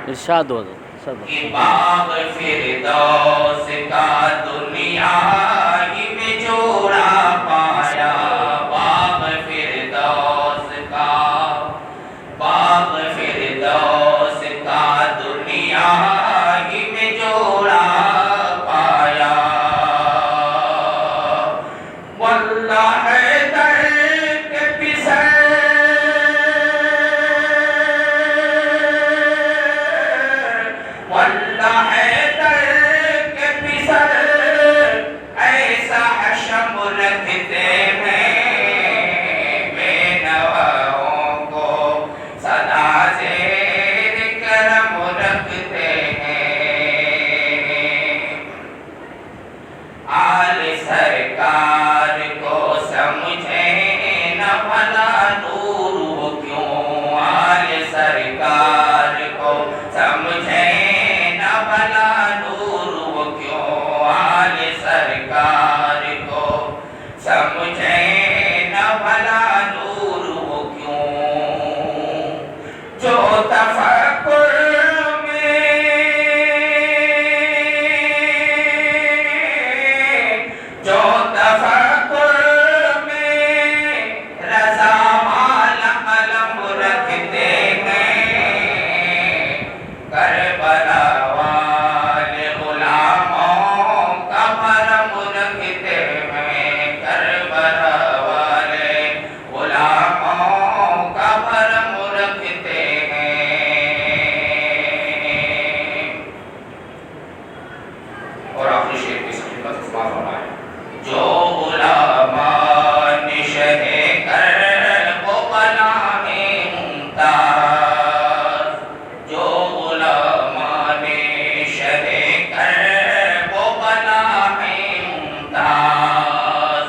ارشاد ہو باغ فردوس کا دنیا ہی میں جوڑا پایا، باغ فردوس کا دنیا ہی میں جوڑا پایا، واللہ حیدر کے پسر ایسا حشم رکھتے ہیں، بے نواؤں کو صدا زیر کرم رکھتے ہیں، آل سرکار کو سمجھیں نہ بھلا نور وہ کیوں، آل سرکار کو سمجھیں نہ بھلا نور وہ کیوں، آل سرکار کو سمجھیں نہ بھلا نور وہ کیوں، جو تفکر میں رضا مال قلم رکھتے ہیں، کربلا والے غلاموں کا بھرم رکھتے ہیں، کربلا والے غلاموں کا بھرم رکھتے ہیں، اور آخری شعر کی خدمت فرما فرمائے، جو علماء نشہ کرب و بلائے ممتاز، جو علماء نشہ کرب و بلائے ممتاز،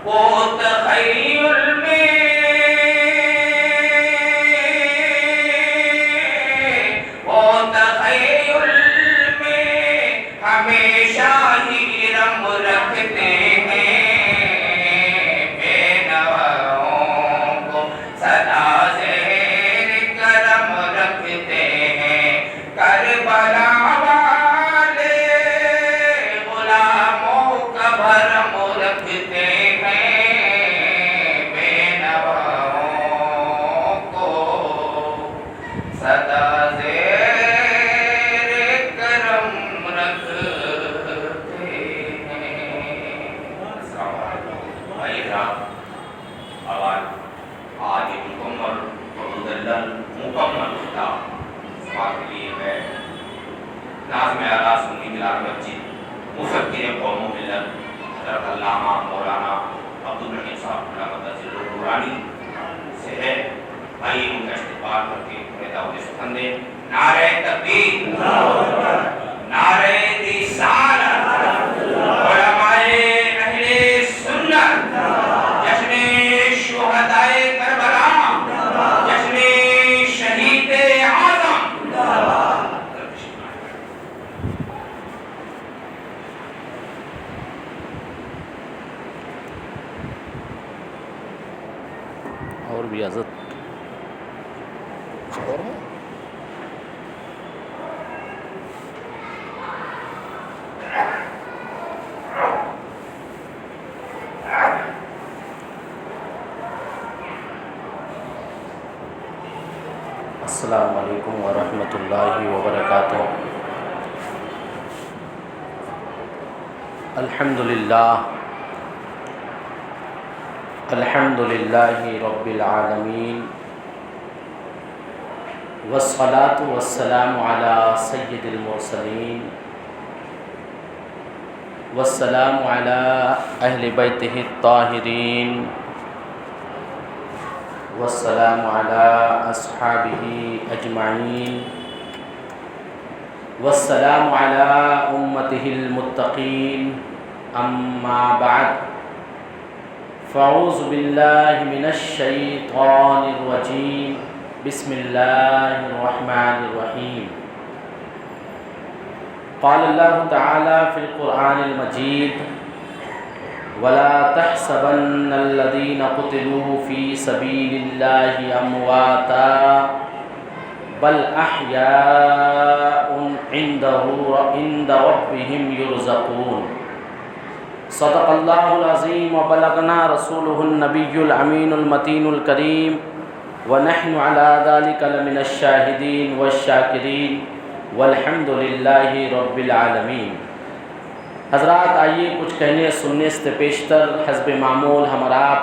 وہ تخیل میں ہمیشہ ہی رم رکھتے ہیں، بے نواؤں کو صدا زیر کرم رکھتے ہیں، کربلا والے غلاموں کا بھرم رکھتے ہیں، بے نواؤں کو صدا زیر کرم رکھتے ہیں۔ السلام علیکم بھائی اکرام، آواز آج ایک مکمل اور مکمل خطاب سماعت کے لیے ہے ناظم اعلیٰ سنی بلال مسجد مفکر قوم و ملت حضرت علامہ مولانا عبدالرحیم صاحب علامہ نورانی سے ہے، آئیے ان کا استقبال کر کے انہیں دعوت سخن دیں۔ نعرہ تکبیر، نعرہ رسالت، علماء اہل سنت، جشن شہدائے کربلا، جشن شہید اعظم، اور بھی حضرت السلام علیکم ورحمۃ اللہ وبرکاتہ۔ الحمد للہ رب العالمین، والصلاة والسلام علی سید المرسلین، والسلام علی اہل بیتہ الطاہرین، والسلام علی اصحابہ اجمعین، والسلام علی امتہ المتقین، اما بعد فاعوذ باللہ من الشیطان الرجیم، بسم اللہ الرحمن الرحیم۔ قال اللہ تعالی فی القرآن المجید: وَلَا تَحْسَبَنَّ الَّذِينَ قُتِلُوا فِي سَبِيلِ اللَّهِ أَمْوَاتًا بَلْ أَحْيَاءٌ عِندَ رَبِّهِمْ يُرْزَقُونَ۔ صدق اللہ العظیم وبلغنا رسولہ النبی الامین المتین الکریم، ونحن علی ذلک لمن الشاہدین والشاکرین، والحمد للہ رب العالمین۔ حضرات، آئیے کچھ کہنے سننے سے پیشتر حسب معمول ہم اور آپ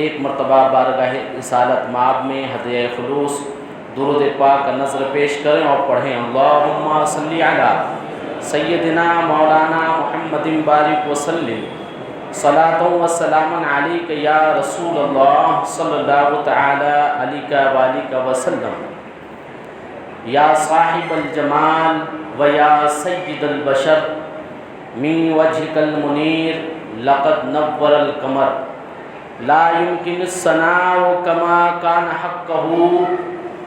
ایک مرتبہ بارگاہ رسالت مآب میں ہدیہ خلوص درود پاک کا نظر پیش کریں اور پڑھیں: اللہم صلی علی سیدنا مولانا محمد بارک وسلم، صلاۃ و سلام علیک یا رسول اللہ صلی اللہ تعالی علیہ وآلہ وسلم، یا صاحب الجمال و یا سید البشر، من وجهک المنیر لقد نور القمر، لا يمکن الثناء کما کان حقہ،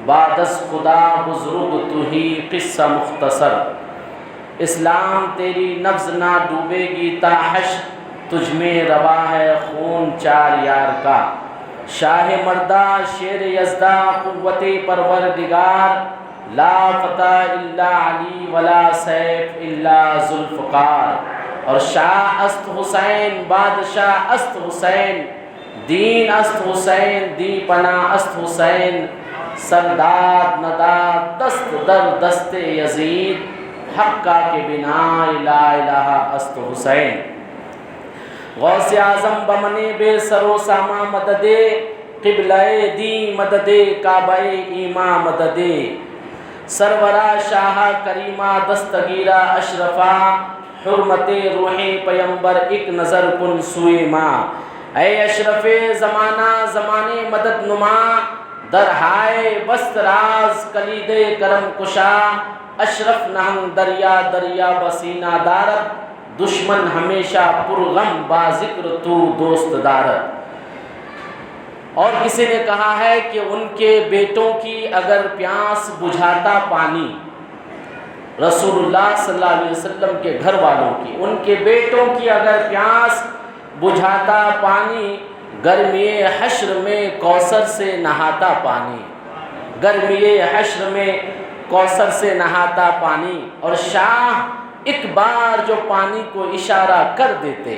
بعد از خدا بزرگ تو ہی قصہ مختصر، اسلام تیری نبض نہ ڈوبے گی تا حشر، تجھ میں روا ہے خون چار یار کا، شاہ مردہ شیر یزدہ قوت پروردگار، لا فتح الا علی ولا سیف الا ذوالفقار، اور شاہ است حسین بادشاہ است حسین، دین است حسین دی پناہ است حسین، سرداد نداد دست در دست یزید، حقہ کے بنا لا الہ است حسین۔ غوث اعظم بمنے بے سر و ساما مددے، قبلہ دی مددے کعبہ ایماں مددے، سرورہ شاہ کریمہ دستگیرہ اشرفا، حرمت روح پیمبر ایک نظر کن سوئے ماں، اے اشرف زمانہ زمانے مدد نما، درہائے بست راز کلید کرم کشا، اشرف نہنگ دریا دریا بسینہ دارت، دشمن ہمیشہ پرغم با ذکر تو دوست دارت۔ اور کسی نے کہا ہے کہ ان کے بیٹوں کی اگر پیاس بجھاتا پانی، رسول اللہ صلی اللہ علیہ وسلم کے گھر والوں کی، ان کے بیٹوں کی اگر پیاس بجھاتا پانی، گرمی حشر میں کوثر سے نہاتا پانی، گرمی حشر میں کوثر سے نہاتا پانی۔ اور شاہ ایک بار جو پانی کو اشارہ کر دیتے،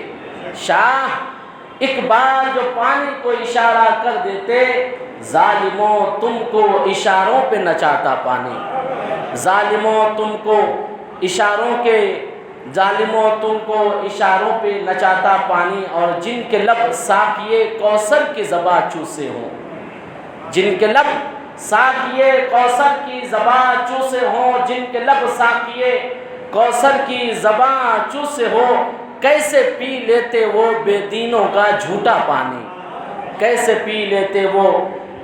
شاہ ایک بار جو پانی کو اشارہ کر دیتے، ظالموں تم کو اشاروں پہ نچاتا پانی، ظالموں تم کو اشاروں پہ نچاتا پانی۔ اور جن کے لب ساقیے کوثر کی زباں چوسے ہوں، جن کے لب ساقیے کوثر کی زباں چوسے ہوں، جن کے لب ساقیے کوثر کی زباں چوسے ہو، کیسے پی لیتے وہ بے دینوں کا جھوٹا پانی، کیسے پی لیتے وہ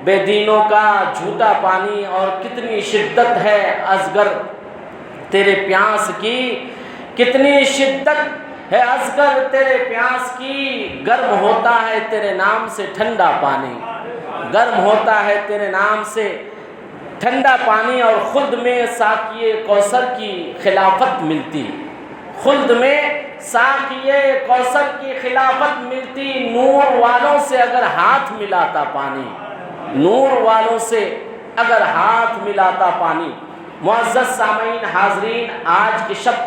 بے دینوں کا جھوٹا پانی۔ اور کتنی شدت ہے اصغر تیرے پیاس کی، کتنی شدت ہے اصغر تیرے پیاس کی، گرم ہوتا ہے تیرے نام سے ٹھنڈا پانی، گرم ہوتا ہے تیرے نام سے ٹھنڈا پانی۔ اور خلد میں ساقیے کوثر کی خلافت ملتی، خلد میں ساقیے کوثر کی خلافت ملتی، نور والوں سے اگر ہاتھ ملاتا پانی، نور والوں سے اگر ہاتھ ملاتا پانی۔ معزز سامعین حاضرین، آج کی شب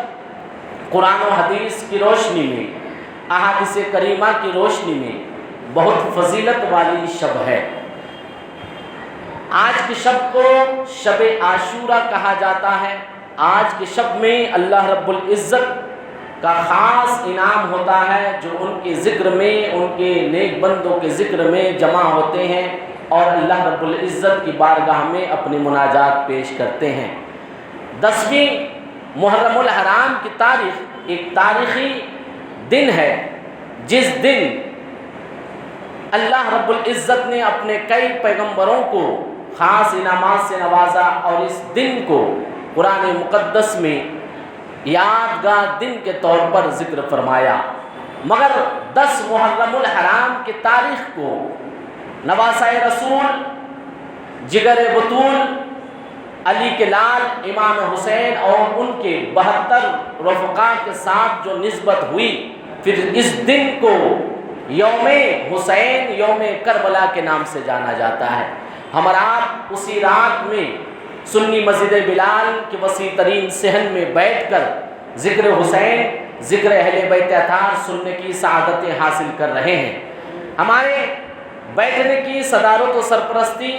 قرآن و حدیث کی روشنی میں، احادیث کریمہ کی روشنی میں بہت فضیلت والی شب ہے۔ آج کے شب کو شب عاشورہ کہا جاتا ہے۔ آج کے شب میں اللہ رب العزت کا خاص انعام ہوتا ہے، جو ان کے ذکر میں، ان کے نیک بندوں کے ذکر میں جمع ہوتے ہیں اور اللہ رب العزت کی بارگاہ میں اپنی مناجات پیش کرتے ہیں۔ 10ویں محرم الحرام کی تاریخ ایک تاریخی دن ہے، جس دن اللہ رب العزت نے اپنے کئی پیغمبروں کو خاص انعامات سے نوازا، اور اس دن کو قرآن مقدس میں یادگار دن کے طور پر ذکر فرمایا۔ مگر 10 محرم الحرام کی تاریخ کو نواسۂ رسول، جگر بطول، علی کے لال امام حسین اور ان کے 72 رفقا کے ساتھ جو نسبت ہوئی، پھر اس دن کو یوم حسین، یوم کربلا کے نام سے جانا جاتا ہے۔ ہم اور آپ اسی رات میں سنی مسجد بلال کے وسیع ترین صحن میں بیٹھ کر ذکر حسین، ذکر اہل بیت اطہار سننے کی سعادتیں حاصل کر رہے ہیں۔ ہمارے بیٹھنے کی صدارت و سرپرستی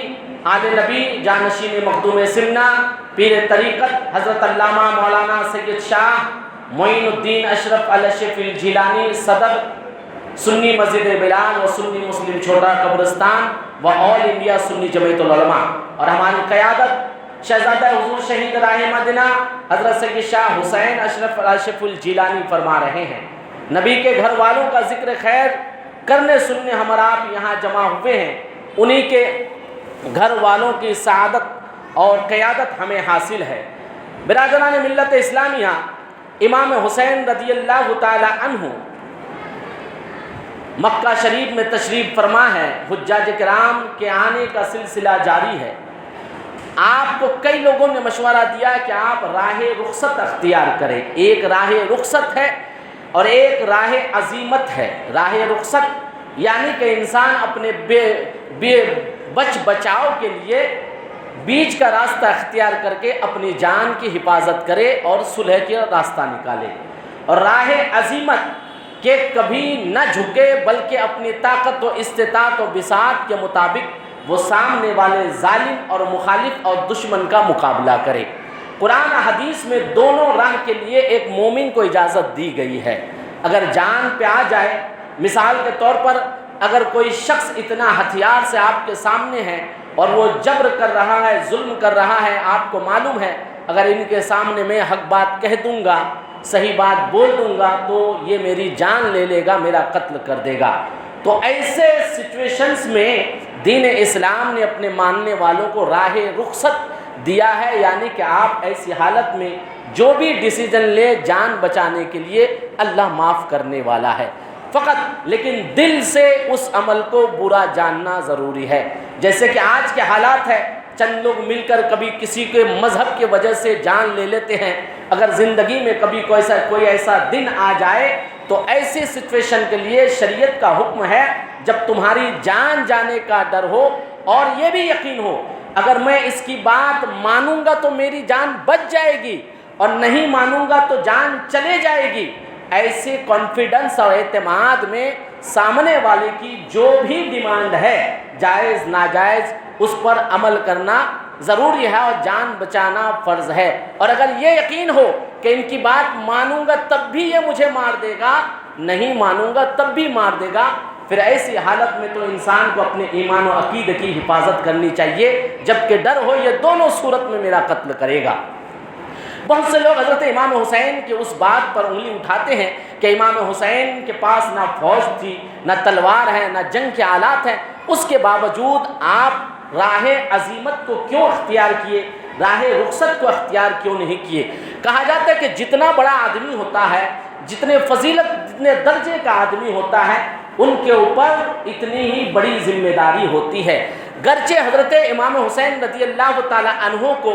آل نبی جانشین مخدوم سمنا پیر طریقت حضرت علامہ مولانا سید شاہ معین الدین اشرف الشیف الجیلانی، صدر سنی مسجد بلال و سنی مسلم چھوٹا قبرستان و آل انڈیا سنی جمعیت العلماء، اور ہماری قیادت شہزادہ حضور شہید راہ مدینہ حضرت سید شاہ حسین اشرف الشیف الجیلانی فرما رہے ہیں۔ نبی کے گھر والوں کا ذکر خیر کرنے سننے ہم اور آپ یہاں جمع ہوئے ہیں، انہی کے گھر والوں کی سعادت اور قیادت ہمیں حاصل ہے۔ برادران ملت اسلامیہ، امام حسین رضی اللہ تعالی عنہ مکہ شریف میں تشریف فرما ہے۔ حجاج کرام کے آنے کا سلسلہ جاری ہے۔ آپ کو کئی لوگوں نے مشورہ دیا کہ آپ راہ رخصت اختیار کریں۔ ایک راہ رخصت ہے اور ایک راہ عزیمت ہے۔ راہ رخصت یعنی کہ انسان اپنے بچ بچاؤ کے لیے بیچ کا راستہ اختیار کر کے اپنی جان کی حفاظت کرے اور صلح کا راستہ نکالے، اور راہ عزیمت کہ کبھی نہ جھکے بلکہ اپنی طاقت و استطاعت و بساط کے مطابق وہ سامنے والے ظالم اور مخالف اور دشمن کا مقابلہ کرے۔ قرآن حدیث میں دونوں راہ کے لیے ایک مومن کو اجازت دی گئی ہے۔ اگر جان پہ آ جائے، مثال کے طور پر اگر کوئی شخص اتنا ہتھیار سے آپ کے سامنے ہے اور وہ جبر کر رہا ہے، ظلم کر رہا ہے، آپ کو معلوم ہے اگر ان کے سامنے میں حق بات کہہ دوں گا، صحیح بات بول دوں گا تو یہ میری جان لے لے گا، میرا قتل کر دے گا۔ تو ایسے سچویشنز میں دین اسلام نے اپنے ماننے والوں کو راہ رخصت دیا ہے، یعنی کہ آپ ایسی حالت میں جو بھی ڈیسیجن لے جان بچانے کے لیے اللہ معاف کرنے والا ہے فقط، لیکن دل سے اس عمل کو برا جاننا ضروری ہے۔ جیسے کہ آج کے حالات ہے، چند لوگ مل کر کبھی کسی کے مذہب کی وجہ سے جان لے لیتے ہیں۔ اگر زندگی میں کبھی کوئی ایسا دن آ جائے تو ایسی سچویشن کے لیے شریعت کا حکم ہے، جب تمہاری جان جانے کا ڈر ہو اور یہ بھی یقین ہو اگر میں اس کی بات مانوں گا تو میری جان بچ جائے گی اور نہیں مانوں گا تو جان چلے جائے گی، ایسے کانفیڈنس اور اعتماد میں سامنے والے کی جو بھی ڈیمانڈ ہے، جائز ناجائز، اس پر عمل کرنا ضروری ہے اور جان بچانا فرض ہے۔ اور اگر یہ یقین ہو کہ ان کی بات مانوں گا تب بھی یہ مجھے مار دے گا، نہیں مانوں گا تب بھی مار دے گا، پھر ایسی حالت میں تو انسان کو اپنے ایمان و عقیدے کی حفاظت کرنی چاہیے، جبکہ ڈر ہو یہ دونوں صورت میں میرا قتل کرے گا۔ بہت سے لوگ حضرت امام حسین کی اس بات پر انگلی اٹھاتے ہیں کہ امام حسین کے پاس نہ فوج تھی، نہ تلوار ہے، نہ جنگ کے آلات ہیں، اس کے باوجود آپ راہ عزیمت کو کیوں اختیار کیے، راہ رخصت کو اختیار کیوں نہیں کیے؟ کہا جاتا ہے کہ جتنا بڑا آدمی ہوتا ہے، جتنے فضیلت، جتنے درجے کا آدمی ہوتا ہے، ان کے اوپر اتنی ہی بڑی ذمہ داری ہوتی ہے۔ گرچہ حضرت امام حسین رضی اللہ تعالی عنہ کو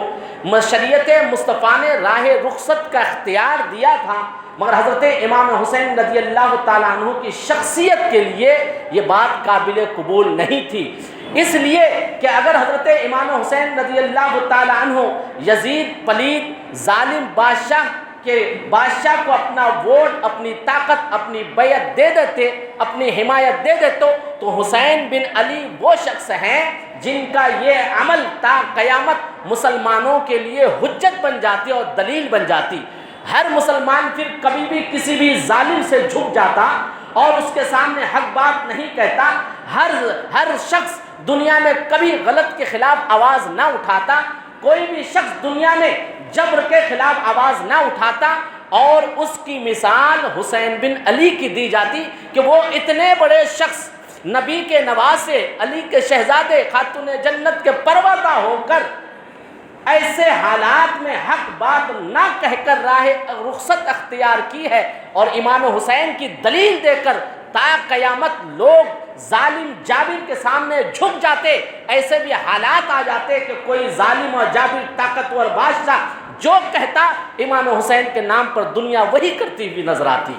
شریعت مصطفیٰ نے راہ رخصت کا اختیار دیا تھا، مگر حضرت امام حسین رضی اللہ تعالی عنہ کی شخصیت کے لیے یہ بات قابل قبول نہیں تھی، اس لیے کہ اگر حضرت امام حسین رضی اللہ تعالی عنہ یزید پلید ظالم بادشاہ کہ بادشاہ کو اپنا ووٹ، اپنی طاقت، اپنی بیعت دے دیتے، اپنی حمایت دے دیتے، تو حسین بن علی وہ شخص ہیں جن کا یہ عمل تا قیامت مسلمانوں کے لیے حجت بن جاتی اور دلیل بن جاتی۔ ہر مسلمان پھر کبھی بھی کسی بھی ظالم سے جھک جاتا اور اس کے سامنے حق بات نہیں کہتا۔ ہر شخص دنیا میں کبھی غلط کے خلاف آواز نہ اٹھاتا، کوئی بھی شخص دنیا میں جبر کے خلاف آواز نہ اٹھاتا، اور اس کی مثال حسین بن علی کی دی جاتی کہ وہ اتنے بڑے شخص، نبی کے نواسے، علی کے شہزادے، خاتون جنت کے پروردہ ہو کر ایسے حالات میں حق بات نہ کہہ کر راہ رخصت اختیار کی ہے، اور امام حسین کی دلیل دے کر تا قیامت لوگ ظالم جابر کے سامنے جھک جاتے۔ ایسے بھی حالات آ جاتے کہ کوئی ظالم اور جابر طاقتور بادشاہ جو کہتا، امام حسین کے نام پر دنیا وہی کرتی ہوئی نظر آتی۔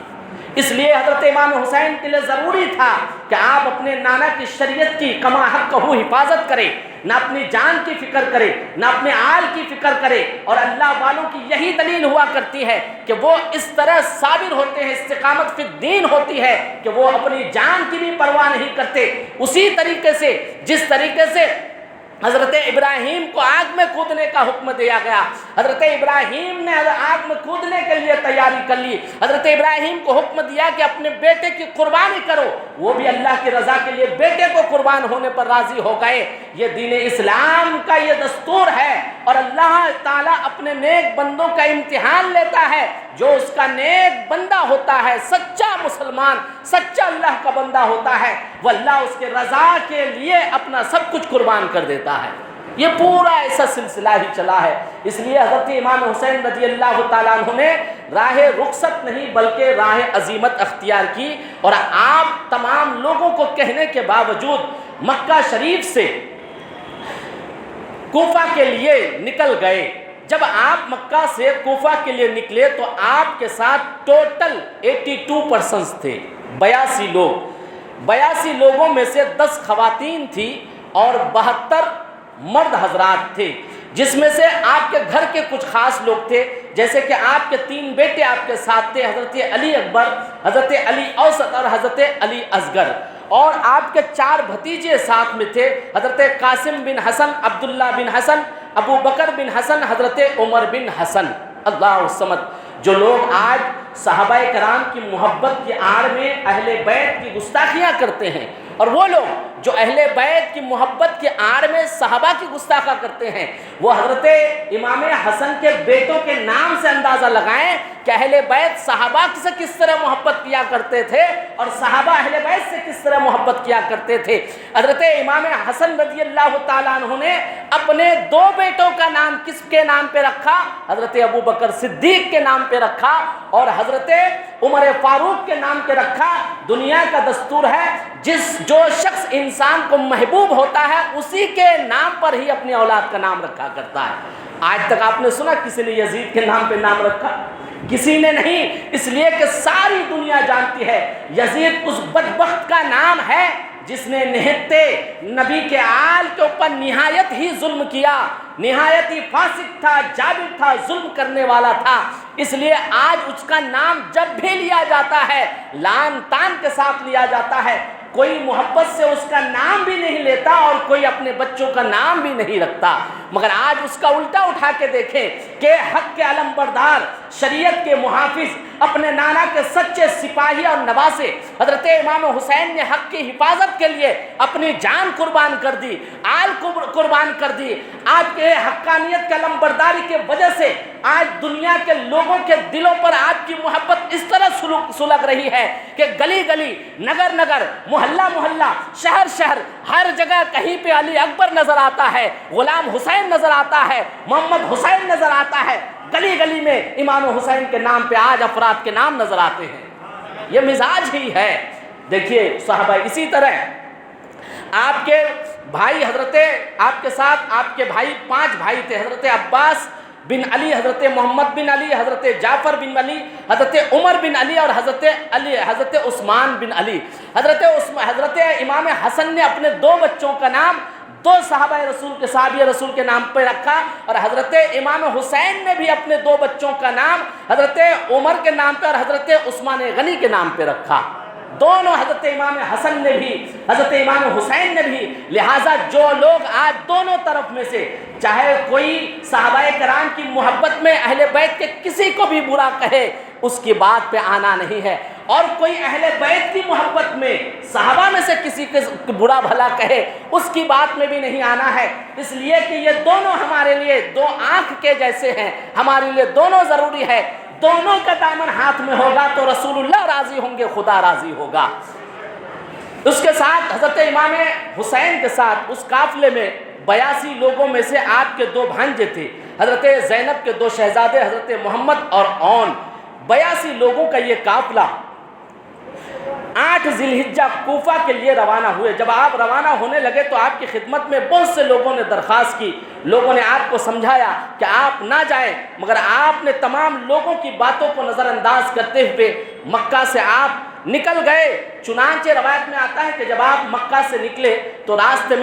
اس لیے حضرت امام حسین کے لیے ضروری تھا کہ آپ اپنے نانا کی شریعت کی کما حق کہو حفاظت کریں، نہ اپنی جان کی فکر کرے، نہ اپنے آل کی فکر کرے، اور اللہ والوں کی یہی دلیل ہوا کرتی ہے کہ وہ اس طرح صابر ہوتے ہیں، استقامت فی الدین ہوتی ہے کہ وہ اپنی جان کی بھی پرواہ نہیں کرتے۔ اسی طریقے سے جس طریقے سے حضرت ابراہیم کو آگ میں کودنے کا حکم دیا گیا، حضرت ابراہیم نے آگ میں کودنے کے لیے تیاری کر لی، حضرت ابراہیم کو حکم دیا کہ اپنے بیٹے کی قربانی کرو، وہ بھی اللہ کی رضا کے لیے بیٹے کو قربان ہونے پر راضی ہو گئے۔ یہ دین اسلام کا یہ دستور ہے، اور اللہ تعالیٰ اپنے نیک بندوں کا امتحان لیتا ہے۔ جو اس کا نیک بندہ ہوتا ہے، سچا مسلمان، سچا اللہ کا بندہ ہوتا ہے، وہ اللہ اس کے رضا کے لیے اپنا سب کچھ قربان کر دیتا ہے۔ یہ پورا ایسا سلسلہ ہی چلا ہے۔ اس لیے حضرت امام حسین رضی اللہ تعالیٰ عنہ نے راہ رخصت نہیں بلکہ راہ عزیمت اختیار کی، اور آپ تمام لوگوں کو کہنے کے باوجود مکہ شریف سے کوفہ کے لیے نکل گئے۔ جب آپ مکہ سے کوفہ کے لیے نکلے تو آپ کے ساتھ ٹوٹل 82 پرسنز تھے، 82 لوگ۔ 82 لوگوں میں سے 10 خواتین تھیں اور 72 مرد حضرات تھے، جس میں سے آپ کے گھر کے کچھ خاص لوگ تھے، جیسے کہ آپ کے 3 بیٹے آپ کے ساتھ تھے، حضرت علی اکبر، حضرت علی اوسط اور حضرت علی اصغر، اور آپ کے 4 بھتیجے ساتھ میں تھے، حضرت قاسم بن حسن، عبداللہ بن حسن، ابو بکر بن حسن، حضرت عمر بن حسن۔ اللہ الصمد۔ جو لوگ آج صحابہ کرام کی محبت کی آڑ میں اہل بیت کی گستاخیاں کرتے ہیں، اور وہ لوگ جو اہل بیت کی محبت کی آڑ میں صحابہ کی گستاخیاں کرتے ہیں، وہ حضرت امام حسن کے بیٹوں کے نام سے اندازہ لگائیں کہ اہل بیت صحابہ سے کس طرح محبت کیا کرتے تھے اور صحابہ اہل بیت سے کس طرح محبت کیا کرتے تھے۔ حضرت امام حسن رضی اللہ تعالیٰ عنہ نے اپنے 2 بیٹوں کا نام کس کے نام پہ رکھا؟ حضرت ابو بکر صدیق کے نام پہ رکھا، اور حضرت عمر فاروق کے نام پہ رکھا۔ دنیا کا دستور ہے جو شخص انسان کو محبوب ہوتا ہے اسی کے نام پر ہی اپنی اولاد کا نام رکھا کرتا ہے۔ آج تک آپ نے سنا کسی نے یزید کے نام پہ نام رکھا؟ کسی نے نہیں، اس لیے کہ ساری دنیا جانتی ہے یزید اس بدبخت کا نام ہے جس نے نہتے نبی کے آل کے اوپر نہایت ہی ظلم کیا، نہایت ہی فاسق تھا، جابر تھا، ظلم کرنے والا تھا۔ اس لیے آج اس کا نام جب بھی لیا جاتا ہے لان تان کے ساتھ لیا جاتا ہے، کوئی محبت سے اس کا نام بھی نہیں لیتا اور کوئی اپنے بچوں کا نام بھی نہیں رکھتا۔ مگر آج اس کا الٹا اٹھا کے دیکھیں کہ حق کے علم بردار، شریعت کے محافظ، اپنے نانا کے سچے سپاہی اور نواسے حضرت امام حسین نے حق کی حفاظت کے لیے اپنی جان قربان کر دی، آل قربان کر دی۔ آپ کے حقانیت کے علم برداری کی وجہ سے آج دنیا کے لوگوں کے دلوں پر آپ کی محبت اس طرح سلگ رہی ہے کہ گلی گلی، نگر نگر، محلہ محلہ، شہر شہر، ہر جگہ کہیں پہ علی اکبر نظر آتا ہے، غلام حسین نظر آتا ہے، محمد حسین نظر آتا ہے، گلی گلی میں امام حسین کے نام پہ آج افراد کے نام نظر آتے ہیں۔ یہ مزاج ہی ہے۔ دیکھیے صحابہ، اسی طرح آپ کے بھائی حضرت، آپ کے ساتھ آپ کے بھائی 5 بھائی تھے، حضرت عباس بن علی، حضرت محمد بن علی، حضرت جعفر بن علی، حضرت عمر بن علی اور حضرت عثمان بن علی۔ حضرت امام حسن نے اپنے 2 بچوں کا نام دو صحابہ رسول کے صحابی رسول کے نام پہ رکھا، اور حضرت امام حسین نے بھی اپنے دو بچوں کا نام حضرت عمر کے نام پہ اور حضرت عثمان غنی کے نام پہ رکھا۔ دونوں حضرت امام حسن نے بھی حضرت امام حسین نے بھی۔ لہٰذا جو لوگ آج دونوں طرف میں سے، چاہے کوئی صحابہ کرام کی محبت میں اہل بیت کے کسی کو بھی برا کہے، اس کی بات پہ آنا نہیں ہے، اور کوئی اہل بیت کی محبت میں صحابہ میں سے کسی کو برا بھلا کہے، اس کی بات میں بھی نہیں آنا ہے، اس لیے کہ یہ دونوں ہمارے لیے دو آنکھ کے جیسے ہیں، ہمارے لیے دونوں ضروری ہے۔ دونوں کا دامن ہاتھ میں ہوگا تو رسول اللہ راضی ہوں گے، خدا راضی ہوگا۔ اس کے ساتھ حضرت امام حسین کے ساتھ اس قافلے میں 82 لوگوں میں سے آپ کے دو بھانجے تھے، حضرت زینب کے دو شہزادے حضرت محمد اور اون۔ 82 لوگوں کا یہ قافلہ 8 ذی الحجہ کوفہ کے لیے روانہ ہوئے۔ جب آپ روانہ ہونے لگے تو آپ کی خدمت میں بہت سے لوگوں نے درخواست کی، لوگوں نے آپ کو سمجھایا کہ آپ نہ جائیں، مگر آپ نے تمام لوگوں کی باتوں کو نظر انداز کرتے ہوئے مکہ سے آپ نکل گئے۔ چنانچہ روایت میں آتا ہے کہ جب آپ مکہ سے نکلے تو راستے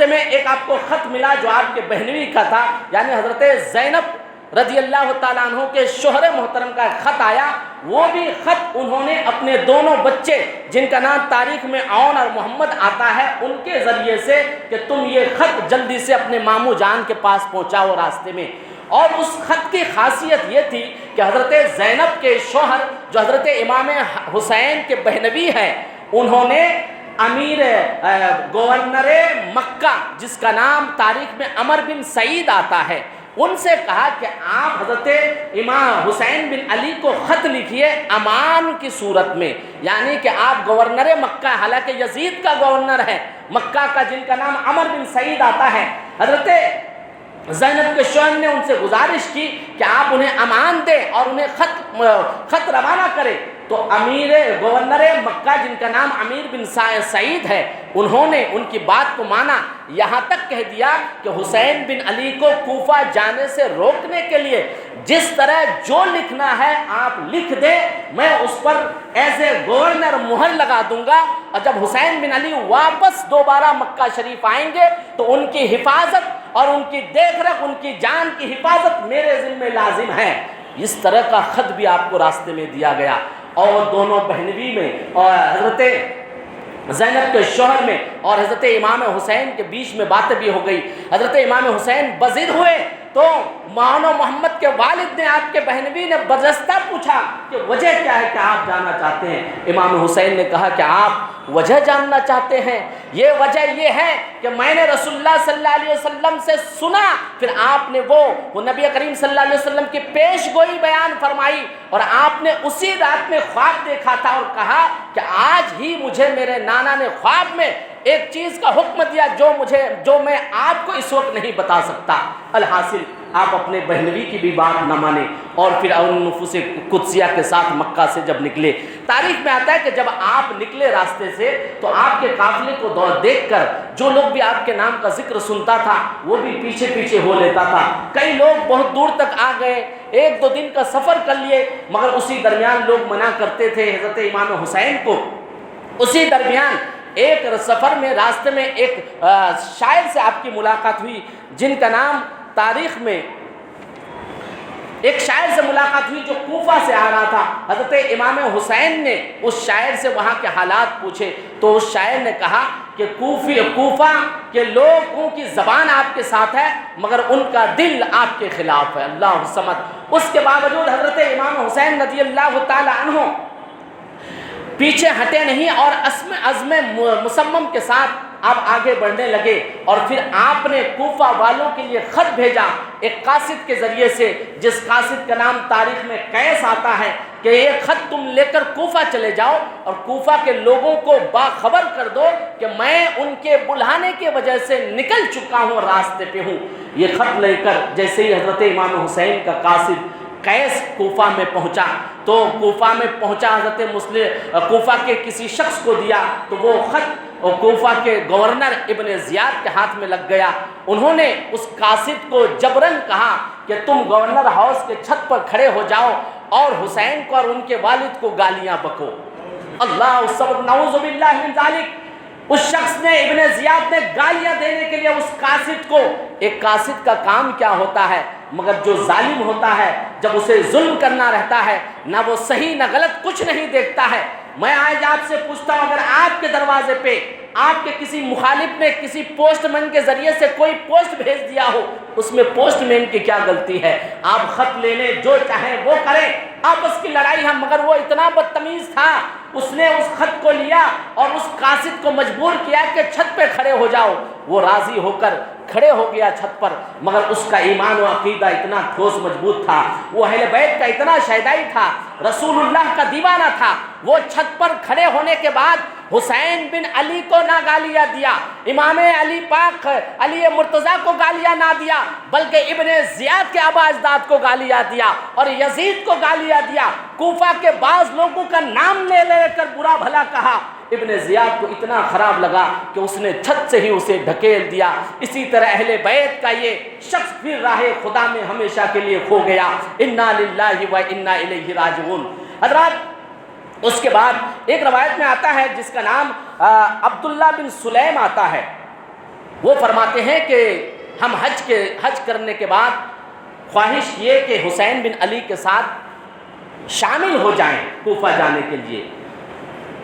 میں ایک آپ کو خط ملا جو آپ کے بہنوئی کا تھا، یعنی حضرت زینب رضی اللہ تعالیٰ عنہ کے شوہر محترم کا خط آیا۔ وہ بھی خط انہوں نے اپنے دونوں بچے جن کا نام تاریخ میں اون اور محمد آتا ہے ان کے ذریعے سے کہ تم یہ خط جلدی سے اپنے ماموں جان کے پاس پہنچاؤ راستے میں۔ اور اس خط کی خاصیت یہ تھی کہ حضرت زینب کے شوہر جو حضرت امام حسین کے بہنوئی ہیں، انہوں نے امیر گورنر مکہ جس کا نام تاریخ میں عمر بن سعید آتا ہے، ان سے کہا کہ آپ حضرت امام حسین بن علی کو خط لکھیے امان کی صورت میں، یعنی کہ آپ گورنر مکہ، حالانکہ یزید کا گورنر ہے مکہ کا جن کا نام عمر بن سعید آتا ہے۔ حضرت زینب کے شوہر نے ان سے گزارش کی کہ آپ انہیں امان دیں اور انہیں خط روانہ کریں، تو گورنر مکہ جن کا نام امیر بن سعید ہے، انہوں نے ان کی بات کو مانا، یہاں تک کہہ دیا کہ حسین بن علی کو کوفہ جانے سے روکنے کے لیے جس طرح جو لکھنا ہے آپ لکھ دیں، میں اس پر ایز اے گورنر مہر لگا دوں گا، اور جب حسین بن علی واپس دوبارہ مکہ شریف آئیں گے تو ان کی حفاظت اور ان کی دیکھ رکھ، ان کی جان کی حفاظت میرے ذمہ لازم ہے۔ اس طرح کا خط بھی آپ کو راستے میں دیا گیا، اور دونوں بہنوئی میں اور حضرت زینب کے شوہر میں اور حضرت امام حسین کے بیچ میں باتیں بھی ہو گئی۔ حضرت امام حسین بضد ہوئے تو مولانا محمد کے والد نے، آپ کے بہنوئی نے برجستہ پوچھا کہ وجہ کیا ہے کہ آپ جانا چاہتے ہیں؟ امام حسین نے کہا کہ آپ وجہ جاننا چاہتے ہیں؟ یہ وجہ یہ ہے کہ میں نے رسول اللہ صلی اللہ علیہ وسلم سے سنا، پھر آپ نے وہ نبی کریم صلی اللہ علیہ وسلم کی پیش گوئی بیان فرمائی، اور آپ نے اسی رات میں خواب دیکھا تھا اور کہا کہ آج ہی مجھے میرے نانا نے خواب میں ایک چیز کا حکم دیا جو میں آپ کو اس وقت نہیں بتا سکتا۔ الحاصل آپ اپنے بہنوئی کی بھی بات نہ مانیں اور پھر ان نفوس قدسیہ کے ساتھ مکہ سے جب نکلے۔ تاریخ میں آتا ہے کہ جب آپ نکلے راستے سے تو آپ کے قافلے کو دیکھ کر جو لوگ بھی آپ کے نام کا ذکر سنتا تھا وہ بھی پیچھے پیچھے ہو لیتا تھا۔ کئی لوگ بہت دور تک آ گئے، 1-2 دن کا سفر کر لیے، مگر اسی درمیان لوگ منع کرتے تھے حضرت امام حسین کو۔ اسی درمیان ایک سفر میں راستے میں ایک شاعر سے آپ کی ملاقات ہوئی جن کا نام تاریخ میں ایک شاعر سے ملاقات ہوئی جو کوفہ سے آ رہا تھا۔ حضرت امام حسین نے اس شاعر سے وہاں کے حالات پوچھے تو اس شاعر نے کہا کہ کوفہ کے لوگوں کی زبان آپ کے ساتھ ہے مگر ان کا دل آپ کے خلاف ہے۔ اللہ الصمد۔ اس کے باوجود حضرت امام حسین رضی اللہ تعالی عنہ پیچھے ہٹے نہیں اور عزم مصمم کے ساتھ آپ آگے بڑھنے لگے، اور پھر آپ نے کوفہ والوں کے لیے خط بھیجا ایک قاصد کے ذریعے سے، جس قاصد کا نام تاریخ میں قیس آتا ہے، کہ یہ خط تم لے کر کوفہ چلے جاؤ اور کوفہ کے لوگوں کو باخبر کر دو کہ میں ان کے بلانے کی وجہ سے نکل چکا ہوں، راستے پہ ہوں۔ یہ خط لے کر جیسے ہی حضرت امام حسین کا قاصد قیس کوفہ میں پہنچا تو کوفہ میں پہنچا حضرت کوفہ کے کسی شخص کو دیا تو وہ خط کوفہ کے گورنر ابن زیاد کے ہاتھ میں لگ گیا۔ انہوں نے اس قاصد کو جبرن کہا کہ تم گورنر ہاؤس کے چھت پر کھڑے ہو جاؤ اور حسین کو اور ان کے والد کو گالیاں بکو۔ اللہ الصبر، نعوذ باللہ من ذالک۔ اس شخص نے ابن زیاد نے گالیاں دینے کے لیے اس قاصد کو، ایک قاصد کا کام کیا ہوتا ہے، مگر جو ظالم ہوتا ہے جب اسے ظلم کرنا رہتا ہے نہ وہ صحیح نہ غلط کچھ نہیں دیکھتا ہے۔ میں آج آپ سے پوچھتا ہوں، اگر آپ کے دروازے پہ آپ کے کسی مخالف نے کسی پوسٹ مین کے ذریعے سے کوئی پوسٹ بھیج دیا ہو، اس میں پوسٹ مین کی کیا غلطی ہے؟ آپ خط لے لیں، جو چاہیں وہ کریں، آپس کی لڑائی ہے، مگر وہ اتنا بدتمیز تھا، اس نے اس خط کو لیا اور اس قاصد کو مجبور کیا کہ چھت پہ کھڑے ہو جاؤ۔ وہ راضی ہو کر کھڑے ہو گیا چھت پر، مگر اس کا ایمان و عقیدہ اتنا ٹھوس مضبوط تھا، وہ اہل بیت کا اتنا شیدائی تھا، رسول اللہ کا دیوانہ تھا۔ وہ چھت پر کھڑے ہونے کے بعد حسین بن علی کو نہ گالیاں دیا، امام علی پاک علی مرتضیٰ کو گالیاں نہ دیا، بلکہ ابن زیاد کے آبا اجداد کو گالیاں دیا اور یزید کو گالیاں دیا، کوفہ کے بعض لوگوں کا نام لے لے کر برا بھلا کہا۔ ابن زیاد کو اتنا خراب لگا کہ اس نے چھت سے ہی اسے ڈھکیل دیا۔ اسی طرح اہل بیت کا یہ شخص پھر راہ خدا میں ہمیشہ کے لیے کھو گیا۔ انا للہ و انا الیہ راجعون۔ حضرات، اس کے بعد ایک روایت میں آتا ہے جس کا نام عبداللہ بن سلیم آتا ہے، وہ فرماتے ہیں کہ ہم حج کرنے کے بعد خواہش کیے کہ حسین بن علی کے ساتھ شامل ہو جائیں کوفہ جانے کے لیے،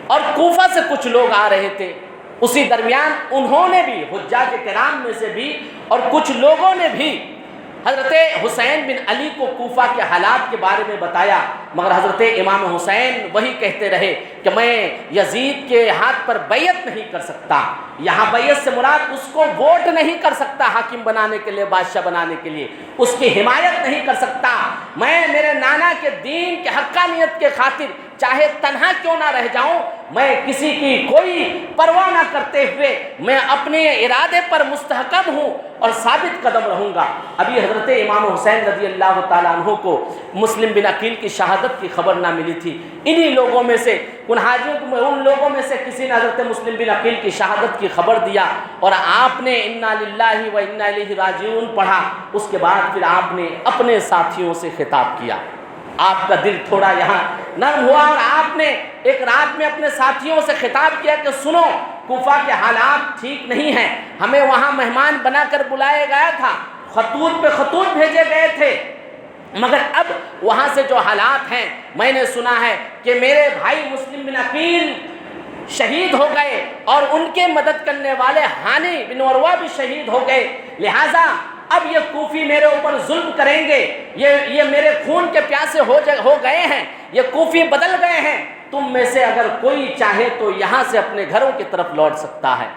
اور کوفہ سے کچھ لوگ آ رہے تھے۔ اسی درمیان انہوں نے بھی، حجاج کرام میں سے بھی اور کچھ لوگوں نے بھی حضرت حسین بن علی کو کوفہ کے حالات کے بارے میں بتایا، مگر حضرت امام حسین وہی کہتے رہے کہ میں یزید کے ہاتھ پر بیعت نہیں کر سکتا۔ یہاں بیعت سے مراد اس کو ووٹ نہیں کر سکتا حاکم بنانے کے لیے، بادشاہ بنانے کے لیے، اس کی حمایت نہیں کر سکتا۔ میں میرے نانا کے دین کے حقانیت کے خاطر چاہے تنہا کیوں نہ رہ جاؤں، میں کسی کی کوئی پرواہ نہ کرتے ہوئے میں اپنے ارادے پر مستحکم ہوں اور ثابت قدم رہوں گا۔ ابھی حضرت امام حسین رضی اللہ تعالیٰ عنہ کو مسلم بن عقیل کی شہادت کی خبر نہ ملی تھی۔ انہی لوگوں میں سے، ان لوگوں میں سے کسی نے حضرت مسلم بن عقیل کی شہادت کی خبر دیا، اور آپ نے انا للہ و انا الیہ راجعون پڑھا۔ اس کے بعد پھر آپ نے اپنے ساتھیوں سے خطاب کیا، آپ کا دل تھوڑا یہاں نرم ہوا، اور آپ نے ایک رات میں اپنے ساتھیوں سے خطاب کیا کہ سنو، کوفہ کے حالات ٹھیک نہیں ہیں، ہمیں وہاں مہمان بنا کر بلایا گیا تھا، خطوط پہ خطوط بھیجے گئے تھے، مگر اب وہاں سے جو حالات ہیں، میں نے سنا ہے کہ میرے بھائی مسلم بن عقیل شہید ہو گئے اور ان کے مدد کرنے والے ہانی بن عروہ بھی شہید ہو گئے، لہٰذا اب یہ کوفی میرے اوپر ظلم کریں گے، یہ میرے خون کے پیاسے ہو گئے ہیں، یہ کوفی بدل گئے ہیں، تم میں سے اگر کوئی چاہے تو یہاں سے اپنے گھروں کی طرف لوٹ سکتا ہے۔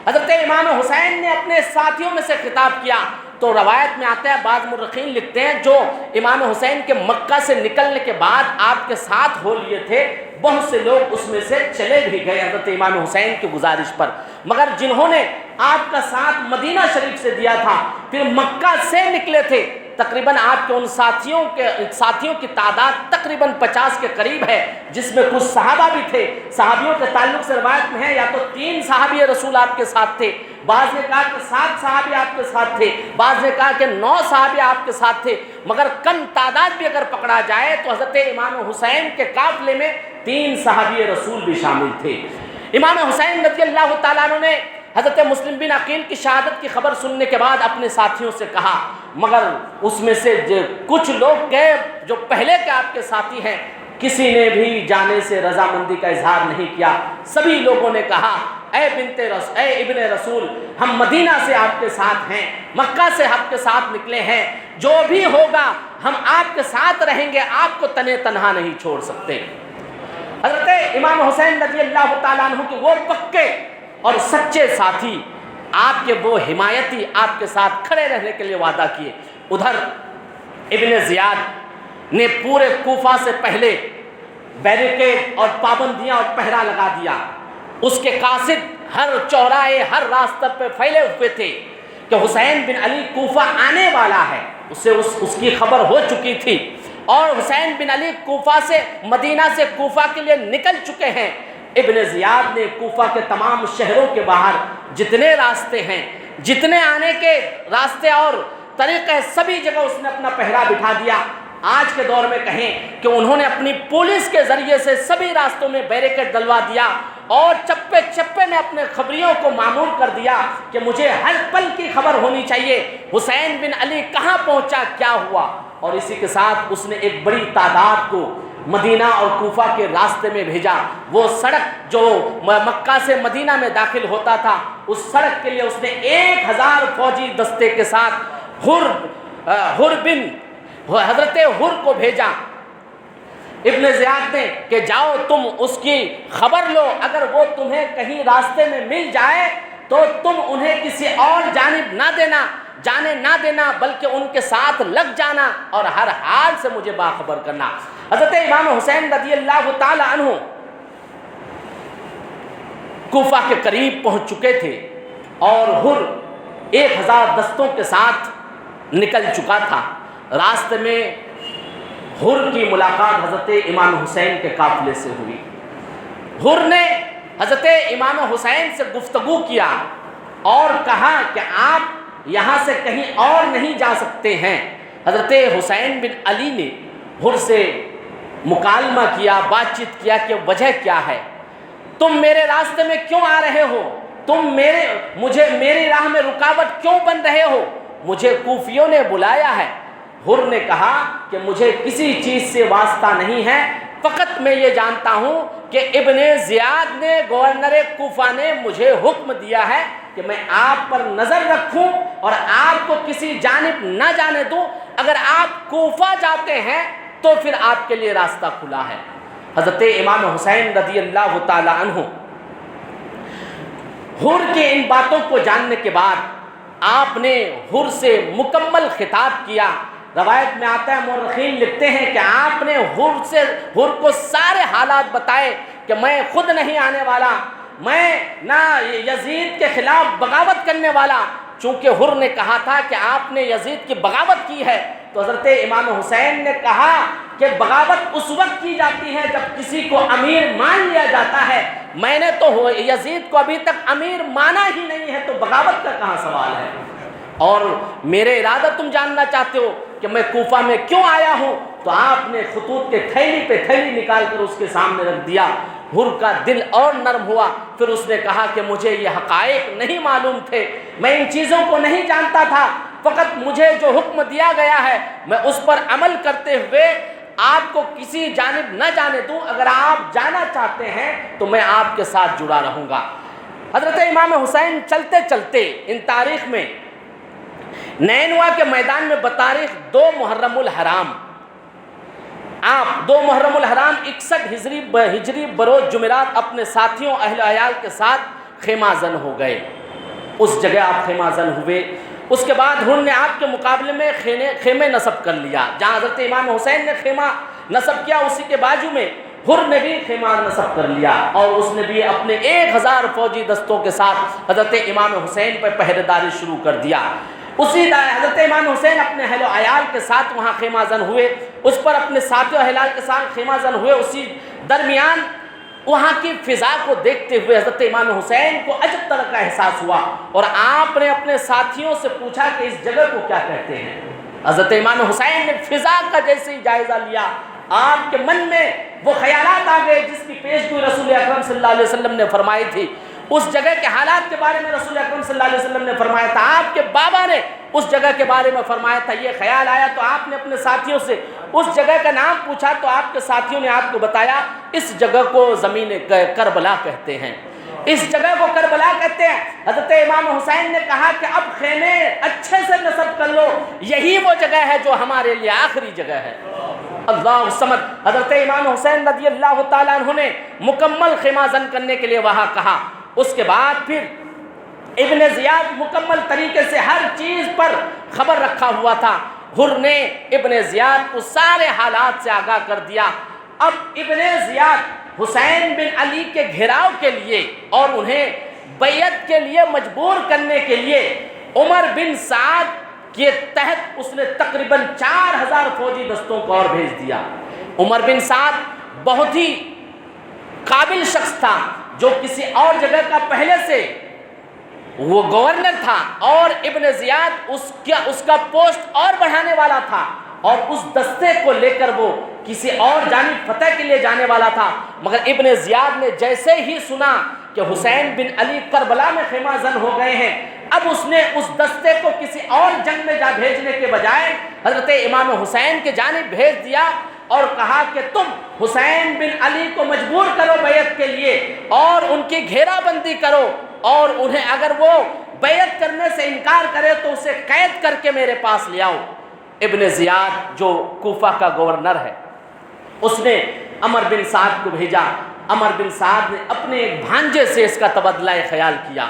حضرت امام حسین نے اپنے ساتھیوں میں سے خطاب کیا، تو روایت میں آتا ہے، بعض مورخین لکھتے ہیں جو امام حسین کے مکہ سے نکلنے کے بعد آپ کے ساتھ ہو لیے تھے، بہت سے لوگ اس میں سے چلے بھی گئے حضرت امام حسین کی گزارش پر، مگر جنہوں نے آپ کا ساتھ مدینہ شریف سے دیا تھا، پھر مکہ سے نکلے تھے، تقریباً آپ کے ان ساتھیوں کی تعداد تقریباً 50 کے قریب ہے، جس میں کچھ صحابہ بھی تھے۔ صحابیوں کے تعلق سے روایت میں ہے یا تو 3 صحابی رسول آپ کے ساتھ تھے، بعض نے کہا کہ 7 صحابی آپ کے ساتھ تھے، بعض نے کہا کہ 9 صحابی آپ کے ساتھ تھے، مگر کم تعداد بھی اگر پکڑا جائے تو حضرت امام حسین کے قافلے میں 3 صحابی رسول بھی شامل تھے۔ امام حسین رضی اللہ تعالیٰ عنہ نے حضرت مسلم بن عقیل کی شہادت کی خبر سننے کے بعد اپنے ساتھیوں سے کہا، مگر اس میں سے کچھ لوگ گئے جو پہلے کے آپ کے ساتھی ہیں، کسی نے بھی جانے سے رضامندی کا اظہار نہیں کیا۔ سبھی لوگوں نے کہا، اے ابن رسول، ہم مدینہ سے آپ کے ساتھ ہیں، مکہ سے آپ کے ساتھ نکلے ہیں، جو بھی ہوگا ہم آپ کے ساتھ رہیں گے، آپ کو تنے تنہا نہیں چھوڑ سکتے۔ حضرت امام حسین رضی اللہ تعالیٰ عنہ کے وہ پکے اور سچے ساتھی، آپ کے وہ حمایتی، آپ کے ساتھ کھڑے رہنے کے لیے وعدہ کیے۔ ادھر ابن زیاد نے پورے کوفہ سے پہلے بیریکیڈ اور پابندیاں اور پہرا لگا دیا۔ اس کے قاصد ہر چوراہے، ہر راستہ پہ پھیلے ہوئے تھے کہ حسین بن علی کوفہ آنے والا ہے، اس کی خبر ہو چکی تھی، اور حسین بن علی کوفہ سے، مدینہ سے کوفہ کے لیے نکل چکے ہیں۔ ابن زیاد نے کوفہ کے تمام شہروں کے باہر جتنے راستے ہیں، جتنے آنے کے راستے اور طریقے، سبھی جگہ اس نے اپنا پہرا بٹھا دیا۔ آج کے دور میں کہیں کہ انہوں نے اپنی پولیس کے ذریعے سے سبھی راستوں میں بیریکیڈ ڈلوا دیا، اور چپے چپے میں اپنے خبریوں کو مامور کر دیا کہ مجھے ہر پل کی خبر ہونی چاہیے، حسین بن علی کہاں پہنچا، کیا ہوا۔ اور اسی کے ساتھ اس نے ایک بڑی تعداد کو مدینہ اور کوفہ کے راستے میں بھیجا۔ وہ سڑک جو مکہ سے مدینہ میں داخل ہوتا تھا، اس سڑک کے لیے اس نے 1000 فوجی دستے کے ساتھ حضرت حر کو بھیجا ابن زیاد نے کہ جاؤ تم اس کی خبر لو، اگر وہ تمہیں کہیں راستے میں مل جائے تو تم انہیں کسی اور جانب جانے نہ دینا، بلکہ ان کے ساتھ لگ جانا اور ہر حال سے مجھے باخبر کرنا۔ حضرت امام حسین رضی اللہ تعالی عنہ کوفہ کے قریب پہنچ چکے تھے اور حر 1000 دستوں کے ساتھ نکل چکا تھا۔ راستے میں حر کی ملاقات حضرت امام حسین کے قافلے سے ہوئی۔ حر نے حضرت امام حسین سے گفتگو کیا اور کہا کہ آپ یہاں سے کہیں اور نہیں جا سکتے ہیں۔ حضرت حسین بن علی نے حر سے مکالمہ کیا، بات چیت کیا کہ وجہ کیا ہے، تم میرے راستے میں کیوں آ رہے ہو، تم میری راہ میں رکاوٹ کیوں بن رہے ہو، مجھے کوفیوں نے بلایا ہے۔ حر نے کہا کہ مجھے کسی چیز سے واسطہ نہیں ہے، فقط میں یہ جانتا ہوں کہ ابن زیاد نے، گورنر کوفہ نے مجھے حکم دیا ہے کہ میں آپ پر نظر رکھوں اور آپ کو کسی جانب نہ جانے دوں، اگر آپ کوفہ جاتے ہیں تو پھر آپ کے لیے راستہ کھلا ہے۔ حضرت امام حسین رضی اللہ تعالی عنہ حر کے ان باتوں کو جاننے کے بعد آپ نے حر سے مکمل خطاب کیا۔ روایت میں آتا ہے، مورخین لکھتے ہیں کہ آپ نے حر کو سارے حالات بتائے کہ میں خود نہیں آنے والا، میں نہ یزید کے خلاف بغاوت کرنے والا، چونکہ حر نے کہا تھا کہ آپ نے یزید کی بغاوت کی ہے، تو حضرت امام حسین نے کہا کہ بغاوت اس وقت کی جاتی ہے جب کسی کو امیر مان لیا جاتا ہے، میں نے تو یزید کو ابھی تک امیر مانا ہی نہیں ہے، تو بغاوت کا کہاں سوال ہے۔ اور میرے ارادہ تم جاننا چاہتے ہو کہ میں کوفہ میں کیوں آیا ہوں، تو آپ نے خطوط کے تھیلی پہ تھیلی نکال کر اس کے سامنے رکھ دیا۔ حر کا دل اور نرم ہوا، پھر اس نے کہا کہ مجھے یہ حقائق نہیں معلوم تھے، میں ان چیزوں کو نہیں جانتا تھا، فقط مجھے جو حکم دیا گیا ہے میں اس پر عمل کرتے ہوئے آپ کو کسی جانب نہ جانے دوں، اگر آپ جانا چاہتے ہیں تو میں آپ کے ساتھ جڑا رہوں گا۔ حضرت امام حسین چلتے چلتے ان تاریخ میں نینوا کے میدان میں بتاریخ 2 محرم الحرام، آپ 2 محرم الحرام 61 ہجری بروز جمعرات اپنے ساتھیوں اہل عیال کے ساتھ خیمہ زن ہو گئے۔ اس جگہ آپ خیمہ زن ہوئے۔ اس کے بعد حر نے آپ کے مقابلے میں خیمے نصب کر لیا، جہاں حضرت امام حسین نے خیمہ نصب کیا اسی کے بازو میں حر نے بھی خیمہ نصب کر لیا، اور اس نے بھی اپنے 1000 فوجی دستوں کے ساتھ حضرت امام حسین پر پہرے داری شروع کر دیا۔ حضرت امام حسین اپنے اہل و عیال کے ساتھ وہاں خیمہ زن ہوئے، اس پر اپنے ساتھیوں اہل کے ساتھ خیمہ زن ہوئے۔ اسی درمیان وہاں کی فضا کو دیکھتے ہوئے حضرت امام حسین کو عجب طرح کا احساس ہوا، اور آپ نے اپنے ساتھیوں سے پوچھا کہ اس جگہ کو کیا کہتے ہیں۔ حضرت امام حسین نے فضا کا جیسے ہی جائزہ لیا، آپ کے من میں وہ خیالات آ گئے جس کی پیشگوئی رسول اکرم صلی اللہ علیہ وسلم نے فرمائی تھی۔ اس جگہ کے حالات کے بارے میں رسول اکرم صلی اللہ علیہ وسلم نے فرمایا تھا، آپ کے بابا نے اس جگہ کے بارے میں فرمایا تھا۔ یہ خیال آیا تو آپ نے اپنے ساتھیوں سے اس جگہ کا نام پوچھا، تو آپ کے ساتھیوں نے آپ کو بتایا اس جگہ کو زمین کربلا کہتے ہیں، اس جگہ کو کربلا کہتے ہیں۔ حضرت امام حسین نے کہا کہ اب خیمے اچھے سے نصب کر لو، یہی وہ جگہ ہے جو ہمارے لیے آخری جگہ ہے۔ اللہ سمد۔ حضرت امام حسین رضی اللہ تعالیٰ عنہ نے مکمل خیمہ زن کرنے کے لیے وہاں کہا۔ اس کے بعد پھر ابن زیاد مکمل طریقے سے ہر چیز پر خبر رکھا ہوا تھا۔ حر نے ابن زیاد کو سارے حالات سے آگاہ کر دیا۔ اب ابن زیاد حسین بن علی کے گھیراؤ کے لیے اور انہیں بیعت کے لیے مجبور کرنے کے لیے عمر بن سعد کے تحت اس نے تقریباً 4000 فوجی دستوں کو اور بھیج دیا۔ عمر بن سعد بہت ہی قابل شخص تھا، جو کسی اور جگہ کا پہلے سے وہ گورنر تھا، اور ابن زیاد اس کا پوسٹ اور بڑھانے والا تھا، اور اس دستے کو لے کر وہ کسی اور جانب فتح کے لیے جانے والا تھا، مگر ابن زیاد نے جیسے ہی سنا کہ حسین بن علی کربلا میں خیمہ زن ہو گئے ہیں، اب اس نے اس دستے کو کسی اور جنگ میں جا بھیجنے کے بجائے حضرت امام حسین کے جانب بھیج دیا اور کہا کہ تم حسین بن علی کو مجبور کرو بیعت کے لیے اور ان کی گھیرا بندی کرو، اور انہیں اگر وہ بیعت کرنے سے انکار کرے تو اسے قید کر کے میرے پاس لے آؤ۔ ابن زیاد جو کوفہ کا گورنر ہے، اس نے عمر بن سعد کو بھیجا۔ عمر بن سعد نے اپنے ایک بھانجے سے اس کا تبادلہ خیال کیا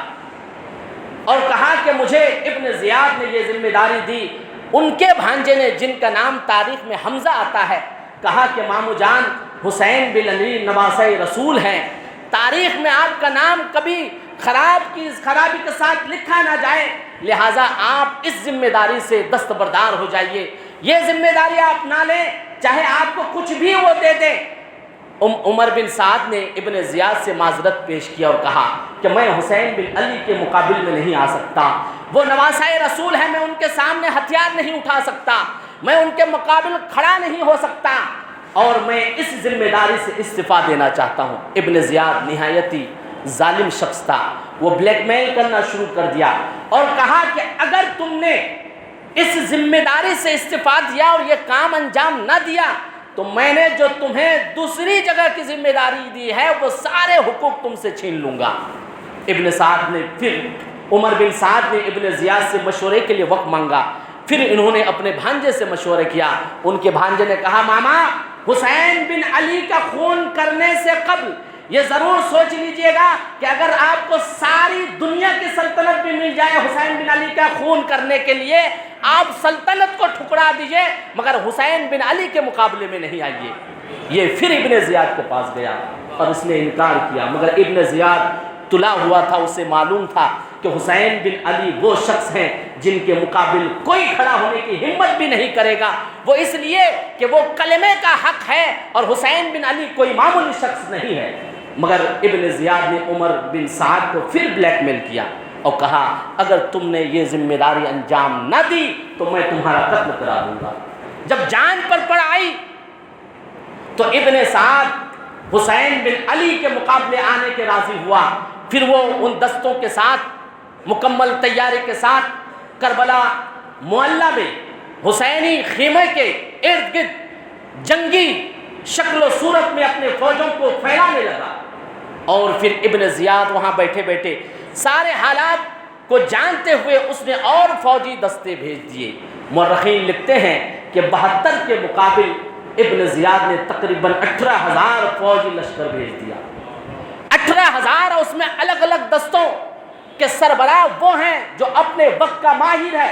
اور کہا کہ مجھے ابن زیاد نے یہ ذمہ داری دی۔ ان کے بھانجے نے، جن کا نام تاریخ میں حمزہ آتا ہے، کہا کہ مامو جان حسین بن علی نواسۂ رسول ہیں، تاریخ میں آپ کا نام کبھی خرابی کے ساتھ لکھا نہ جائے، لہٰذا آپ اس ذمہ داری سے دستبردار ہو جائیے، یہ ذمہ داری آپ نہ لیں، چاہے آپ کو کچھ بھی وہ دے دیں۔ عمر بن سعد نے ابن زیاد سے معذرت پیش کیا اور کہا کہ میں حسین بن علی کے مقابل میں نہیں آ سکتا، وہ نواسۂ رسول ہیں، میں ان کے سامنے ہتھیار نہیں اٹھا سکتا، میں ان کے مقابل کھڑا نہیں ہو سکتا، اور میں اس ذمہ داری سے استعفیٰ دینا چاہتا ہوں۔ ابن زیاد نہایتی ظالم شخص تھا، وہ بلیک میل کرنا شروع کر دیا اور کہا کہ اگر تم نے اس ذمہ داری سے استعفیٰ دیا اور یہ کام انجام نہ دیا تو میں نے جو تمہیں دوسری جگہ کی ذمہ داری دی ہے وہ سارے حقوق تم سے چھین لوں گا۔ عمر بن سعد نے ابن زیاد سے مشورے کے لیے وقت مانگا، پھر انہوں نے اپنے بھانجے سے مشورہ کیا۔ ان کے بھانجے نے کہا ماما حسین بن علی کا خون کرنے سے قبل یہ ضرور سوچ لیجئے گا کہ اگر آپ کو ساری دنیا کی سلطنت بھی مل جائے حسین بن علی کا خون کرنے کے لیے، آپ سلطنت کو ٹھکرا دیجئے مگر حسین بن علی کے مقابلے میں نہیں آئیے۔ یہ پھر ابن زیاد کے پاس گیا اور اس نے انکار کیا، مگر ابن زیاد تلا ہوا تھا، اسے معلوم تھا کہ حسین بن علی وہ شخص ہیں جن کے مقابل کوئی کھڑا ہونے کی ہمت بھی نہیں کرے گا، وہ اس لیے کہ وہ کلمے کا حق ہے اور حسین بن علی کوئی معمولی شخص نہیں ہے۔ مگر ابن زیاد نے عمر بن سعد کو پھر بلیک میل کیا اور کہا اگر تم نے یہ ذمہ داری انجام نہ دی تو میں تمہارا قتل کرا دوں گا۔ جب جان پر پڑ آئی تو ابن سعد حسین بن علی کے مقابلے آنے کے راضی ہوا، پھر وہ ان دستوں کے ساتھ مکمل تیاری کے ساتھ کربلا معلیٰ میں حسینی خیمے کے ارد گرد جنگی شکل و صورت میں اپنے فوجوں کو پھیلانے لگا، اور پھر ابن زیاد وہاں بیٹھے بیٹھے سارے حالات کو جانتے ہوئے اس نے اور فوجی دستے بھیج دیے۔ مورخین لکھتے ہیں کہ 72 کے مقابل ابن زیاد نے تقریباً 18,000 فوجی لشکر بھیج دیا۔ 18,000، اس میں الگ الگ دستوں کے سربراہ وہ ہیں جو اپنے وقت کا ماہر ہے،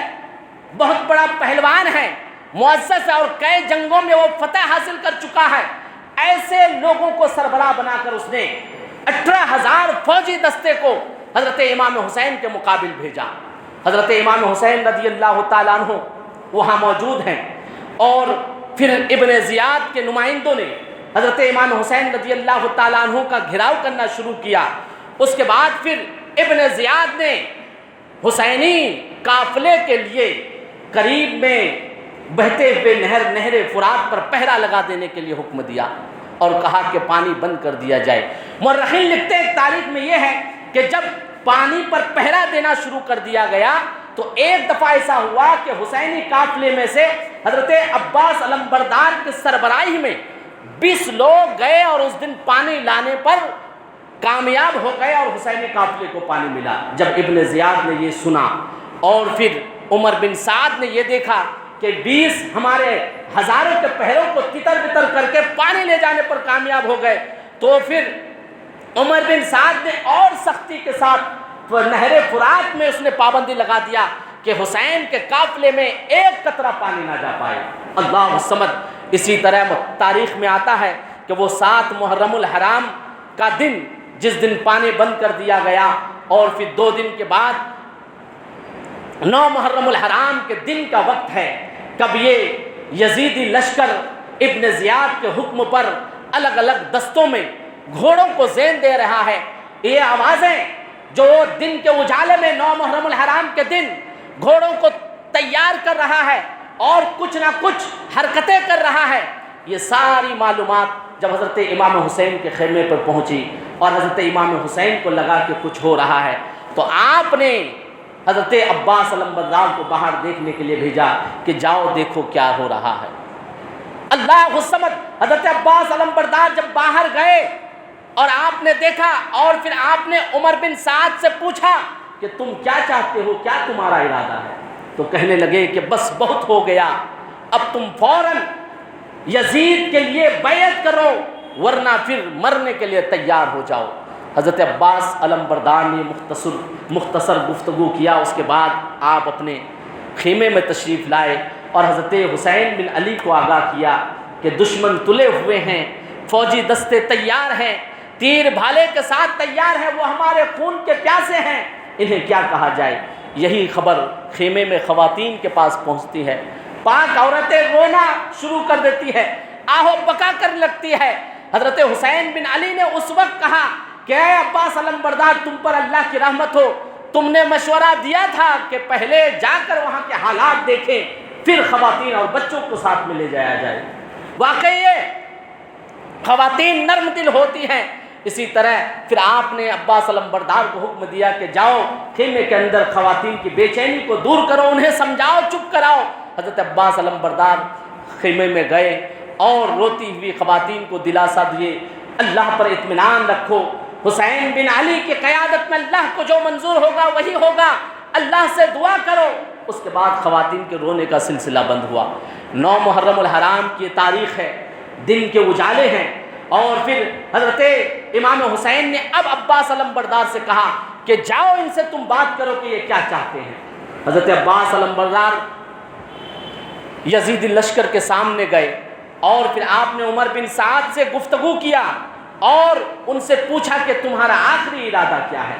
بہت بڑا پہلوان ہے، معزز ہے اور کئی جنگوں میں وہ فتح حاصل کر چکا ہے۔ ایسے لوگوں کو سربراہ بنا کر اس نے 18,000 فوجی دستے کو حضرت امام حسین کے مقابل بھیجا۔ حضرت امام حسین رضی اللہ تعالیٰ عنہ وہاں موجود ہیں، اور پھر ابن زیاد کے نمائندوں نے حضرت امام حسین رضی اللہ تعالیٰ عنہ کا گھیراؤ کرنا شروع کیا۔ اس کے بعد پھر ابن زیاد نے حسینی قافلے کے لیے قریب میں بہتے ہوئے نہر فرات پر پہرا لگا دینے کے لیے حکم دیا اور کہا کہ پانی بند کر دیا جائے۔ مورخین لکھتے ہیں تاریخ میں یہ ہے کہ جب پانی پر پہرا دینا شروع کر دیا گیا تو ایک دفعہ ایسا ہوا کہ حسینی قافلے میں سے حضرت عباس علمبردار کی سربراہی میں 20 لوگ گئے اور اس دن پانی لانے پر کامیاب ہو گئے اور حسینی قافلے کو پانی ملا۔ جب ابن زیاد نے یہ سنا اور پھر عمر بن سعد نے یہ دیکھا کہ 20 ہمارے ہزاروں کے پہروں کو تتر بتر کر کے پانی لے جانے پر کامیاب ہو گئے، تو پھر عمر بن سعد نے اور سختی کے ساتھ نہر فرات میں اس نے پابندی لگا دیا کہ حسین کے قافلے میں ایک قطرہ پانی نہ جا پائے۔ اللہ الصمد۔ اسی طرح تاریخ میں آتا ہے کہ وہ 7 محرم الحرام کا دن، جس دن پانی بند کر دیا گیا، اور پھر 2 دن کے بعد 9 محرم الحرام کے دن کا وقت ہے، کب یہ یزیدی لشکر ابن زیاد کے حکم پر الگ الگ دستوں میں گھوڑوں کو زین دے رہا ہے۔ یہ آوازیں جو دن کے اجالے میں 9 محرم الحرام کے دن گھوڑوں کو تیار کر رہا ہے اور کچھ نہ کچھ حرکتیں کر رہا ہے، یہ ساری معلومات جب حضرت امام حسین کے خیمے پر پہنچی اور حضرت امام حسین کو لگا کہ کچھ ہو رہا ہے، تو آپ نے حضرت عباس علمبردار کو باہر دیکھنے کے لیے بھیجا کہ جاؤ دیکھو کیا ہو رہا ہے۔ اللہ الصمد، حضرت عباس علمبردار جب باہر گئے اور آپ نے دیکھا، اور پھر آپ نے عمر بن سعد سے پوچھا کہ تم کیا چاہتے ہو، کیا تمہارا ارادہ ہے؟ تو کہنے لگے کہ بس بہت ہو گیا، اب تم فوراً یزید کے لیے بیعت کرو ورنہ پھر مرنے کے لیے تیار ہو جاؤ۔ حضرت عباس علمبردار نے مختصر گفتگو کیا، اس کے بعد آپ اپنے خیمے میں تشریف لائے اور حضرت حسین بن علی کو آگاہ کیا کہ دشمن تلے ہوئے ہیں، فوجی دستے تیار ہیں، تیر بھالے کے ساتھ تیار ہیں، وہ ہمارے خون کے پیاسے ہیں، انہیں کیا کہا جائے۔ یہی خبر خیمے میں خواتین کے پاس پہنچتی ہے، پاک عورتیں رونا شروع کر دیتی ہے، آہو بکا کر لگتی ہے۔ حضرت حسین بن علی نے اس وقت کہا کہ اے عباس علمبردار، تم پر اللہ کی رحمت ہو، تم نے مشورہ دیا تھا کہ پہلے جا کر وہاں کے حالات دیکھیں، پھر خواتین اور بچوں کو ساتھ میں لے جایا جائے۔ واقعی یہ خواتین نرم دل ہوتی ہیں۔ اسی طرح پھر آپ نے عباس علمبردار کو حکم دیا کہ جاؤ خیمے کے اندر خواتین کی بے چینی کو دور کرو، انہیں سمجھاؤ، چپ کراؤ۔ حضرت عباس علمبردار خیمے میں گئے اور روتی ہوئی خواتین کو دلاسا دیے، اللہ پر اطمینان رکھو، حسین بن علی کی قیادت میں اللہ کو جو منظور ہوگا وہی ہوگا، اللہ سے دعا کرو۔ اس کے بعد خواتین کے رونے کا سلسلہ بند ہوا۔ 9 محرم الحرام کی تاریخ ہے، دن کے اجالے ہیں، اور پھر حضرت امام حسین نے اب عباس علمبردار سے کہا کہ جاؤ ان سے تم بات کرو کہ یہ کیا چاہتے ہیں۔ حضرت عباس علمبردار یزیدی لشکر کے سامنے گئے اور پھر آپ نے عمر بن سعد سے گفتگو کیا اور ان سے پوچھا کہ تمہارا آخری ارادہ کیا ہے۔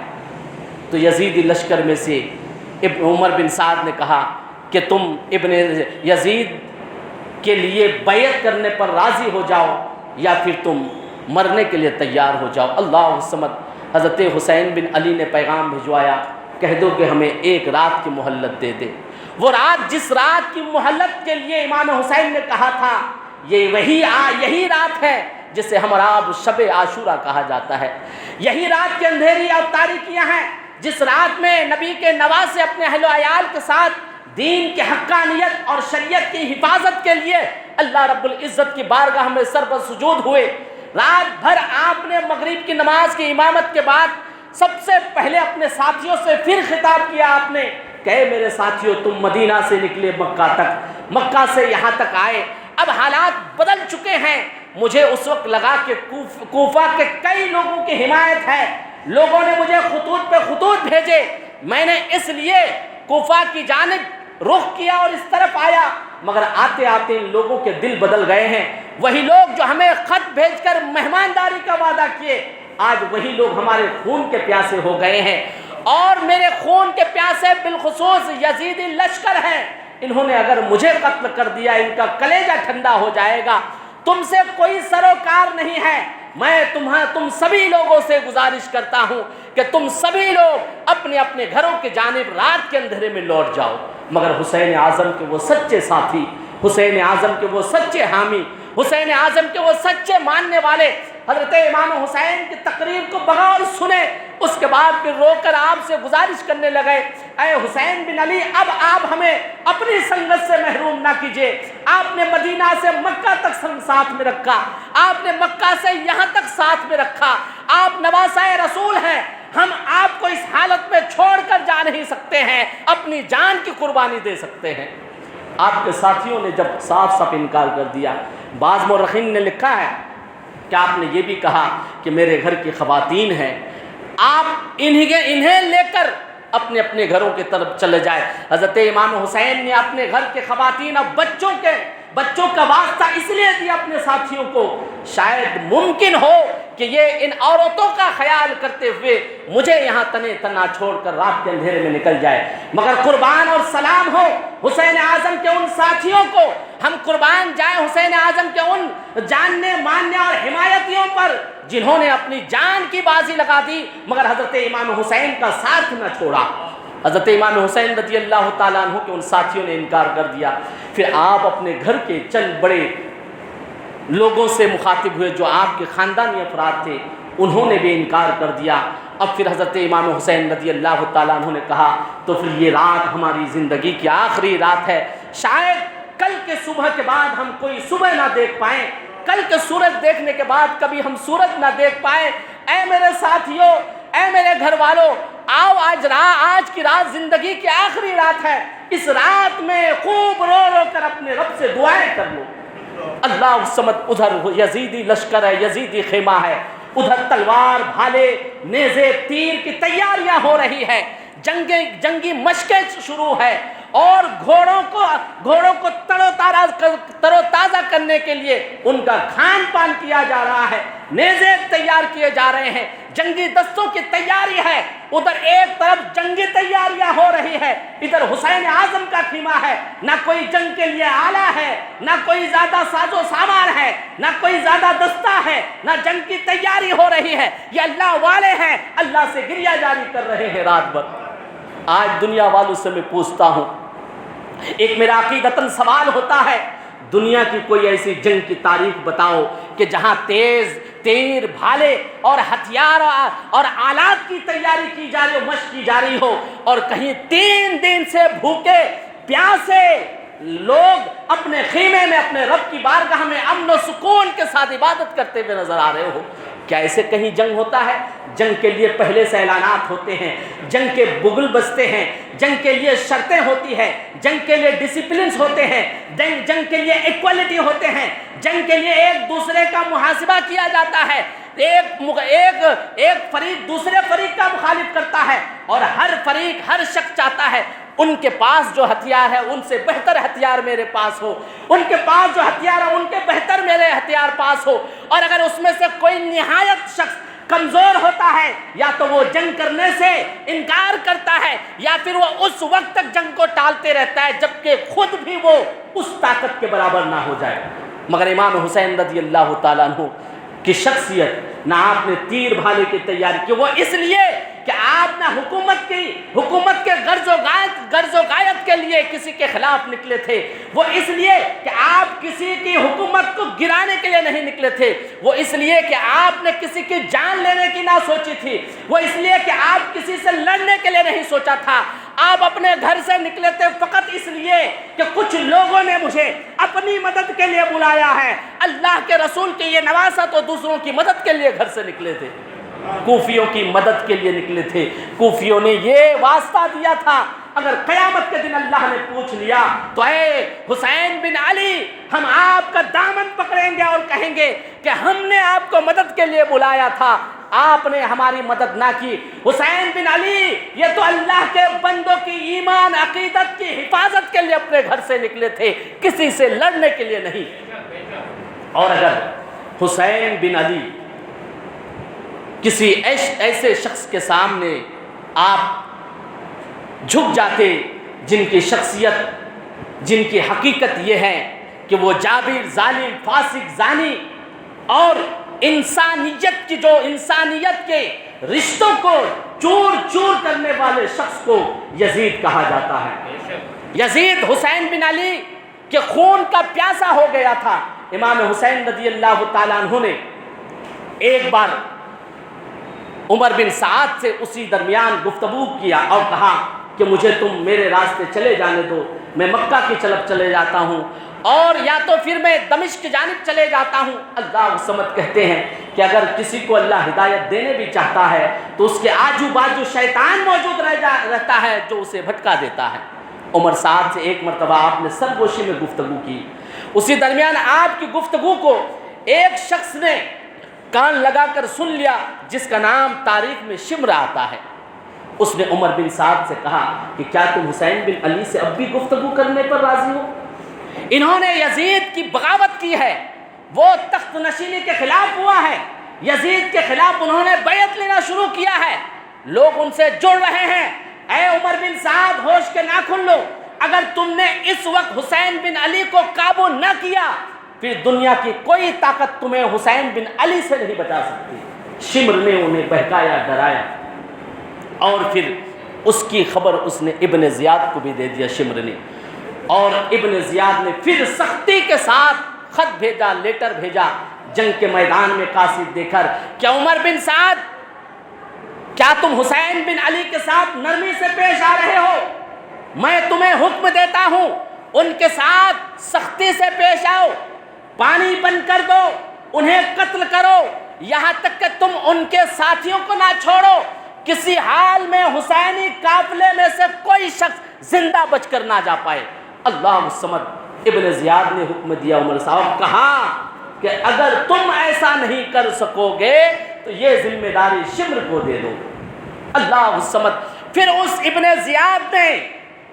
تو یزیدی لشکر میں سے عمر بن سعد نے کہا کہ تم ابن یزید کے لیے بیعت کرنے پر راضی ہو جاؤ یا پھر تم مرنے کے لیے تیار ہو جاؤ۔ اللہ الصمد، حضرت حسین بن علی نے پیغام بھجوایا، کہہ دو کہ ہمیں ایک رات کی مہلت دے دے۔ وہ رات جس رات کی مہلت کے لیے امام حسین نے کہا تھا، یہی رات ہے جسے ہم آپ شب عاشورہ کہا جاتا ہے۔ یہی رات کے اندھیری اور تاریکیاں ہیں جس رات میں نبی کے نواسے اپنے اہل و عیال کے ساتھ دین کی حقانیت اور شریعت کی حفاظت کے لیے اللہ رب العزت کی بارگاہ میں سر پر سجود ہوئے۔ رات بھر آپ نے مغرب کی نماز کی امامت کے بعد سب سے پہلے اپنے ساتھیوں سے پھر خطاب کیا آپ نے کہ اے میرے ساتھیوں، تم مدینہ سے نکلے مکہ تک، مکہ سے یہاں تک آئے، اب حالات بدل چکے ہیں۔ مجھے اس وقت لگا کہ کوفہ کے کئی لوگوں کی حمایت ہے، لوگوں نے مجھے خطوط پہ خطوط بھیجے، میں نے اس لیے کوفہ کی جانب رخ کیا اور اس طرف آیا، مگر آتے آتے ان لوگوں کے دل بدل گئے ہیں۔ وہی لوگ جو ہمیں خط بھیج کر مہمانداری کا وعدہ کیے، آج وہی لوگ ہمارے خون کے پیاسے ہو گئے ہیں، اور میرے خون کے پیاسے بالخصوص یزیدی لشکر ہیں۔ انہوں نے اگر مجھے قتل کر دیا، ان کا کلیجہ ٹھنڈا ہو جائے گا، تم سے کوئی سروکار نہیں ہے۔ میں تم سبھی لوگوں سے گزارش کرتا ہوں کہ تم سبھی لوگ اپنے اپنے گھروں کی جانب رات کے اندھیرے میں لوٹ جاؤ۔ مگر حسین اعظم کے وہ سچے ساتھی، حسین اعظم کے وہ سچے حامی، حسین اعظم کے وہ سچے ماننے والے حضرت امام حسین کی تقریر کو بغور سنے، اس کے بعد پھر رو کر آپ سے گزارش کرنے لگے، اے حسین بن علی، اب آپ ہمیں اپنی سنگت سے محروم نہ کیجیے۔ آپ نے مدینہ سے مکہ تک ساتھ میں رکھا، آپ نے مکہ سے یہاں تک ساتھ میں رکھا، آپ نواسۂ رسول ہیں، ہم آپ کو اس حالت میں چھوڑ کر جا نہیں سکتے ہیں، اپنی جان کی قربانی دے سکتے ہیں۔ آپ کے ساتھیوں نے جب صاف صاف انکار کر دیا، بعض مورخین نے لکھا ہے کہ آپ نے یہ بھی کہا کہ میرے گھر کی خواتین ہیں، آپ انہیں لے کر اپنے اپنے گھروں کی طرف چلے جائے۔ حضرت امام حسین نے اپنے گھر کے خواتین اور بچوں کا واسطہ اس لیے دیا اپنے ساتھیوں کو، شاید ممکن ہو کہ یہ ان عورتوں کا خیال کرتے ہوئے مجھے یہاں تنے تنا چھوڑ کر رات کے اندھیرے میں نکل جائے، مگر قربان اور سلام ہو حسین اعظم کے ان ساتھیوں کو، ہم قربان جائیں حسین اعظم کے ان جاننے ماننے اور حمایتیوں پر جنہوں نے اپنی جان کی بازی لگا دی مگر حضرت امام حسین کا ساتھ نہ چھوڑا۔ حضرت امام حسین رضی اللہ تعالیٰ عنہ کے ان ساتھیوں نے انکار کر دیا۔ پھر آپ اپنے گھر کے چند بڑے لوگوں سے مخاطب ہوئے جو آپ کے خاندانی افراد تھے، انہوں نے بھی انکار کر دیا۔ اب پھر حضرت امام حسین رضی اللہ تعالیٰ عنہ نے کہا تو پھر یہ رات ہماری زندگی کی آخری رات ہے، شاید کل کے صبح کے بعد ہم کوئی صبح نہ دیکھ پائیں، کل کے سورج دیکھنے کے بعد کبھی ہم سورج نہ دیکھ پائیں۔ اے میرے ساتھیوں، اے میرے گھر والوں، آؤ آج کی رات زندگی کی آخری رات ہے، اس رات میں خوب رو رو کر اپنے رب سے دعائیں کر لو۔ اللہ الصمد، ادھر یزیدی لشکر ہے، یزیدی خیمہ ہے، ادھر تلوار بھالے نیزے تیر کی تیاریاں ہو رہی ہے، جنگی مشقیں شروع ہے، اور گھوڑوں کو تر و تازہ کرنے کے لیے ان کا کھان پان کیا جا رہا ہے، نیزے تیار کیے جا رہے ہیں، جنگی دستوں کی تیاری ہے۔ ادھر ایک طرف جنگی تیاریاں ہو رہی ہے، ادھر حسین اعظم کا خیمہ ہے، نہ کوئی جنگ کے لیے آلہ ہے، نہ کوئی زیادہ ساز و سامان ہے، نہ کوئی زیادہ دستہ ہے، نہ جنگ کی تیاری ہو رہی ہے۔ یہ اللہ والے ہیں، اللہ سے گریہ جاری کر رہے ہیں رات بھر۔ آج دنیا والوں سے میں پوچھتا ہوں، ایک میرا عقیدتاً سوال ہوتا ہے، دنیا کی کوئی ایسی جنگ کی تاریخ بتاؤ کہ جہاں تیر بھالے اور ہتھیار اور آلات کی تیاری کی جا رہی ہو، مشق کی جا رہی ہو، اور کہیں 3 دن سے بھوکے پیاسے لوگ اپنے خیمے میں اپنے رب کی بارگاہ میں امن و سکون کے ساتھ عبادت کرتے ہوئے نظر آ رہے ہو۔ کیا ایسے کہیں جنگ ہوتا ہے؟ جنگ کے لیے پہلے سے اعلانات ہوتے ہیں، جنگ کے بگل بجتے ہیں، جنگ کے لیے شرطیں ہوتی ہیں، جنگ کے لیے ڈسپلنس ہوتے ہیں، جنگ کے لیے ایکوالٹی ہوتے ہیں، جنگ کے لیے ایک دوسرے کا محاسبہ کیا جاتا ہے، ایک فریق دوسرے فریق کا مخالف کرتا ہے، اور ہر شخص چاہتا ہے ان کے پاس جو ہتھیار ہے ان سے بہتر ہتھیار میرے پاس ہو، ان کے پاس جو ہتھیار ہے ان کے بہتر میرے ہتھیار پاس ہو۔ اور اگر اس میں سے کوئی نہایت شخص کمزور ہوتا ہے، یا تو وہ جنگ کرنے سے انکار کرتا ہے، یا پھر وہ اس وقت تک جنگ کو ٹالتے رہتا ہے جبکہ خود بھی وہ اس طاقت کے برابر نہ ہو جائے۔ مگر امام حسین رضی اللہ تعالیٰ عنہ کی شخصیت، نہ آپ نے تیر بھالے کی تیاری کی، وہ اس لیے کہ آپ نہ حکومت کے غرض و غایت کے لیے کسی کے خلاف نکلے تھے، وہ اس لیے کہ آپ کسی کی حکومت کو گرانے کے لیے نہیں نکلے تھے، وہ اس لیے کہ آپ نے کسی کی جان لینے کی نہ سوچی تھی، وہ اس لیے کہ آپ کسی سے لڑنے کے لیے نہیں سوچا تھا، آپ اپنے گھر سے نکلے تھے فقط اس لیے کہ کچھ لوگوں نے مجھے اپنی مدد کے لیے بلایا ہے۔ اللہ کے رسول کی یہ نواست تو دوسروں کی مدد کے لیے گھر سے نکلے تھے، کوفیوں کی مدد کے لیے نکلے تھے، کوفیوں نے یہ واسطہ دیا تھا، اگر قیامت کے دن اللہ نے پوچھ لیا تو اے حسین بن علی، ہم آپ کا دامن پکڑیں گے اور کہیں گے کہ ہم نے آپ کو مدد کے لیے بلایا تھا، آپ نے ہماری مدد نہ کی۔ حسین بن علی یہ تو اللہ کے بندوں کی ایمان عقیدت کی حفاظت کے لیے اپنے گھر سے نکلے تھے، کسی سے لڑنے کے لیے نہیں۔ اور اگر حسین بن علی کسی ایسے شخص کے سامنے آپ جھک جاتے جن کی شخصیت، جن کی حقیقت یہ ہے کہ وہ جابر، ظالم، فاسق، زانی اور انسانیت کے رشتوں کو چور چور کرنے والے شخص کو یزید کہا جاتا ہے۔ یزید حسین بن علی کے خون کا پیاسا ہو گیا تھا۔ امام حسین رضی اللہ تعالیٰ عنہ نے ایک بار عمر بن سعد سے اسی درمیان گفتگو کیا اور کہا کہ مجھے تم میرے راستے چلے جانے دو، میں مکہ کی طرف چلے جاتا ہوں، اور یا تو پھر میں دمشق کی جانب چلے جاتا ہوں۔ اللہ الصمد کہتے ہیں کہ اگر کسی کو اللہ ہدایت دینے بھی چاہتا ہے تو اس کے آجو باجو شیطان موجود رہتا ہے جو اسے بھٹکا دیتا ہے۔ عمر سعد سے ایک مرتبہ آپ نے سرگوشی میں گفتگو کی، اسی درمیان آپ کی گفتگو کو ایک شخص نے کان لگا کر سن لیا جس کا نام تاریخ میں شمر آتا ہے۔ اس نے عمر بن سعد سے کہا کہ کیا تم حسین بن علی سے اب بھی گفتگو کرنے پر راضی ہو؟ انہوں نے یزید کی بغاوت کی ہے، وہ تخت نشینی کے خلاف ہوا ہے، یزید کے خلاف انہوں نے بیعت لینا شروع کیا ہے، لوگ ان سے جڑ رہے ہیں۔ اے عمر بن سعد، ہوش کے ناخن لو، اگر تم نے اس وقت حسین بن علی کو قابو نہ کیا پھر دنیا کی کوئی طاقت تمہیں حسین بن علی سے نہیں بچا سکتی۔ شمر نے انہیں بہکایا، ڈرایا، اور پھر اس کی خبر اس نے ابن زیاد کو بھی دے دیا شمر نے، اور ابن زیاد نے پھر سختی کے ساتھ خط بھیجا، لیٹر بھیجا جنگ کے میدان میں قاصد دے کر کہ عمر بن سعد، کیا تم حسین بن علی کے ساتھ نرمی سے پیش آ رہے ہو؟ میں تمہیں حکم دیتا ہوں ان کے ساتھ سختی سے پیش آؤ، پانی بند کر دو، انہیں قتل کرو، یہاں تک کہ تم ان کے ساتھیوں کو نہ چھوڑو، کسی حال میں حسینی قافلے میں سے کوئی شخص زندہ بچ کر نہ جا پائے۔ اللہ الصمد ابن زیاد نے حکم دیا، عمر صاحب کہا کہ اگر تم ایسا نہیں کر سکو گے تو یہ ذمہ داری شمر کو دے دو۔ اللہ الصمد پھر اس ابن زیاد نے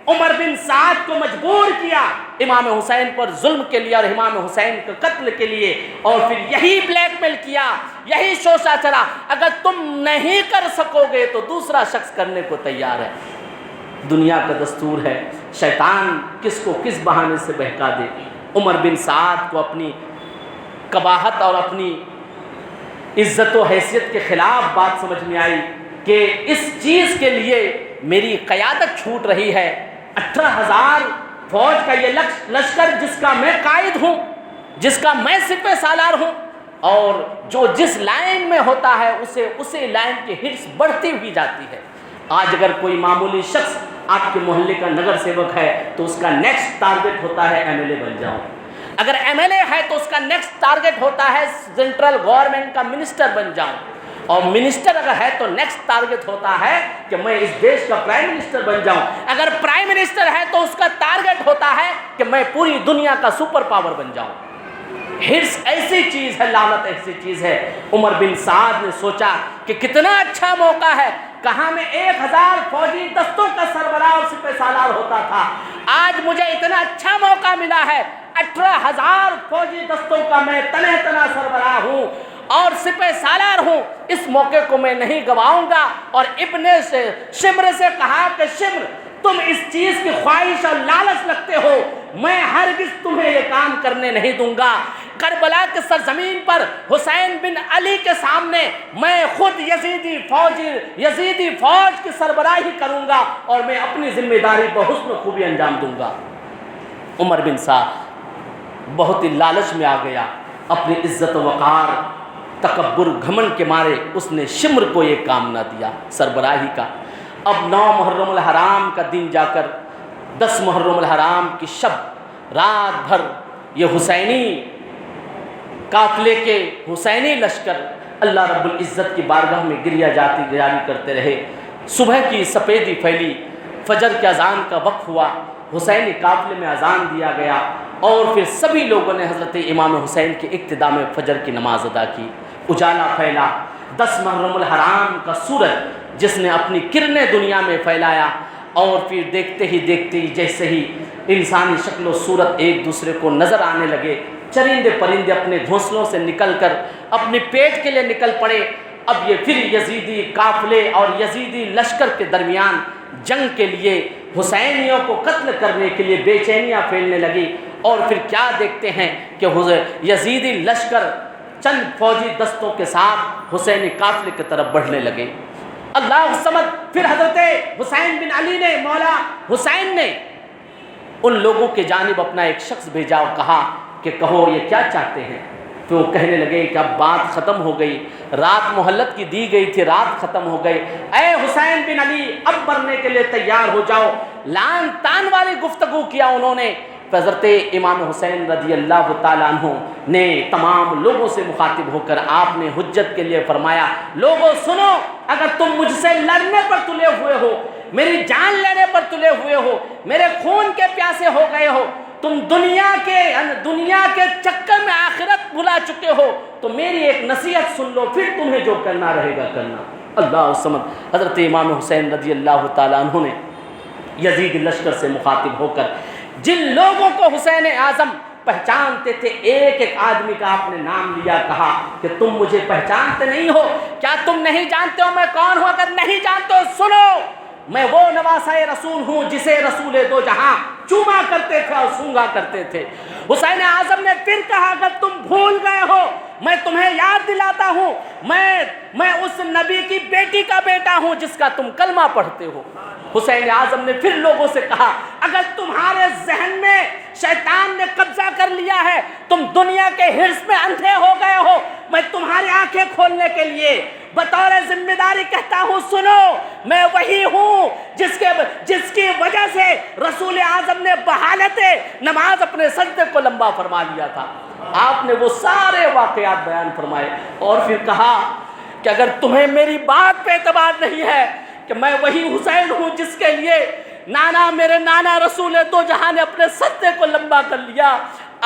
عمر بن سعد کو مجبور کیا امام حسین پر ظلم کے لیے اور امام حسین کے قتل کے لیے، اور پھر یہی بلیک میل کیا، یہی شوشہ چلا، اگر تم نہیں کر سکو گے تو دوسرا شخص کرنے کو تیار ہے۔ دنیا کا دستور ہے، شیطان کس کو کس بہانے سے بہکا دے۔ عمر بن سعد کو اپنی قباحت اور اپنی عزت و حیثیت کے خلاف بات سمجھ میں آئی کہ اس چیز کے لیے میری قیادت چھوٹ رہی ہے۔ 18,000 فوج کا یہ لشکر جس کا میں قائد ہوں، جس کا میں سپہ سالار ہوں، اور جو جس لائن میں ہوتا ہے اسے لائن کی ہرس بڑھتی ہوئی جاتی ہے۔ آج اگر کوئی معمولی شخص آپ کے محلے کا نگر سیوک ہے تو اس کا نیکسٹ ٹارگٹ ہوتا ہے ایم ایل اے بن جاؤں، اگر ایم ایل اے ہے تو اس کا نیکسٹ ٹارگٹ ہوتا ہے سینٹرل گورنمنٹ کا منسٹر بن جاؤں، اور منسٹر اگر ہے تو نیکسٹ ٹارگٹ ہوتا ہے کہ میں اس دیش کا پرائم منسٹر بن جاؤں، اگر پرائم منسٹر ہے تو اس کا ٹارگٹ ہوتا ہے کہ میں پوری دنیا کا سپر پاور بن جاؤں۔ ہرس ایسی چیز ہے، لالت ایسی چیز ہے۔ عمر بن سعد نے سوچا کہ کتنا اچھا موقع ہے، کہاں میں 1,000 فوجی دستوں کا سربراہ اور سپہ سالار ہوتا تھا، آج مجھے اتنا اچھا موقع ملا ہے، 18,000 فوجی دستوں کا میں تنہ تنہ سربراہ ہوں اور سپہ سالار ہوں، اس موقع کو میں نہیں گواؤں گا۔ اور ابن شمر سے کہا کہ شمر، تم اس چیز کی خواہش اور لالچ رکھتے ہو، میں ہرگز تمہیں یہ کام کرنے نہیں دوں گا۔ کربلا کے سرزمین پر حسین بن علی کے سامنے میں خود یزیدی فوج کی سربراہی کروں گا اور میں اپنی ذمہ داری بحسن خوبی انجام دوں گا۔ عمر بن سعد بہت ہی لالچ میں آ گیا، اپنی عزت و وقار، تکبر، گھمنڈ کے مارے اس نے شمر کو یہ کام نہ دیا سربراہی کا۔ اب 9 محرم الحرام کا دن جا کر 10 محرم الحرام کی شب رات بھر یہ حسینی قافلے کے حسینی لشکر اللہ رب العزت کی بارگاہ میں گریہ جاری کرتے رہے۔ صبح کی سپیدی پھیلی، فجر کے اذان کا وقت ہوا، حسینی قافلے میں اذان دیا گیا، اور پھر سبھی لوگوں نے حضرت امام حسین کے اقتداء میں فجر کی نماز ادا کی۔ اجالا پھیلا، 10 محرم الحرام کا سورج جس نے اپنی کرنیں دنیا میں پھیلایا، اور پھر دیکھتے ہی جیسے ہی انسانی شکل و صورت ایک دوسرے کو نظر آنے لگے، چرندے پرندے اپنے گھونسلوں سے نکل کر اپنے پیٹ کے لیے نکل پڑے۔ اب یہ پھر یزیدی قافلے اور یزیدی لشکر کے درمیان جنگ کے لیے، حسینیوں کو قتل کرنے کے لیے بے چینیاں پھیلنے لگی۔ اور پھر کیا دیکھتے ہیں کہ یزیدی لشکر چند فوجی دستوں کے ساتھ حسینی قافلے کی طرف بڑھنے لگے۔ اللہ سمجھ پھر حضرت حسین بن علی نے، مولا حسین نے ان لوگوں کے جانب اپنا ایک شخص بھیجا اور کہا کہ کہو یہ کیا چاہتے ہیں۔ تو وہ کہنے لگے کہ اب بات ختم ہو گئی، رات مہلت کی دی گئی تھی، رات ختم ہو گئی، اے حسین بن علی اب مرنے کے لیے تیار ہو جاؤ۔ لان تان والی گفتگو کیا انہوں نے۔ حضرت امام حسین رضی اللہ تعالیٰ عنہ نے تمام لوگوں سے مخاطب ہو کر آپ نے حجت کے لیے فرمایا، لوگوں سنو، اگر تم مجھ سے لڑنے پر تلے ہوئے ہو، میری جان لینے پر تلے ہوئے ہو، میرے خون کے پیاسے ہو گئے ہو، تم دنیا کے چکر میں آخرت بھلا چکے ہو، تو میری ایک نصیحت سن لو، پھر تمہیں جو کرنا رہے گا کرنا۔ اللہ سمجھ حضرت امام حسین رضی اللہ تعالیٰ عنہ نے یزید لشکر سے مخاطب ہو کر جن لوگوں کو حسین اعظم پہچانتے تھے، ایک ایک آدمی کا آپ نے نام لیا، کہا کہ تم مجھے پہچانتے نہیں ہو، کیا تم نہیں جانتے ہو میں کون ہوں؟ اگر نہیں جانتے ہو سنو، میں وہ نواسۂ رسول ہوں جسے رسول دو جہاں چوما کرتے تھے اور سونگا کرتے تھے۔ حسین اعظم نے پھر کہا اگر تم بھول گئے ہو میں تمہیں یاد دلاتا ہوں میں اس نبی کی بیٹی کا بیٹا ہوں جس کا تم کلمہ پڑھتے ہو۔ حسین اعظم نے پھر لوگوں سے کہا اگر تمہارے ذہن میں شیطان نے قبضہ کر لیا ہے، تم دنیا کے حرص میں اندھے ہو گئے ہو، میں تمہاری آنکھیں کھولنے کے لیے بطور ذمہ داری کہتا ہوں، سنو، میں وہی ہوں جس کی وجہ سے رسول اعظم نے بحالت نماز اپنے سجدے کو لمبا فرما لیا تھا۔ آپ نے وہ سارے واقعات بیان فرمائے اور پھر کہا کہ اگر تمہیں میری بات پہ اعتبار نہیں ہے کہ میں وہی حسین ہوں جس کے لیے میرے نانا رسول دو جہاں نے اپنے سجدے کو لمبا کر لیا،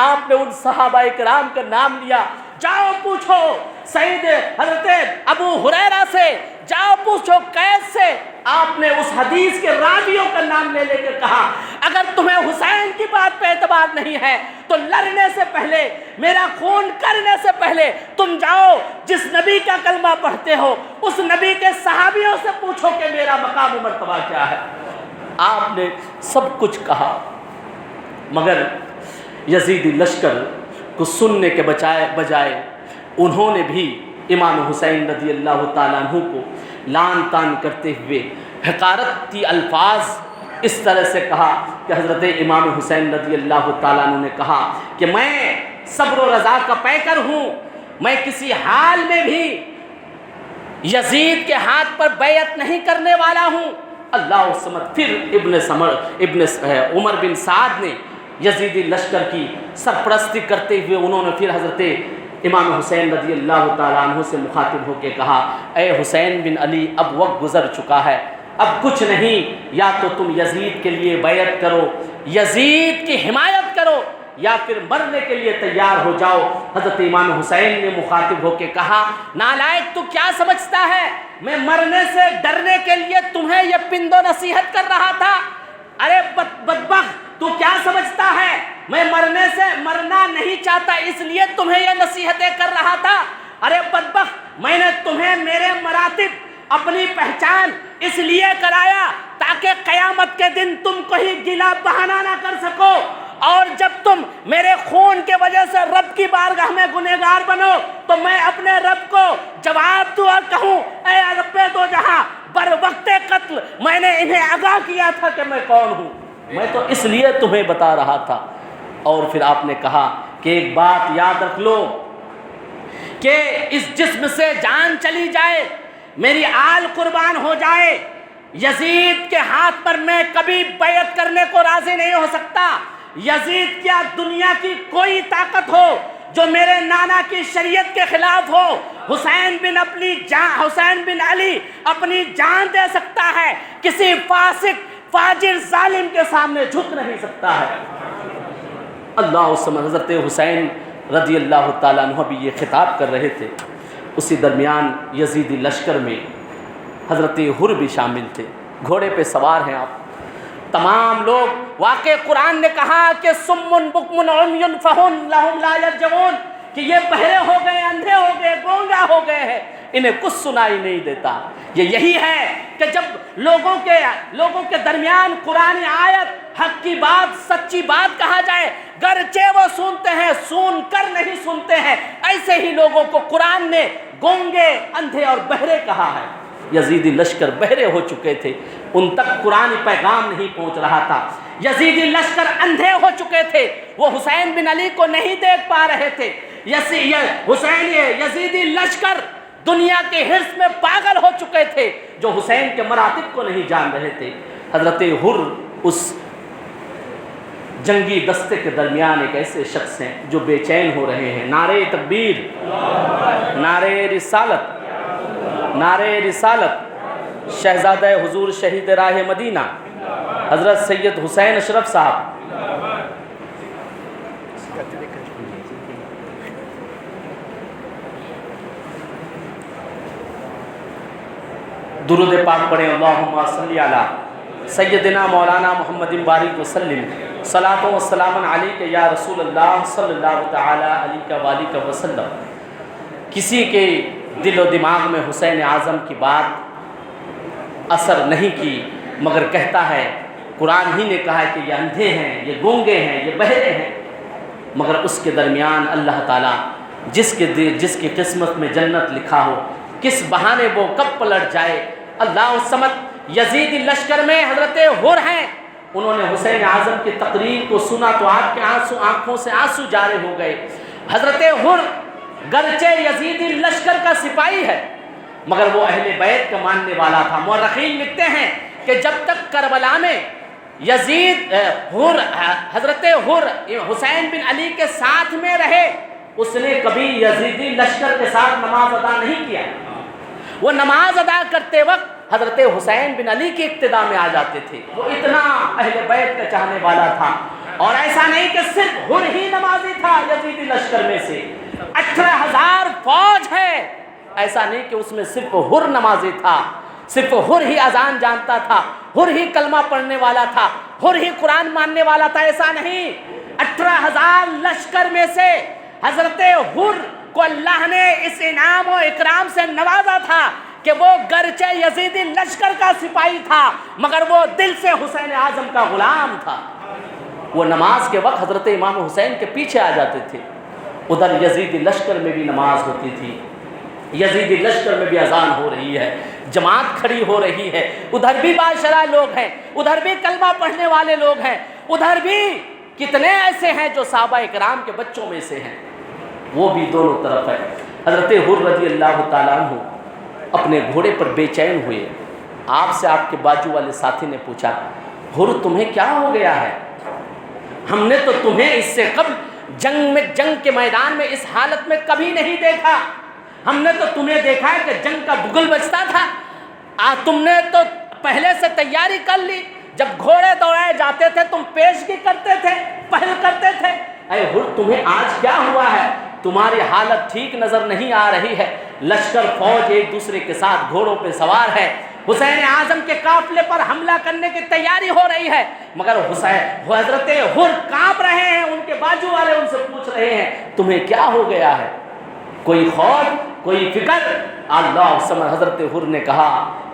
آپ نے ان صحابہ کرام کا نام لیا، جاؤ پوچھو سید حضرت ابو ہریرہ سے، جاؤ پوچھو قیس سے، آپ نے اس حدیث کے راویوں کا نام لے کے کہا اگر تمہیں حسین کی بات پہ اعتبار نہیں ہے تو لڑنے سے پہلے، میرا خون کرنے سے پہلے تم جاؤ جس نبی کا کلمہ پڑھتے ہو اس نبی کے صحابیوں سے پوچھو کہ میرا مقام و مرتبہ کیا ہے۔ آپ نے سب کچھ کہا، مگر یزیدی لشکر کو سننے کے بجائے انہوں نے بھی امام حسین رضی اللہ تعالیٰ عنہ کو لعن طعن کرتے ہوئے حقارتی الفاظ اس طرح سے کہا کہ حضرت امام حسین رضی اللہ تعالیٰ عنہ نے کہا کہ میں صبر و رضا کا پیکر ہوں، میں کسی حال میں بھی یزید کے ہاتھ پر بیعت نہیں کرنے والا ہوں۔ اللہ الصمد۔ پھر عمر بن سعد نے یزیدی لشکر کی سرپرستی کرتے ہوئے انہوں نے پھر حضرت امام حسین رضی اللہ تعالیٰ عنہ سے مخاطب ہو کے کہا اے حسین بن علی، اب وقت گزر چکا ہے، اب کچھ نہیں، یا تو تم یزید کے لیے بیعت کرو، یزید کی حمایت کرو، یا پھر مرنے کے لیے تیار ہو جاؤ۔ حضرت امام حسین نے مخاطب ہو کے کہا نالائق تو کیا سمجھتا ہے، میں مرنے سے ڈرنے کے لیے تمہیں یہ پند و نصیحت کر رہا تھا؟ ارے بدبخت، تو کیا سمجھتا ہے میں مرنا نہیں چاہتا اس لیے تمہیں یہ نصیحتیں کر رہا تھا؟ ارے بدبخت، میں نے تمہیں میرے مراتب، اپنی پہچان اس لیے کرایا تاکہ قیامت کے دن تم کوئی گلا بہانہ نہ کر سکو، اور جب تم میرے خون کے وجہ سے رب کی بارگاہ میں گنہگار بنو تو میں اپنے رب کو جواب دوں اور کہوں اے رب دو جہاں، بر وقت قتل میں نے انہیں آگاہ کیا تھا کہ میں کون ہوں، میں تو اس لیے تمہیں بتا رہا تھا۔ اور پھر آپ نے کہا کہ ایک بات یاد رکھ لو کہ اس جسم سے جان چلی جائے، میری آل قربان ہو جائے، یزید کے ہاتھ پر میں کبھی بیعت کرنے کو راضی نہیں ہو سکتا۔ یزید کیا دنیا کی کوئی طاقت ہو جو میرے نانا کی شریعت کے خلاف ہو، حسین بن علی اپنی جان دے سکتا ہے، کسی فاسق فاجر ظالم کے سامنے جھک نہیں سکتا ہے۔ اللہ عصمت۔ حضرت حسین رضی اللہ تعالیٰ عنہ بھی یہ خطاب کر رہے تھے، اسی درمیان یزیدی لشکر میں حضرت حر بھی شامل تھے، گھوڑے پہ سوار ہیں آپ، تمام لوگ۔ واقع قرآن نے کہا کہ سمن بکمن عمی فہم لہم لا یرجعون، کہ یہ بہرے ہو گئے، اندھے ہو گئے، گونگا ہو گئے ہیں، انہیں کچھ سنائی نہیں دیتا۔ یہی ہے کہ جب لوگوں کے درمیان قرآن آیت، حق کی بات، سچی بات کہا جائے، گرچہ وہ سنتے ہیں، سن کر نہیں سنتے ہیں، ایسے ہی لوگوں کو قرآن نے گونگے، اندھے اور بہرے کہا ہے۔ یزیدی لشکر بہرے ہو چکے تھے، ان تک قرآن پیغام نہیں پہنچ رہا تھا۔ یزیدی لشکر اندھے ہو چکے تھے، وہ حسین بن علی کو نہیں دیکھ پا رہے تھے۔ یزیدی لشکر دنیا کے حرص میں پاگل ہو چکے تھے، جو حسین کے مراتب کو نہیں جان رہے تھے۔ حضرت حر اس جنگی دستے کے درمیان ایک ایسے شخص ہیں جو بے چین ہو رہے ہیں۔ نعرہ تکبیر، نعرہ رسالت، نعرہ رسالت، شہزادہ حضور شہید راہ مدینہ حضرت سید حسین اشرف صاحب۔ درود پاک پڑھیں، اللہم صلی علی سیدنا مولانا محمد بارک وسلم، صلاۃ و سلام علیک یا رسول اللہ صلی اللہ تعالی علیہ وآلہ وسلم۔ کسی کے دل و دماغ میں حسین اعظم کی بات اثر نہیں کی، مگر کہتا ہے، قرآن ہی نے کہا کہ یہ اندھے ہیں، یہ گونگے ہیں، یہ بہرے ہیں، مگر اس کے درمیان اللہ تعالیٰ جس کی قسمت میں جنت لکھا ہو، کس بہانے وہ کب پلٹ جائے۔ اللہ الصمد یزید لشکر میں حضرت حر ہیں، انہوں نے حسین اعظم کی تقریر کو سنا تو آپ کے آنکھوں سے آنسو جارے ہو گئے۔ حضرت حر گرچہ یزید لشکر کا سپاہی ہے مگر وہ اہل بیت کا ماننے والا تھا۔ مورخین لکھتے ہیں کہ جب تک کربلا میں حضرت حر حسین بن علی کے ساتھ میں رہے، اس نے کبھی یزیدی لشکر کے ساتھ نماز ادا نہیں کیا۔ وہ نماز ادا کرتے وقت حضرت حسین بن علی کی اقتداء میں آ جاتے تھے۔ وہ اتنا اہل بیت کا چاہنے والا تھا، اور ایسا نہیں کہ صرف حر ہی نمازی تھا یزیدی لشکر میں سے، 18,000 فوج ہے، ایسا نہیں کہ اس میں صرف حر نمازی تھا، صرف حر ہی اذان جانتا تھا، حر ہی کلمہ پڑھنے والا تھا، حر ہی قرآن ماننے والا تھا، ایسا نہیں۔ 18,000 لشکر میں سے حضرت حر کو اللہ نے اس انعام و اکرام سے نوازا تھا کہ وہ گرچہ یزیدی لشکر کا سپاہی تھا مگر وہ دل سے حسین اعظم کا غلام تھا۔ وہ نماز کے وقت حضرت امام حسین کے پیچھے آ جاتے تھے۔ ادھر یزیدی لشکر میں بھی نماز ہوتی تھی، یزیدی لشکر میں بھی اذان ہو رہی ہے، جماعت کھڑی ہو رہی ہے، ادھر بھی باشرہ لوگ ہیں، ادھر بھی کلمہ پڑھنے والے لوگ ہیں، ادھر بھی کتنے ایسے ہیں جو صحابہ اکرام کے بچوں میں سے ہیں، وہ بھی دونوں طرف ہے۔ حضرت حر رضی اللہ تعالیٰ عنہ اپنے گھوڑے پر بے چین ہوئے۔ آپ سے آپ کے بازو والے ساتھی نے پوچھا، حر تمہیں کیا ہو گیا ہے؟ ہم نے تو تمہیں اس سے قبل جنگ کے میدان میں اس حالت میں کبھی نہیں دیکھا۔ ہم نے تو تمہیں دیکھا ہے کہ جنگ کا بگل بجتا تھا، تم نے تو پہلے سے تیاری کر لی، جب گھوڑے دوڑائے جاتے تھے تم پیشگی کرتے تھے، پہل کرتے تھے۔ اے حر تمہیں آج کیا ہوا ہے؟ تمہاری حالت ٹھیک نظر نہیں آ رہی ہے۔ لشکر فوج ایک دوسرے کے ساتھ گھوڑوں پہ سوار ہے، حسین اعظم کے قافلے پر حملہ کرنے کی تیاری ہو رہی ہے، مگر حضرت حر کانپ رہے ہیں، ان کے بازو والے ان سے پوچھ رہے ہیں تمہیں کیا ہو گیا ہے؟ کوئی خوف، کوئی فکر؟ اللہ سمجھ حضرت حر نے کہا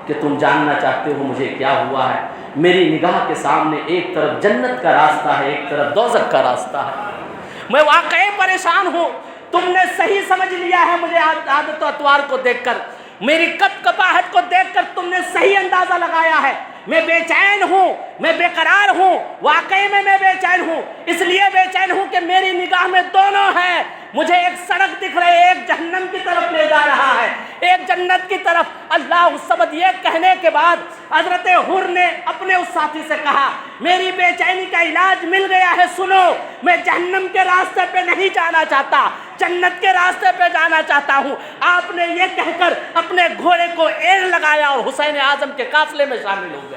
کہ تم جاننا چاہتے ہو مجھے کیا ہوا ہے؟ میری نگاہ کے سامنے ایک طرف جنت کا راستہ ہے، ایک طرف دوزخ کا راستہ ہے، میں واقعی پریشان ہوں۔ تم نے صحیح سمجھ لیا ہے مجھے عادت و اطوار کو دیکھ کر، میری کپ کپاہٹ کو دیکھ کر تم نے صحیح اندازہ لگایا ہے۔ میں بے چین ہوں، میں بے قرار ہوں، واقعی میں بے چین ہوں، اس لیے بے چین ہوں کہ میری نگاہ میں دونوں ہیں۔ مجھے ایک سڑک دکھ رہی ہے، ایک جہنم کی طرف لے جا رہا ہے، ایک جنت کی طرف۔ اللہ الصمد یہ کہنے کے بعد حضرت حر نے اپنے اس ساتھی سے کہا میری بے چینی کا علاج مل گیا ہے، سنو، میں جہنم کے راستے پہ نہیں جانا چاہتا، جنت کے راستے پہ جانا چاہتا ہوں۔ آپ نے یہ کہہ کر اپنے گھوڑے کو ایڑ لگایا اور حسین اعظم کے قافلے میں شامل ہو گئے۔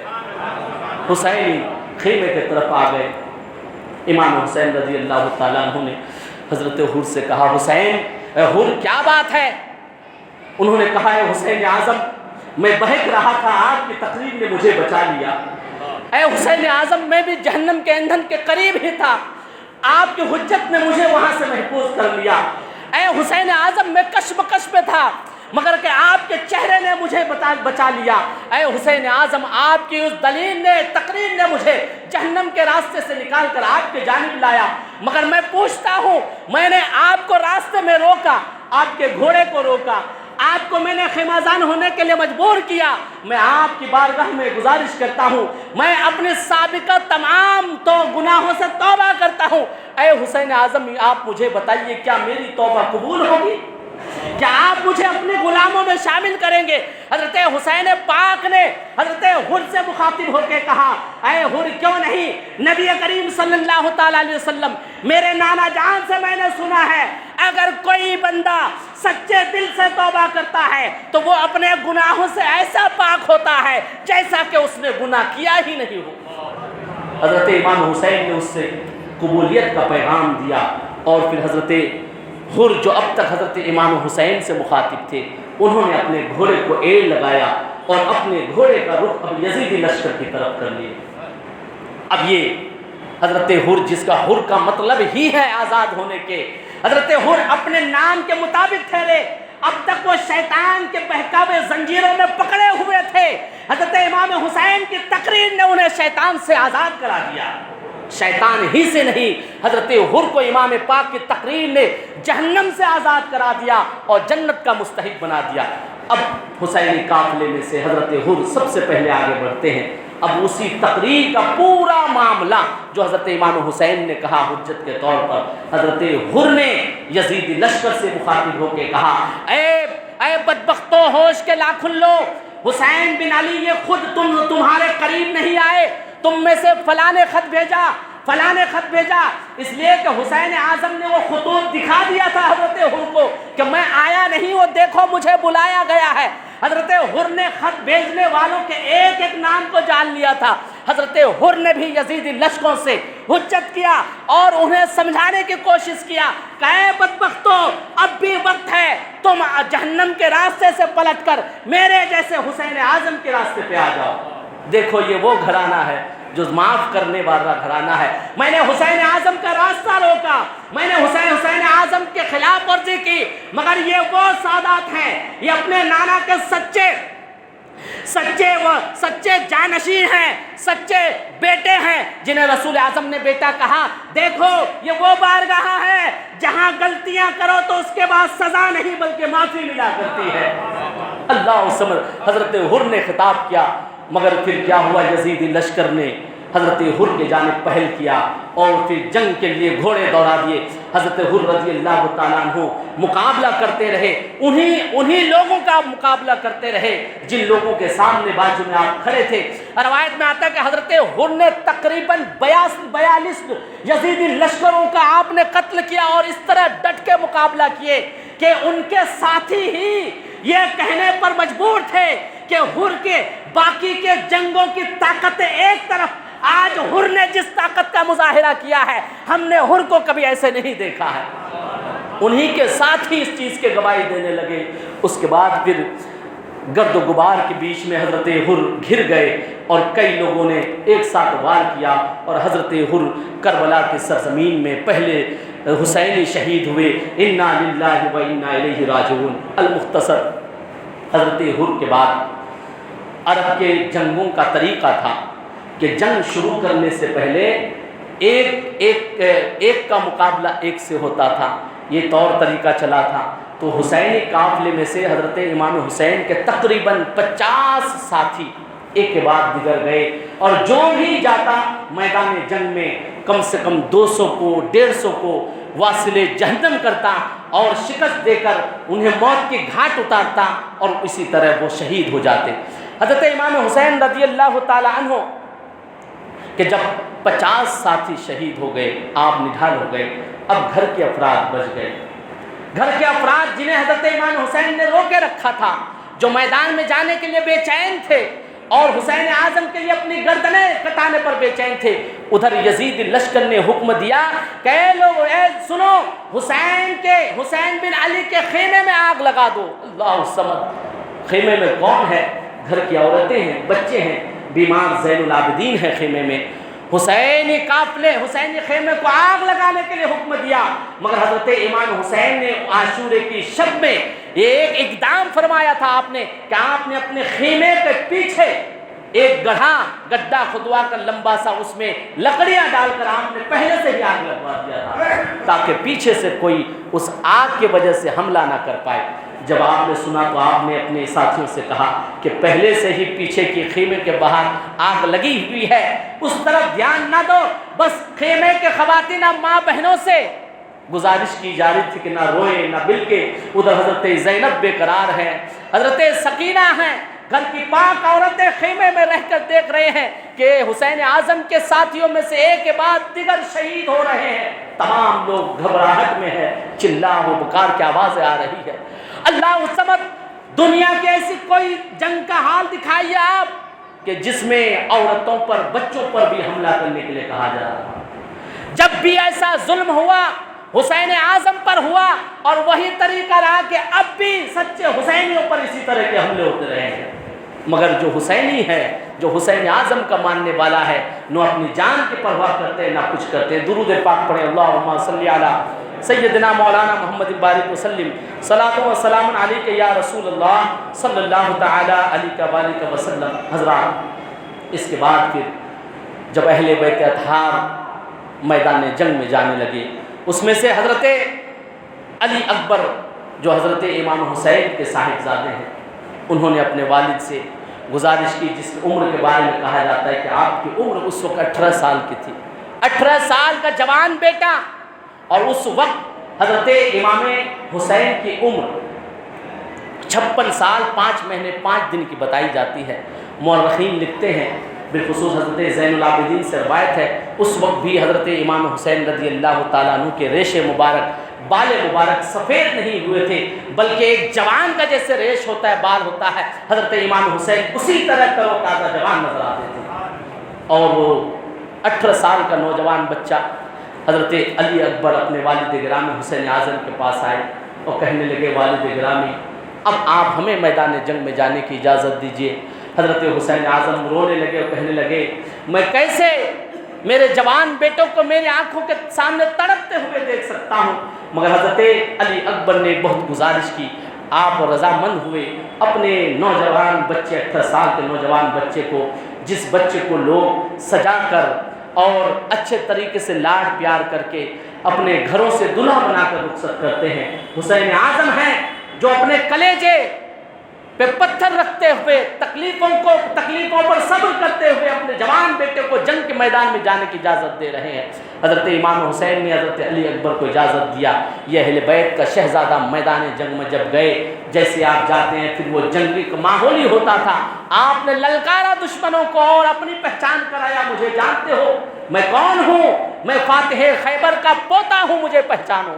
حسین خیمے کی طرف آ گئے۔ امام حسین رضی اللہ تعالیٰ عنہ نے حضرت حر سے کہا حسین، حر کیا بات ہے؟ انہوں نے کہا اے حسین اعظم، میں بہک رہا تھا، آپ کی تقریر نے مجھے بچا لیا۔ اے حسین اعظم، میں بھی جہنم کے ایندھن کے قریب ہی تھا، آپ کی حجت نے مجھے وہاں سے محفوظ کر لیا۔ اے حسین اعظم، میں کشمکش میں تھا مگر کہ آپ کے چہرے نے مجھے بچا لیا۔ اے حسین اعظم، آپ کی اس دلیل نے، تقریر نے مجھے جہنم کے راستے سے نکال کر آپ کے جانب لایا، مگر میں پوچھتا ہوں، میں نے آپ کو راستے میں روکا، آپ کے گھوڑے کو روکا، آپ کو میں نے خیمازان ہونے کے لیے مجبور کیا۔ میں آپ کی بارگاہ میں گزارش کرتا ہوں، میں اپنے سابقہ تمام گناہوں سے توبہ کرتا ہوں۔ اے حسین اعظم، آپ مجھے بتائیے کیا میری توبہ قبول ہوگی؟ کیا آپ مجھے اپنے غلاموں میں شامل کریں گے؟ حضرت حسین پاک نے حضرت حر سے مخاطب ہو کے کہا اے حر کیوں نہیں، نبی کریم صلی اللہ تعالیٰ علیہ وسلم، میرے نانا جان سے میں نے سنا ہے اگر کوئی بندہ سچے دل سے توبہ کرتا ہے تو وہ اپنے گناہوں سے ایسا پاک ہوتا ہے جیسا کہ اس نے گناہ کیا ہی نہیں ہو۔ حضرت امام حسین نے اس سے قبولیت کا پیغام دیا، اور پھر حضرت حر جو اب تک حضرت امام حسین سے مخاطب تھے، انہوں نے اپنے گھوڑے کو ایڑ لگایا اور اپنے گھوڑے کا رخ اب یزیدی لشکر کی طرف کر لیا۔ اب یہ حضرت حر، جس کا حر کا مطلب ہی ہے آزاد ہونے کے، حضرت حر اپنے نام کے مطابق ٹھہرے۔ اب تک وہ شیطان کے بہکاوے زنجیروں میں پکڑے ہوئے تھے، حضرت امام حسین کی تقریر نے انہیں شیطان سے آزاد کرا دیا۔ شیطان ہی سے نہیں، حضرت حر کو امام پاک کی تقریر نے جہنم سے آزاد کرا دیا اور جنت کا مستحق بنا دیا۔ اب حسینی قافلے میں سے حضرت حر سب سے پہلے آگے بڑھتے ہیں۔ اب اسی تقریر کا پورا معاملہ جو حضرت امام حسین نے کہا حجت کے طور پر، حضرت حر نے یزیدی لشکر سے مخاطب ہو کے کہا، اے بدبختو ہوش کے لاکھن لو، حسین بن علی یہ خود تمہارے قریب نہیں آئے، تم میں سے فلاں نے خط بھیجا، اس لیے کہ حسین اعظم نے وہ خطوط دکھا دیا تھا حضرت حر کو کہ میں آیا نہیں، وہ دیکھو مجھے بلایا گیا ہے۔ حضرت حر نے خط بھیجنے والوں کے ایک ایک نام کو جان لیا تھا۔ حضرت حر نے بھی یزیدی لشکروں سے حجت کیا اور انہیں سمجھانے کی کوشش کیا کہ اے بدبختو، اب بھی وقت ہے، تم جہنم کے راستے سے پلٹ کر میرے جیسے حسین اعظم کے راستے پہ آ جاؤ۔ دیکھو یہ وہ گھرانہ ہے جو معاف کرنے والا گھرانہ ہے۔ میں نے حسین اعظم کا راستہ روکا، میں نے حسین اعظم کے خلاف ورزی کی، مگر یہ وہ سادات ہیں، یہ اپنے نانا کے سچے جانشین ہیں، سچے بیٹے ہیں، جنہیں رسول اعظم نے بیٹا کہا۔ دیکھو یہ وہ بارگاہ ہے جہاں غلطیاں کرو تو اس کے بعد سزا نہیں بلکہ معافی ملا کرتی ہے۔ اللہ سمجھ، حضرت حر نے خطاب کیا، مگر پھر کیا ہوا، یزیدی لشکر نے حضرت حر کے جانب پہل کیا اور پھر جنگ کے لیے گھوڑے دوڑا دیے۔ حضرت حر رضی اللہ تعالیٰ عنہ مقابلہ کرتے رہے، انہی لوگوں کا مقابلہ کرتے رہے جن لوگوں کے سامنے بازو میں آپ کھڑے تھے۔ روایت میں آتا ہے کہ حضرت حر نے تقریباً 42 یزیدی لشکروں کا آپ نے قتل کیا اور اس طرح ڈٹ کے مقابلہ کیے کہ ان کے ساتھی ہی یہ کہنے پر مجبور تھے کہ حر کے باقی کے جنگوں کی طاقت ایک طرف، آج حر نے جس طاقت کا مظاہرہ کیا ہے ہم نے حر کو کبھی ایسے نہیں دیکھا ہے۔ انہی کے ساتھ ہی اس چیز کے گواہی دینے لگے۔ اس کے بعد پھر گرد و غبار کے بیچ میں حضرت حر گھر گئے اور کئی لوگوں نے ایک ساتھ وار کیا اور حضرت حر کربلا کی سرزمین میں پہلے حسینی شہید ہوئے۔ انا للہ و انا الیہ راجعون۔ المختصر، حضرت حر کے بعد عرب کے جنگوں کا طریقہ تھا کہ جنگ شروع کرنے سے پہلے ایک کا مقابلہ ایک سے ہوتا تھا، یہ طور طریقہ چلا تھا۔ تو حسینی قافلے میں سے حضرت امام حسین کے تقریباً 50 ساتھی ایک کے بعد دیگر گئے اور جو بھی جاتا میدان جنگ میں کم سے کم 200 کو 150 کو واصل جہنم کرتا اور شکست دے کر انہیں موت کی گھاٹ اتارتا اور اسی طرح وہ شہید ہو جاتے۔ حضرت امام حسین رضی اللہ تعالی عنہ کہ جب 50 ساتھی شہید ہو گئے، آپ نڈھال ہو گئے، اب گھر کے افراد بچ گئے۔ گھر کے افراد جنہیں حضرت امام حسین نے روکے رکھا تھا، جو میدان میں جانے کے لیے بے چین تھے اور حسین اعظم کے لیے اپنی گردنیں کٹانے پر بے چین تھے، ادھر یزید لشکر نے حکم دیا کہ اے لوگ، اے سنو، حسین بن علی کے خیمے میں آگ لگا دو۔ اللہ الصمد، خیمے میں کون ہے؟ گھر کی عورتیں ہیں، بچے ہیں، بیمار زین العابدین ہے خیمے میں۔ حسینی قافلے، حسینی خیمے کو آگ لگانے کے لیے حکم دیا، مگر حضرت امام حسین نے عاشورے کی شب میں ایک اقدام فرمایا تھا آپ نے کہ آپ نے اپنے خیمے کے پیچھے ایک گڈھا کھدوا کر لمبا سا، اس میں لکڑیاں ڈال کر آپ نے پہلے سے ہی آگ لگوا دیا تھا تاکہ پیچھے سے کوئی اس آگ کی وجہ سے حملہ نہ کر پائے۔ جب آپ نے سنا تو آپ نے اپنے ساتھیوں سے کہا کہ پہلے سے ہی پیچھے کی خیمے کے باہر آگ لگی ہوئی ہے، اس طرف دھیان نہ دو۔ بس خیمے کے خواتین ماں بہنوں سے گزارش کی جا رہی تھی کہ نہ روئے نہ بلکے۔ ادھر حضرت زینب بے قرار ہیں، حضرت سکینہ ہیں، گھر کی پاک عورتیں خیمے میں رہ کر دیکھ رہے ہیں کہ حسین اعظم کے ساتھیوں میں سے ایک کے بعد دیگر شہید ہو رہے ہیں۔ تمام لوگ گھبراہٹ میں ہیں، چلا و پکار کی آوازیں آ رہی ہے۔ اللہ الصمد، دنیا کی ایسی کوئی جنگ کا حال دکھائیے آپ کہ جس میں عورتوں پر بچوں پر بھی حملہ کرنے کے لیے کہا جا رہا۔ جب بھی ایسا ظلم ہوا حسین اعظم پر ہوا اور وہی طریقہ رہا کہ اب بھی سچے حسینیوں پر اسی طرح کے حملے ہوتے رہے ہیں۔ مگر جو حسینی ہے، جو حسین اعظم کا ماننے والا ہے، نہ اپنی جان کی پرواہ کرتے نہ کچھ کرتے۔ درود پاک پڑھیں، اللہم صلی علی سیدنا مولانا محمد بارک وسلم، صلاۃ و سلام علیک یا رسول اللہ صلی اللہ تعالی علیہ وآلہ وسلم۔ حضرات، اس کے بعد پھر جب اہل بیت اطہار میدان جنگ میں جانے لگے۔ اس میں سے حضرت علی اکبر جو حضرت امام حسین کے صاحبزادے ہیں، انہوں نے اپنے والد سے گزارش کی، جس کی عمر کے بارے میں کہا جاتا ہے کہ آپ کی عمر اس وقت 18 سال کی تھی، 18 سال کا جوان بیٹا، اور اس وقت حضرت امام حسین کی عمر 56 سال 5 مہینے 5 دن کی بتائی جاتی ہے۔ مورخین لکھتے ہیں، بالخصوص حضرت زین العابدین سے روایت ہے، اس وقت بھی حضرت امام حسین رضی اللہ تعالیٰ عنہ کے ریش مبارک، بال مبارک سفید نہیں ہوئے تھے، بلکہ ایک جوان کا جیسے ریش ہوتا ہے، بال ہوتا ہے، حضرت امام حسین اسی طرح تر و تازہ جوان نظر آتے تھے۔ اور وہ 18 سال کا نوجوان بچہ حضرت علی اکبر اپنے والد گرامی حسین اعظم کے پاس آئے اور کہنے لگے، والد گرامی اب آپ ہمیں میدان جنگ میں جانے کی اجازت دیجیے۔ حضرت حسین اعظم رونے لگے اور کہنے لگے، میں کیسے میرے جوان بیٹوں کو میری آنکھوں کے سامنے تڑپتے ہوئے دیکھ سکتا ہوں؟ مگر حضرت علی اکبر نے بہت گزارش کی، آپ رضامند ہوئے، اپنے نوجوان بچے 18 سال کے نوجوان بچے کو، جس بچے کو لوگ سجا کر اور اچھے طریقے سے لاڈ پیار کر کے اپنے گھروں سے دلہا بنا کر رخصت کرتے ہیں، حسین اعظم ہیں جو اپنے کلیجے پہ پتھر رکھتے ہوئے تکلیفوں پر صبر کرتے ہوئے اپنے جوان بیٹے کو جنگ کے میدان میں جانے کی اجازت دے رہے ہیں۔ حضرت امام حسین نے حضرت علی اکبر کو اجازت دیا۔ یہ اہل بیت کا شہزادہ میدان جنگ میں جب گئے، جیسے آپ جاتے ہیں پھر وہ جنگی کا ماحول ہی ہوتا تھا، آپ نے للکارا دشمنوں کو اور اپنی پہچان کرایا، مجھے جانتے ہو، میں کون ہوں؟ میں فاتح خیبر کا پوتا ہوں، مجھے پہچانو۔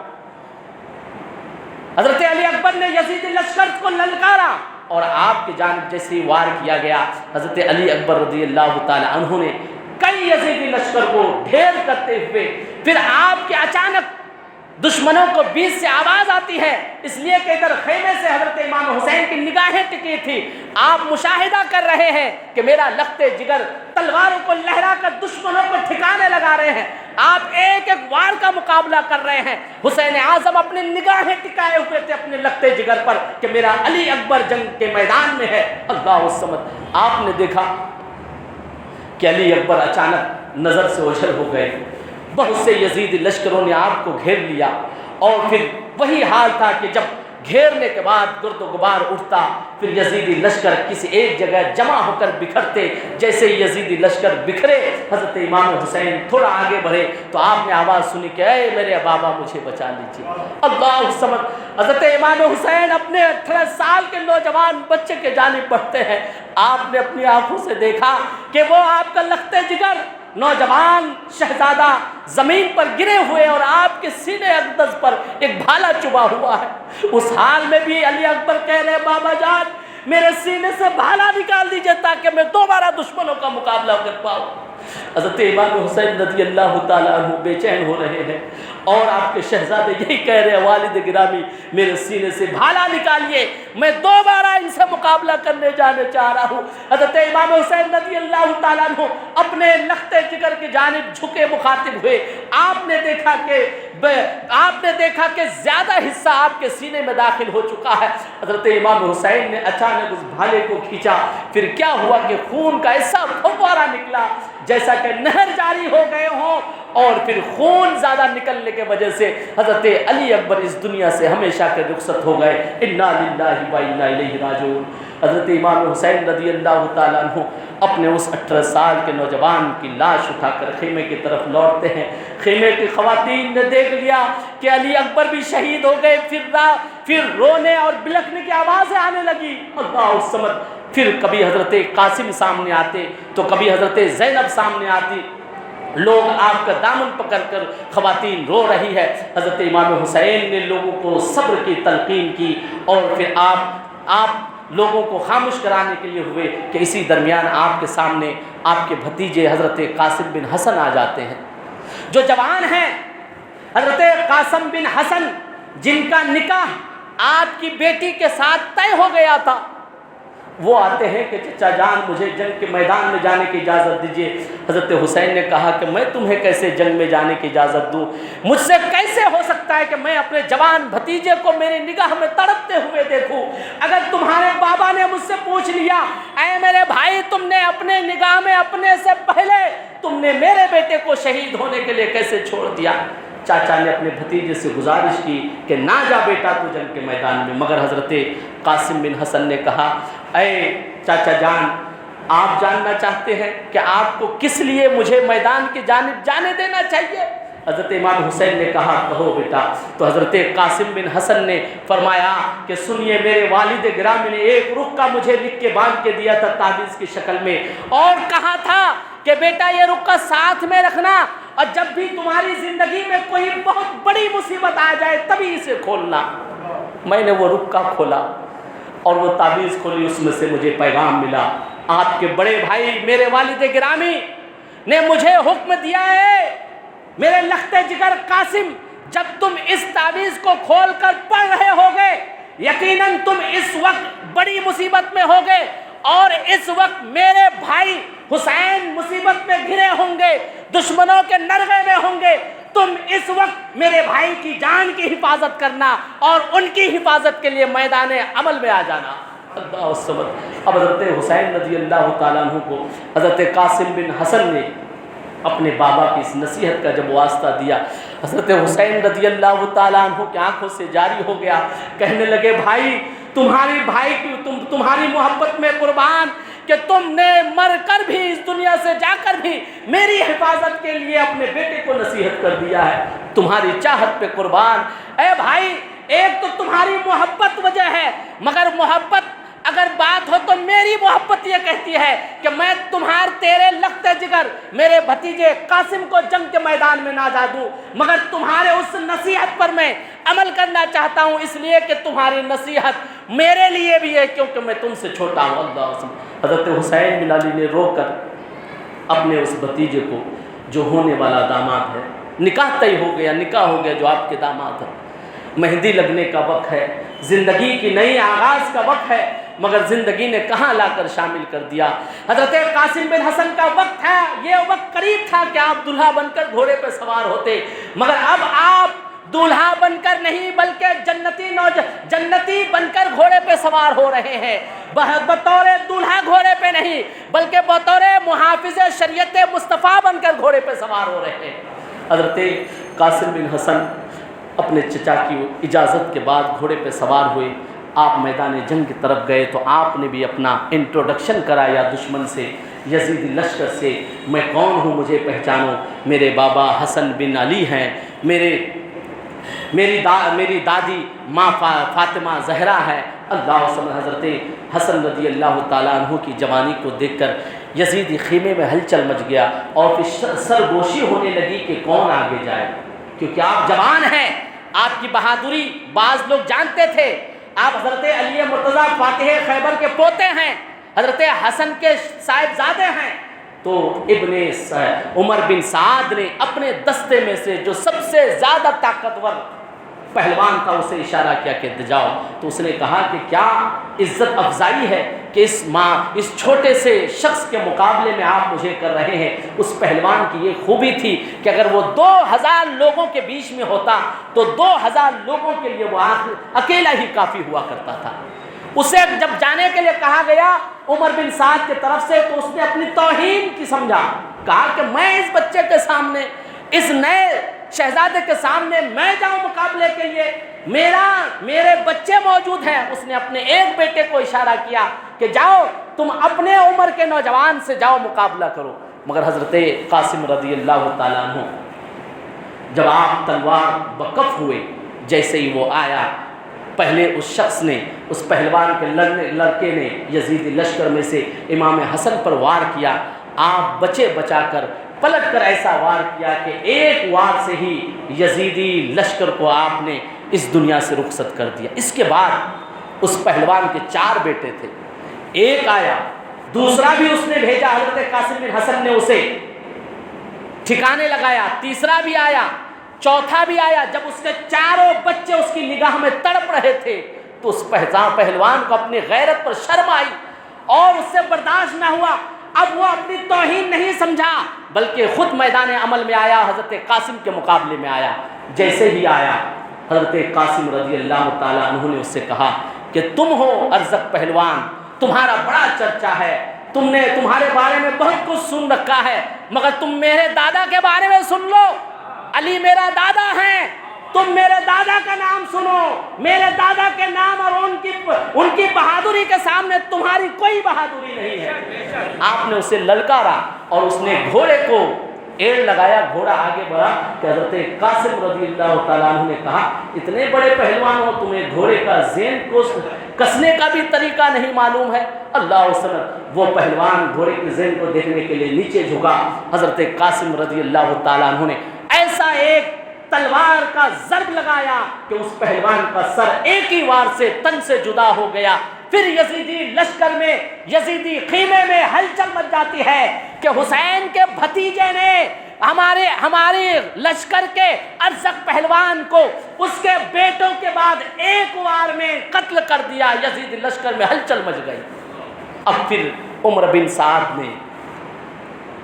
حضرت علی اکبر نے یزیدی لشکر کو للکارا اور آپ کی جانب جیسے ہی وار کیا گیا، حضرت علی اکبر رضی اللہ تعالی عنہ نے کئی یزیدی لشکر کو ڈھیر کرتے ہوئے، پھر آپ کے اچانک دشمنوں کو بیچ سے آواز آتی ہے، اس لیے کہ ادھر خیمے سے حضرت امام حسین کی نگاہیں ٹکی تھی، آپ مشاہدہ کر رہے ہیں کہ میرا لخت جگر تلواروں کو لہرا کر دشمنوں کو ٹھکانے لگا رہے ہیں، آپ ایک ایک وار کا مقابلہ کر رہے ہیں۔ حسین اعظم اپنی نگاہیں ٹکائے ہوئے تھے اپنے لخت جگر پر کہ میرا علی اکبر جنگ کے میدان میں ہے۔ اللہ الصمد، آپ نے دیکھا کہ علی اکبر اچانک نظر سے اوجھل ہو گئے، بہت سے یزیدی لشکروں نے آپ کو گھیر لیا، اور پھر وہی حال تھا کہ جب گھیرنے کے بعد گرد و غبار اٹھتا، پھر یزیدی لشکر کسی ایک جگہ جمع ہو کر بکھرتے، جیسے یزیدی لشکر بکھرے، حضرت امام حسین تھوڑا آگے بڑھے تو آپ نے آواز سنی کہ اے میرے بابا مجھے بچا لیجیے۔ اللہ الصمد، حضرت امام حسین اپنے 18 سال کے نوجوان بچے کے جانب بڑھتے ہیں، آپ نے اپنی آنکھوں سے دیکھا کہ وہ آپ کا لخت جگر نوجوان شہزادہ زمین پر گرے ہوئے اور آپ کے سینے اقدس پر ایک بھالا چبھا ہوا ہے۔ اس حال میں بھی علی اکبر کہہ رہے، بابا جان میرے سینے سے بھالا نکال دیجئے تاکہ میں دوبارہ دشمنوں کا مقابلہ کر پاؤں۔ حضرت امام حسین رضی اللہ تعالیٰ عنہ بے چین ہو رہے ہیں، اور آپ کے شہزادے یہی کہہ رہے ہیں، والد گرامی میرے سینے سے بھالا نکالیے، میں دوبارہ ان سے مقابلہ کرنے جانے چاہ رہا ہوں۔ حضرت امام حسین رضی اللہ تعالیٰ عنہ اپنے لخت جگر کی جانب جھکے مخاطب ہوئے، آپ نے دیکھا کہ زیادہ حصہ آپ کے سینے میں داخل ہو چکا ہے۔ حضرت امام حسین نے اچانک اس بھالے کو کھینچا، پھر کیا ہوا کہ خون کا ایسا فوارہ نکلا جیسا کہ نہر جاری ہو گئے ہوں، اور پھر خون زیادہ نکلنے کی وجہ سے حضرت علی اکبر اس دنیا سے ہمیشہ کے رخصت ہو گئے۔ انا للہ و انا الیہ راجعون۔ حضرت امام حسین رضی اللہ تعالیٰ عنہ اپنے اس 18 سال کے نوجوان کی لاش اٹھا کر خیمے کی طرف لوٹتے ہیں۔ خیمے کی خواتین نے دیکھ لیا کہ علی اکبر بھی شہید ہو گئے، پھر رونے اور بلکنے کی آوازیں آنے لگی۔ اللہ الصمد، پھر کبھی حضرت قاسم سامنے آتے تو کبھی حضرت زینب سامنے آتی، لوگ آپ کا دامن پکڑ کر خواتین رو رہی ہے۔ حضرت امام حسین نے لوگوں کو صبر کی تلقین کی، اور پھر آپ لوگوں کو خاموش کرانے کے لیے ہوئے کہ اسی درمیان آپ کے سامنے آپ کے بھتیجے حضرت قاسم بن حسن آ جاتے ہیں، جو جوان ہیں۔ حضرت قاسم بن حسن جن کا نکاح آپ کی بیٹی کے ساتھ طے ہو گیا تھا، وہ آتے ہیں کہ چچا جان مجھے جنگ کے میدان میں جانے کی اجازت دیجیے۔ حضرت حسین نے کہا کہ میں تمہیں کیسے جنگ میں جانے کی اجازت دوں؟ مجھ سے کیسے ہو سکتا ہے کہ میں اپنے جوان بھتیجے کو میری نگاہ میں تڑپتے ہوئے دیکھوں؟ اگر تمہارے بابا نے مجھ سے پوچھ لیا، اے میرے بھائی تم نے اپنے نگاہ میں اپنے سے پہلے تم نے میرے بیٹے کو کو شہید ہونے کے لیے کیسے چھوڑ دیا؟ چاچا نے اپنے بھتیجے سے گزارش کی کہ نہ جا بیٹا تو جنگ کے میدان میں، مگر حضرت قاسم بن حسن نے کہا اے چاچا جان، آپ جاننا چاہتے ہیں کہ آپ کو کس لیے مجھے میدان کی جانب جانے دینا چاہیے؟ حضرت امام حسین نے کہا کہو بیٹا۔ تو حضرت قاسم بن حسن نے فرمایا کہ سنیے، میرے والد گرامی نے ایک رکا مجھے لکھ کے باندھ کے دیا تھا تعویذ کی شکل میں، اور کہا تھا کہ بیٹا یہ رکا ساتھ میں رکھنا، اور جب بھی تمہاری زندگی میں کوئی بہت بڑی مصیبت آ جائے تبھی اسے کھولنا۔ میں نے وہ رکا کھولا اور وہ تعویذ کھولی، اس میں سے مجھے پیغام ملا، آپ کے بڑے بھائی میرے والد گرامی نے مجھے حکم دیا ہے، میرے لخت جگر قاسم، جب تم اس تعویذ کو کھول کر پڑھ رہے ہوگے یقیناً تم اس وقت بڑی مصیبت میں ہوگے، اور اس وقت میرے بھائی حسین مصیبت میں گھرے ہوں گے، دشمنوں کے نرغے میں ہوں گے، تم اس وقت میرے بھائی کی جان کی حفاظت کرنا اور ان کی حفاظت کے لیے میدان عمل میں آ جانا۔ اللہ الصمد۔ اب حضرت حسین رضی اللہ تعالیٰ عنہ کو حضرت قاسم بن حسن نے اپنے بابا کی اس نصیحت کا جب واسطہ دیا، حضرت حسین رضی اللہ تعالیٰ عنہ کی آنکھوں سے جاری ہو گیا، کہنے لگے بھائی تمہاری محبت میں قربان کہ تم نے مر کر بھی اس دنیا سے جا کر بھی میری حفاظت کے لیے اپنے بیٹے کو نصیحت کر دیا ہے، تمہاری چاہت پہ قربان۔ اے بھائی، ایک تو تمہاری محبت وجہ ہے، مگر محبت اگر بات ہو تو میری محبت یہ کہتی ہے کہ میں تیرے لخت جگر میرے بھتیجے قاسم کو جنگ کے میدان میں نہ جا دوں، مگر تمہارے اس نصیحت پر میں عمل کرنا چاہتا ہوں، اس لیے کہ تمہاری نصیحت میرے لیے بھی ہے کیونکہ میں تم سے چھوٹا ہوں۔ اللہ۔ حضرت حسین بن علی نے رو کر اپنے اس بھتیجے کو جو ہونے والا داماد ہے، نکاح طے ہو گیا، نکاح ہو گیا جو آپ کے داماد ہے، مہندی لگنے کا وقت ہے، زندگی کی نئی آغاز کا وقت ہے، مگر زندگی نے کہاں لا کر شامل کر دیا۔ حضرت قاسم بن حسن کا وقت ہے، یہ وقت قریب تھا کہ آپ دلہا بن کر گھوڑے پہ سوار ہوتے، مگر اب آپ دولہا بن کر نہیں بلکہ جنتی بن کر گھوڑے پہ سوار ہو رہے ہیں، بطور دولہا گھوڑے پہ نہیں بلکہ بطور محافظ شریعت مصطفیٰ بن کر گھوڑے پہ سوار ہو رہے ہیں۔ حضرت قاسم بن حسن اپنے چچا کی اجازت کے بعد گھوڑے پہ سوار ہوئے، آپ میدان جنگ کی طرف گئے تو آپ نے بھی اپنا انٹروڈکشن کرایا دشمن سے، یزیدی لشکر سے، میں کون ہوں مجھے پہچانو، میرے بابا حسن بن علی ہیں، میری دادی ماں فاطمہ زہرا ہے۔ اللہ وسلم۔ حضرت حسن رضی اللہ تعالیٰ عنہ کی جوانی کو دیکھ کر یزیدی خیمے میں ہلچل مچ گیا اور پھر سرگوشی ہونے لگی کہ کون آگے جائے، کیونکہ آپ جوان ہیں، آپ کی بہادری بعض لوگ جانتے تھے، آپ حضرت علی مرتضیٰ فاتح خیبر کے پوتے ہیں، حضرت حسن کے صاحبزادے ہیں، تو ابن عمر بن سعد نے اپنے دستے میں سے جو سب سے زیادہ طاقتور پہلوان تھا اسے اشارہ کیا کہ جاؤ، تو اس نے کہا کہ کیا عزت افزائی ہے کہ اس چھوٹے سے شخص کے مقابلے میں آپ مجھے کر رہے ہیں۔ اس پہلوان کی یہ خوبی تھی کہ اگر وہ 2000 لوگوں کے بیچ میں ہوتا تو 2000 لوگوں کے لیے وہ اکیلا ہی کافی ہوا کرتا تھا۔ اسے جب جانے کے لیے کہا گیا عمر بن سعد کی طرف سے تو اس نے اپنی توہین کی سمجھا، کہا کہ میں اس بچے کے سامنے، اس نئے شہزادے کے سامنے میں جاؤں مقابلے کے لیے، میرے بچے موجود ہیں۔ اس نے اپنے ایک بیٹے کو اشارہ کیا کہ جاؤ تم اپنے عمر کے نوجوان سے جاؤ مقابلہ کرو، مگر حضرت قاسم رضی اللہ تعالیٰ عنہ جب آپ تلوار بکف ہوئے، جیسے ہی وہ آیا، پہلے اس شخص نے، اس پہلوان کے لڑکے نے یزیدی لشکر میں سے امام حسن پر وار کیا، آپ بچے بچا کر پلٹ کر ایسا وار کیا کہ ایک وار سے ہی یزیدی لشکر کو آپ نے اس دنیا سے رخصت کر دیا۔ اس کے بعد اس پہلوان کے 4 بیٹے تھے، ایک آیا، دوسرا بھی اس نے بھیجا، حضرت قاسم بن حسن نے اسے ٹھکانے لگایا، تیسرا بھی آیا، چوتھا بھی آیا۔ جب اس کے 4 بچے اس کی نگاہ میں تڑپ رہے تھے تو اس پہلوان کو اپنی غیرت پر شرم آئی اور اس سے برداشت نہ ہوا۔ اب وہ اپنی توہین نہیں سمجھا بلکہ خود میدان عمل میں آیا، حضرت قاسم کے مقابلے میں آیا۔ جیسے ہی آیا حضرت قاسم رضی اللہ تعالیٰ عنہ نے اس سے کہا کہ تم ہو ارزق پہلوان، تمہارا بڑا چرچا ہے، تم نے تمہارے بارے میں بہت کچھ سن رکھا ہے، مگر تم میرے دادا کے بارے میں سن لو۔ علی میرا دادا ہیں، تم میرے دادا کا نام سنو۔ میرے دادا کے نام اور ان کی بہادری کے سامنے تمہاری کوئی بہادری نہیں ہے۔ آپ نے اسے للکارا اور اس نے گھوڑے کو ایڑ لگایا، گھوڑا آگے بڑھا کہ حضرت قاسم رضی اللہ تعالیٰ عنہ نے کہا اتنے بڑے پہلوان ہو، تمہیں گھوڑے کا زین کو کسنے کا بھی طریقہ نہیں معلوم ہے۔ اللہ وسلم وہ پہلوان گھوڑے کے زین کو دیکھنے کے لیے نیچے جھکا۔ حضرت قاسم رضی اللہ تعالیٰ عنہ نے ایسا ایک تلوار کا ضرب لگایا کہ اس پہلوان کا سر ایک ہی وار سے تن سے جدا ہو گیا۔ پھر یزیدی لشکر میں، یزیدی خیمے میں ہلچل مچ جاتی ہے کہ حسین کے بھتیجے نے ہمارے لشکر کے ارزق پہلوان کو اس کے بیٹوں کے بعد ایک وار میں قتل کر دیا۔ یزیدی لشکر میں ہلچل مچ گئی۔ اب پھر عمر بن سعد نے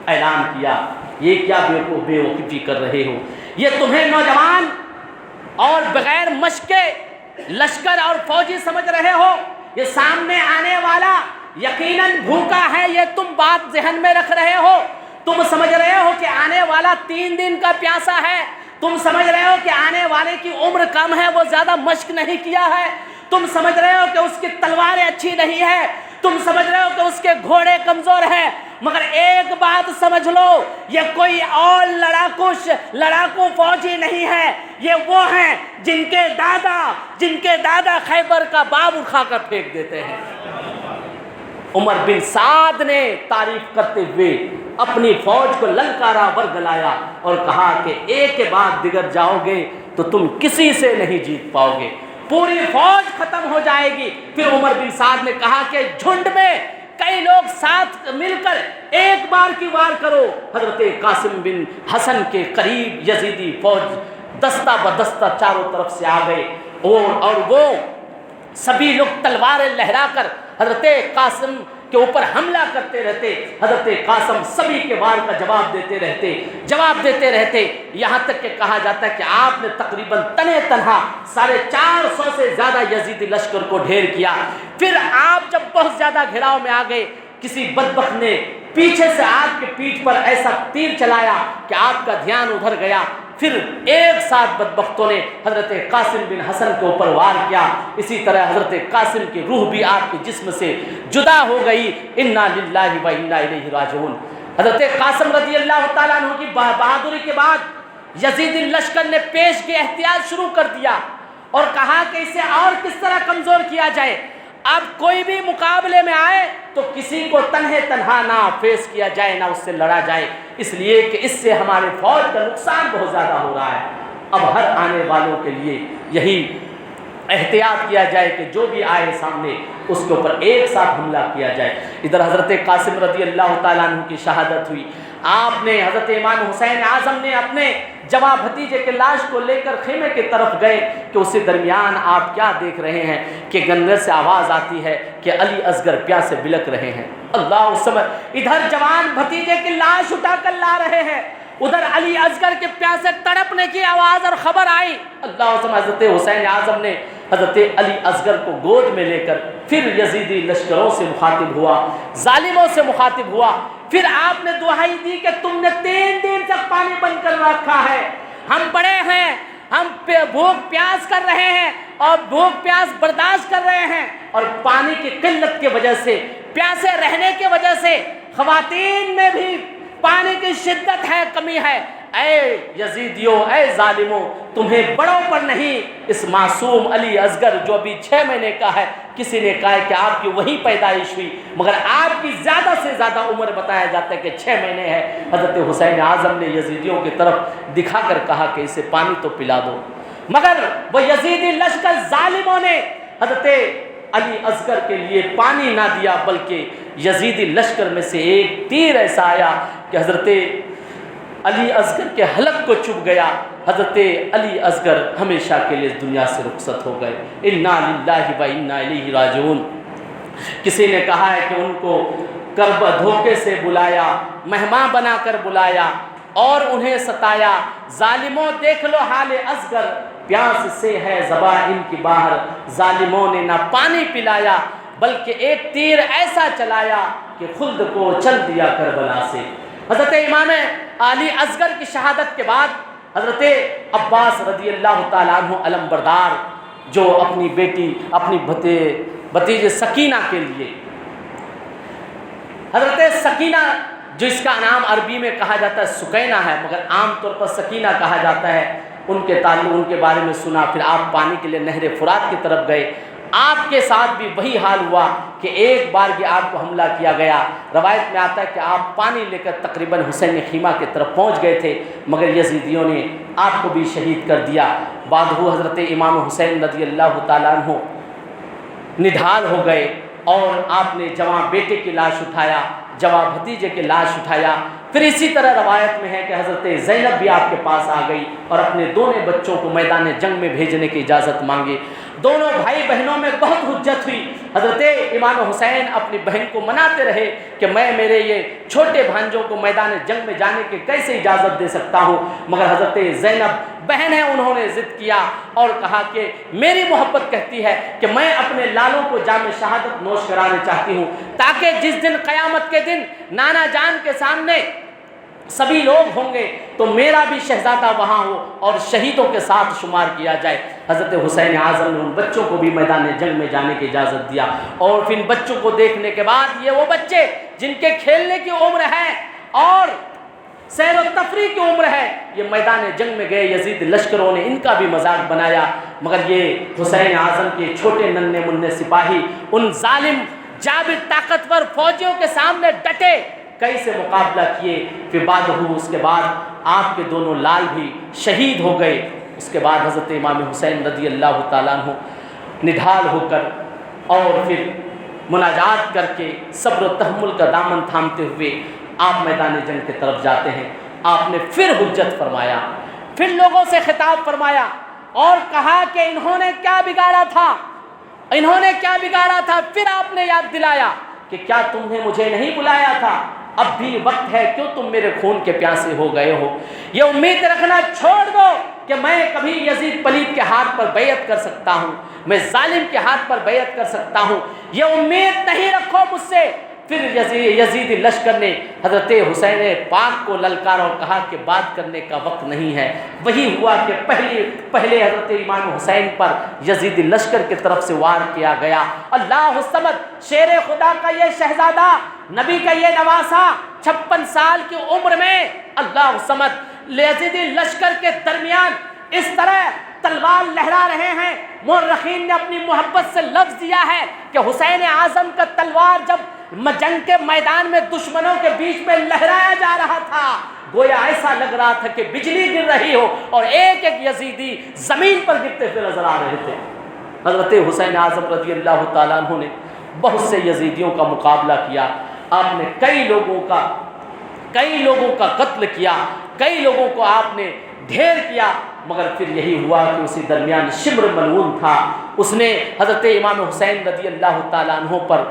اعلان کیا یہ کیا بے وقوفی کر رہے ہو، یہ تمہیں نوجوان اور بغیر مشق کے لشکر اور فوجی سمجھ رہے ہو، یہ سامنے آنے والا یقیناً بھوکا ہے، یہ تم بات ذہن میں رکھ رہے ہو۔ تم سمجھ رہے ہو کہ آنے والا 3 دن کا پیاسا ہے، تم سمجھ رہے ہو کہ آنے والے کی عمر کم ہے، وہ زیادہ مشق نہیں کیا ہے، تم سمجھ رہے ہو کہ اس کی تلواریں اچھی نہیں ہے، تم سمجھ رہے ہو کہ اس کے گھوڑے کمزور ہیں، مگر ایک بات سمجھ لو، یہ کوئی اور لڑاکو فوجی نہیں ہے، یہ وہ ہیں جن کے دادا خیبر کا باب اٹھا کر پھینک دیتے ہیں۔ عمر بن سعد نے تعریف کرتے ہوئے اپنی فوج کو للکارا، ورگلایا اور کہا کہ ایک کے بعد دیگر جاؤ گے تو تم کسی سے نہیں جیت پاؤ گے، پوری فوج ختم ہو جائے گی۔ پھر عمر بن سعد نے کہا کہ جھنڈ میں کئی لوگ ساتھ مل کر ایک بار کی وار کرو۔ حضرت قاسم بن حسن کے قریب یزیدی فوج دستہ بدستہ چاروں طرف سے آ گئے اور وہ سبھی لوگ تلواریں لہرا کر حضرت قاسم کے اوپر حملہ کرتے رہتے۔ حضرت قاسم سبھی کے وار کا جواب دیتے رہتے یہاں تک کہ کہا جاتا ہے کہ آپ نے تقریباً تنے تنہا 450 سے زیادہ یزیدی لشکر کو ڈھیر کیا۔ پھر آپ جب بہت زیادہ گھیراؤ میں آ گئے، کسی بدبخت نے پیچھے سے آپ کے پیٹھ پر ایسا تیر چلایا کہ آپ کا دھیان ادھر گیا۔ پھر ایک ساتھ بدبختوں نے حضرت قاسم بن حسن کے اوپر وار کیا۔ اسی طرح حضرت قاسم کی روح بھی آپ کے جسم سے جدا ہو گئی۔ انا للہ و انا الیہ راجعون۔ حضرت قاسم رضی اللہ تعالیٰ عنہ کی بہادری کے بعد یزیدی لشکر نے پیش کی احتیاط شروع کر دیا اور کہا کہ اسے اور کس طرح کمزور کیا جائے۔ اب کوئی بھی مقابلے میں آئے تو کسی کو تنہا نہ فیس کیا جائے، نہ اس سے لڑا جائے، اس لیے کہ اس سے ہمارے فوج کا نقصان بہت زیادہ ہو رہا ہے۔ اب ہر آنے والوں کے لیے یہی احتیاط کیا جائے کہ جو بھی آئے سامنے اس کے اوپر ایک ساتھ حملہ کیا جائے۔ ادھر حضرت قاسم رضی اللہ تعالیٰ عنہ کی شہادت ہوئی۔ آپ نے حضرت امام حسین اعظم نے اپنے جواں بھتیجے کے لاش کو لے کر خیمے کی طرف گئے کہ اسی درمیان آپ کیا دیکھ رہے ہیں کہ گنگے سے آواز آتی ہے کہ علی اصغر پیاسے بلک رہے ہیں۔ اللہ سمجھ، ادھر جوان بھتیجے کی لاش اٹھا کر لا رہے ہیں، ادھر علی اصغر کے پیاسے تڑپنے کی آواز اور خبر آئی۔ اللہ سمجھ، حضرت حسین اعظم نے حضرت علی اصغر کو گود میں لے کر پھر یزیدی لشکروں سے مخاطب ہوا، ظالموں سے مخاطب ہوا۔ پھر آپ نے دعائی دی کہ تم نے 3 دن تک پانی بند کر رکھا ہے، ہم بڑے ہیں، ہم بھوک پیاس کر رہے ہیں اور بھوک پیاس برداشت کر رہے ہیں، اور پانی کی قلت کی وجہ سے، پیاسے رہنے کی وجہ سے خواتین میں بھی پانی کی شدت ہے، کمی ہے۔ اے یزیدیوں، اے ظالموں، تمہیں بڑوں پر نہیں، اس معصوم علی اصغر جو ابھی 6 مہینے کا ہے، کسی نے کہا ہے کہ آپ کی وہی پیدائش ہوئی، مگر آپ کی زیادہ سے زیادہ عمر بتایا جاتا ہے کہ 6 مہینے ہے۔ حضرت حسین اعظم نے یزیدیوں کی طرف دکھا کر کہا کہ اسے پانی تو پلا دو، مگر وہ یزیدی لشکر ظالموں نے حضرت علی اصغر کے لیے پانی نہ دیا، بلکہ یزیدی لشکر میں سے ایک تیر ایسا آیا کہ حضرت علی اصغر کے حلق کو چبھ گیا۔ حضرت علی اصغر ہمیشہ کے لیے اس دنیا سے رخصت ہو گئے۔ انا للہ و انا الیہ راجعون۔ کسی نے کہا ہے کہ ان کو کرب دھوکے سے بلایا، مہمان بنا کر بلایا اور انہیں ستایا۔ ظالموں دیکھ لو حال اصغر، پیاس سے ہے زباں ان کی باہر، ظالموں نے نہ پانی پلایا بلکہ ایک تیر ایسا چلایا کہ خلد کو چل دیا کربلا سے۔ حضرت امام علی اصغر کی شہادت کے بعد حضرت عباس رضی اللہ تعالیٰ عنہ علم بردار جو اپنی بیٹی اپنی بھتیجے سکینہ کے لیے، حضرت سکینہ جس کا نام عربی میں کہا جاتا ہے سکینہ ہے مگر عام طور پر سکینہ کہا جاتا ہے، ان کے تعلق ان کے بارے میں سنا، پھر آپ پانی کے لیے نہر فرات کی طرف گئے۔ آپ کے ساتھ بھی وہی حال ہوا کہ ایک بار یہ آپ کو حملہ کیا گیا۔ روایت میں آتا ہے کہ آپ پانی لے کر تقریباً حسین خیمہ کی طرف پہنچ گئے تھے مگر یزیدیوں نے آپ کو بھی شہید کر دیا۔ بعد وہ حضرت امام حسین رضی اللہ تعالیٰ عنہ نڈھال ہو گئے اور آپ نے جواں بیٹے کی لاش اٹھایا، جواں بھتیجے کی لاش اٹھایا۔ پھر اسی طرح روایت میں ہے کہ حضرت زینب بھی آپ کے پاس آ گئی اور اپنے دونوں بچوں کو میدان جنگ میں بھیجنے کی اجازت مانگی۔ دونوں بھائی بہنوں میں بہت حجت ہوئی۔ حضرت امام حسین اپنی بہن کو مناتے رہے کہ میں میرے یہ چھوٹے بھانجوں کو میدان جنگ میں جانے کی کیسے اجازت دے سکتا ہوں، مگر حضرت زینب بہن ہے، انہوں نے ضد کیا اور کہا کہ میری محبت کہتی ہے کہ میں اپنے لالوں کو جام شہادت نوش کرانے چاہتی ہوں تاکہ جس دن قیامت کے دن نانا جان کے سامنے سبھی لوگ ہوں گے تو میرا بھی شہزادہ وہاں ہو اور شہیدوں کے ساتھ شمار کیا جائے۔ حضرت حسین اعظم نے ان بچوں کو بھی میدان جنگ میں جانے کی اجازت دیا، اور پھر بچوں کو دیکھنے کے بعد یہ وہ بچے جن کے کھیلنے کی عمر ہے اور سیر و تفریح کی عمر ہے، یہ میدان جنگ میں گئے۔ یزید لشکروں نے ان کا بھی مذاق بنایا مگر یہ حسین اعظم کے چھوٹے ننھے منھے سپاہی ان ظالم جابر طاقتور فوجیوں کے سامنے ڈٹے، کیسے مقابلہ کیے۔ پھر بعد ہو اس کے بعد آپ کے دونوں لال بھی شہید ہو گئے۔ اس کے بعد حضرت امام حسین رضی اللہ تعالیٰ عنہ نڈھال ہو کر اور پھر مناجات کر کے صبر و تحمل کا دامن تھامتے ہوئے آپ میدان جنگ کی طرف جاتے ہیں۔ آپ نے پھر حجت فرمایا، پھر لوگوں سے خطاب فرمایا اور کہا کہ انہوں نے کیا بگاڑا تھا، انہوں نے کیا بگاڑا تھا۔ پھر آپ نے یاد دلایا کہ کیا تم نے مجھے نہیں بلایا تھا، اب بھی وقت ہے، کیوں تم میرے خون کے پیاسے ہو گئے ہو۔ یہ امید رکھنا چھوڑ دو کہ میں کبھی یزید پلید کے ہاتھ پر بیعت کر سکتا ہوں، میں ظالم کے ہاتھ پر بیعت کر سکتا ہوں، یہ امید نہیں رکھو مجھ سے۔ پھر یزیدی لشکر نے حضرت حسین پاک کو للکارا اور کہا کہ بات کرنے کا وقت نہیں ہے۔ وہی ہوا کہ پہلے حضرت امام حسین پر یزیدی لشکر کی طرف سے وار کیا گیا۔ اللہ الصمد، شیر خدا کا یہ شہزادہ، نبی کا یہ نواسا، 56 سال کی عمر میں اللہ الصمد یزیدی لشکر کے درمیان اس طرح تلوار لہرا رہے ہیں۔ مورخین نے اپنی محبت سے لفظ دیا ہے کہ حسین اعظم کا تلوار جب جنگ کے میدان میں دشمنوں کے بیچ میں لہرایا جا رہا تھا، گویا ایسا لگ رہا تھا کہ بجلی گر رہی ہو اور ایک ایک یزیدی زمین پر گرتے ہوئے نظر آ رہے تھے۔ حضرت حسین اعظم رضی اللہ تعالیٰ عنہ نے بہت سے یزیدیوں کا مقابلہ کیا۔ آپ نے کئی لوگوں کا قتل کیا، کئی لوگوں کو آپ نے ڈھیر کیا، مگر پھر یہی ہوا کہ اسی درمیان شمر ملعون تھا، اس نے حضرت امام حسین رضی اللہ تعالیٰ عنہ پر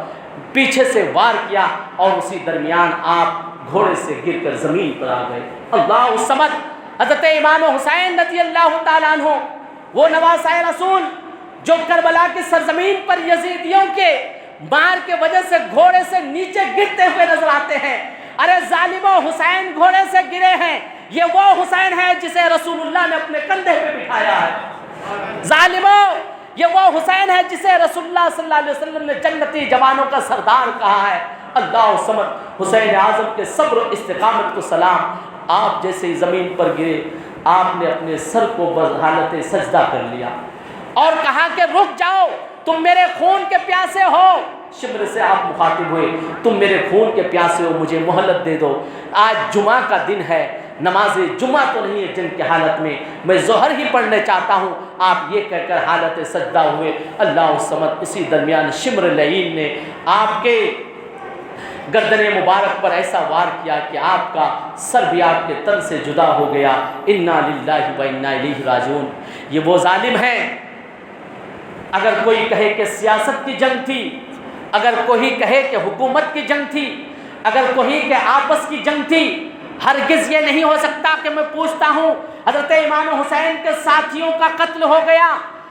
پیچھے سے وار کیا اور اسی درمیان آپ گھوڑے سے گر کر زمین پر آ گئے۔ اللہ الصمد، حضرت امام حسین رضی اللہ تعالیٰ عنہ وہ نواسۂ رسول جو کربلا کی سرزمین پر یزیدیوں کے مار کے وجہ سے گھوڑے سے نیچے گرتے ہوئے نظر آتے ہیں۔ ارے ظالموں، حسین گھوڑے سے گرے ہیں، یہ وہ حسین ہے جسے رسول اللہ نے اپنے کندھے پہ بٹھایا ہے۔ ظالموں، یہ وہ حسین ہے جسے رسول اللہ صلی اللہ علیہ وسلم نے جنتی جوانوں کا سردار کہا ہے۔ اللہ الصمد، حسین اعظم کے صبر و استقامت کو سلام۔ آپ جیسے ہی زمین پر گرے، آپ نے اپنے سر کو حالت سجدہ کر لیا اور کہا کہ رک جاؤ، تم میرے خون کے پیاسے ہو۔ شمر سے آپ مخاطب ہوئے، تم میرے خون کے پیاسے ہو، مجھے مہلت دے دو۔ آج جمعہ کا دن ہے، نماز جمعہ تو نہیں ہے جنگ کی حالت میں ظہر ہی پڑھنے چاہتا ہوں۔ آپ یہ کہہ کر حالت سجدہ ہوئے۔ اللہ الصمد، اسی درمیان شمر لعین نے آپ کے گردن مبارک پر ایسا وار کیا کہ آپ کا سر بھی آپ کے تن سے جدا ہو گیا۔ انا للہ و انا الیہ راجعون۔ یہ وہ ظالم ہیں، اگر کوئی کہے کہ سیاست کی جنگ تھی، اگر کوئی کہے کہ حکومت کی جنگ تھی، اگر کوئی کہ آپس کی جنگ تھی، ہرگز یہ نہیں ہو سکتا کہ میں پوچھتا ہوں حضرت امام حسین کے ساتھیوں کا قتل ہو گیا،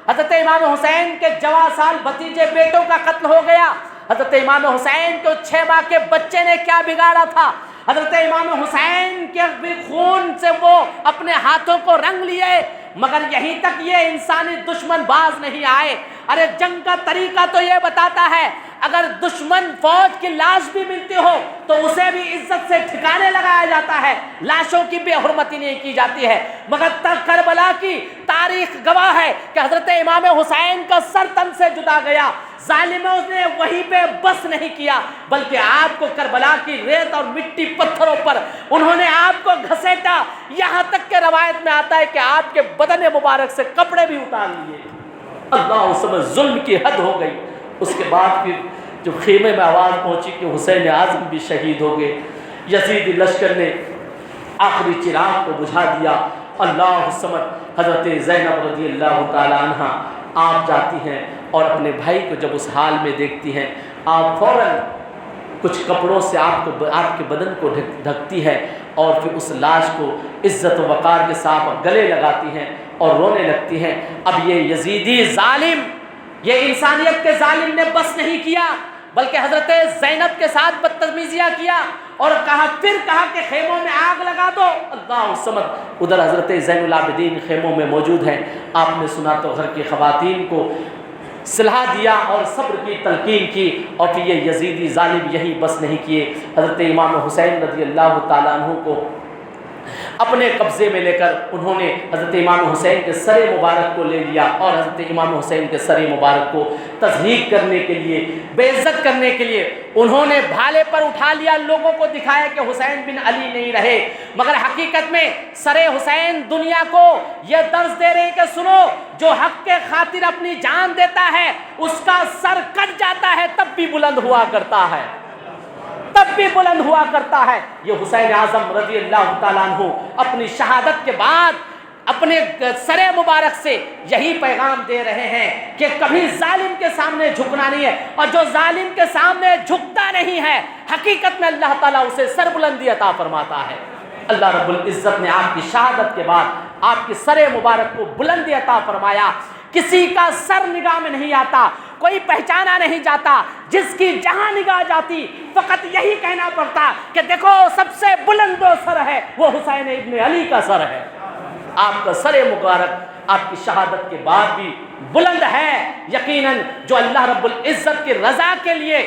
حضرت امام حسین کے جواں سال بھتیجے بیٹوں کا قتل ہو گیا، حضرت امام حسین کو 6 ماہ کے بچے نے کیا بگاڑا تھا؟ حضرت امام حسین کے بھی خون سے وہ اپنے ہاتھوں کو رنگ لیے، مگر یہیں تک یہ انسانی دشمن باز نہیں آئے۔ ارے جنگ کا طریقہ تو یہ بتاتا ہے، اگر دشمن فوج کی لاش بھی ملتی ہو تو اسے بھی عزت سے ٹھکانے لگایا جاتا ہے، لاشوں کی بے حرمتی نہیں کی جاتی ہے۔ مگر کربلا کی تاریخ گواہ ہے کہ حضرت امام حسین کا سر تن سے جدا گیا، ظالموں نے وہیں پہ بس نہیں کیا، بلکہ آپ کو کربلا کی ریت اور مٹی پتھروں پر انہوں نے آپ کو گھسیٹا، یہاں تک کہ روایت میں آتا ہے کہ آپ کے بدن مبارک سے کپڑے بھی اتار لیے۔ اللہ سمجھ ظلم کی حد ہو گئی۔ اس کے بعد پھر جو خیمے میں آواز پہنچی کہ حسین اعظم بھی شہید ہو گئے، یزیدی لشکر نے آخری چراغ کو بجھا دیا۔ اللہ سمجھ حضرت زینب رضی اللہ تعالی عنہ آپ جاتی ہیں اور اپنے بھائی کو جب اس حال میں دیکھتی ہیں، آپ فوراً کچھ کپڑوں سے آپ کے بدن کو ڈھکتی ہے اور پھر اس لاش کو عزت و وقار کے ساتھ گلے لگاتی ہیں اور رونے لگتی ہیں۔ اب یہ یزیدی ظالم، یہ انسانیت کے ظالم نے بس نہیں کیا، بلکہ حضرت زینب کے ساتھ بدتمیزیاں کیا اور کہا کہ خیموں میں آگ لگا دو۔ اللہ سمجھ ادھر حضرت زین العابدین خیموں میں موجود ہیں۔ آپ نے سنا تو گھر کی خواتین کو صلاح دیا اور صبر کی تلقین کی، اور پھر یہ یزیدی ظالم یہی بس نہیں کیے، حضرت امام حسین رضی اللہ تعالیٰ عنہ کو اپنے قبضے میں لے کر انہوں نے حضرت امام حسین کے سر مبارک کو لے لیا اور حضرت امام حسین کے سر مبارک کو تضحیق کرنے کے لیے، بے عزت کرنے کے لیے انہوں نے بھالے پر اٹھا لیا، لوگوں کو دکھایا کہ حسین بن علی نہیں رہے، مگر حقیقت میں سر حسین دنیا کو یہ درس دے رہے کہ سنو، جو حق کے خاطر اپنی جان دیتا ہے اس کا سر کٹ جاتا ہے تب بھی بلند ہوا کرتا ہے، تب بھی بلند ہوا کرتا ہے۔ یہ حسین اعظم رضی اللہ تعالیٰ عنہ اپنی شہادت کے بعد اپنے سر مبارک سے یہی پیغام دے رہے ہیں کہ کبھی ظالم کے سامنے جھکنا نہیں ہے، اور جو ظالم کے سامنے جھکتا نہیں ہے حقیقت میں اللہ تعالیٰ اسے سر بلندی عطا فرماتا ہے۔ اللہ رب العزت نے آپ کی شہادت کے بعد آپ کی سر مبارک کو بلندی عطا فرمایا۔ کسی کا سر نگاہ میں نہیں آتا، کوئی پہچانا نہیں جاتا، جس کی جہاں نگاہ جاتی فقط یہی کہنا پڑتا کہ دیکھو سب سے بلند جو سر ہے وہ حسین ابن علی کا سر ہے۔ آپ کا سر مبارک آپ کی شہادت کے بعد بھی بلند ہے۔ یقیناً جو اللہ رب العزت کی رضا کے لیے،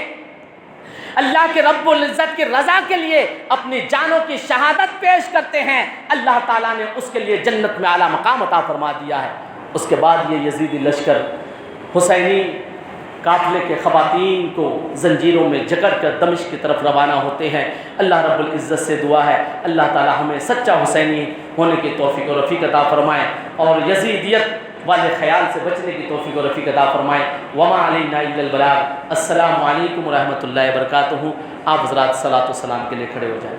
اللہ کے رب العزت کی رضا کے لیے اپنی جانوں کی شہادت پیش کرتے ہیں، اللہ تعالیٰ نے اس کے لیے جنت میں اعلیٰ مقام عطا فرما دیا ہے۔ اس کے بعد یہ یزیدی لشکر حسینی قافلے کے خواتین کو زنجیروں میں جکڑ کر دمشق کی طرف روانہ ہوتے ہیں۔ اللہ رب العزت سے دعا ہے اللہ تعالی ہمیں سچا حسینی ہونے کی توفیق و رفیق عطا فرمائے اور یزیدیت والے خیال سے بچنے کی توفیق و رفیق عطا فرمائے۔ وما علینا الا البلاغ۔ السلام علیکم ورحمۃ اللہ وبرکاتہ۔ آپ حضرات صلاۃ و سلام کے لیے کھڑے ہو جائیں۔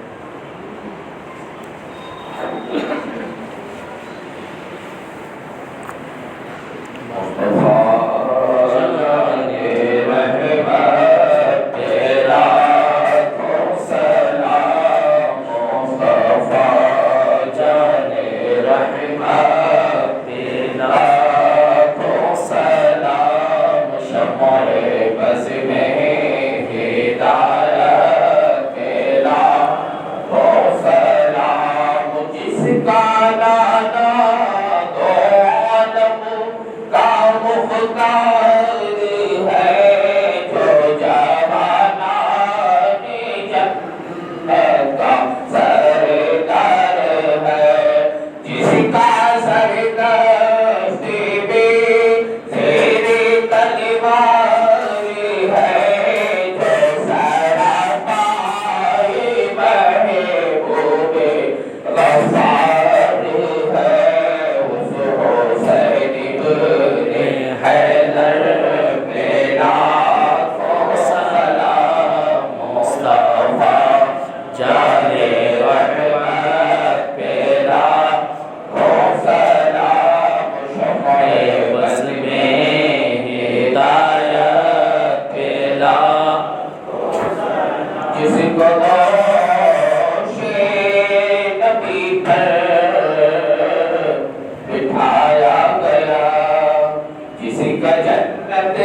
جنت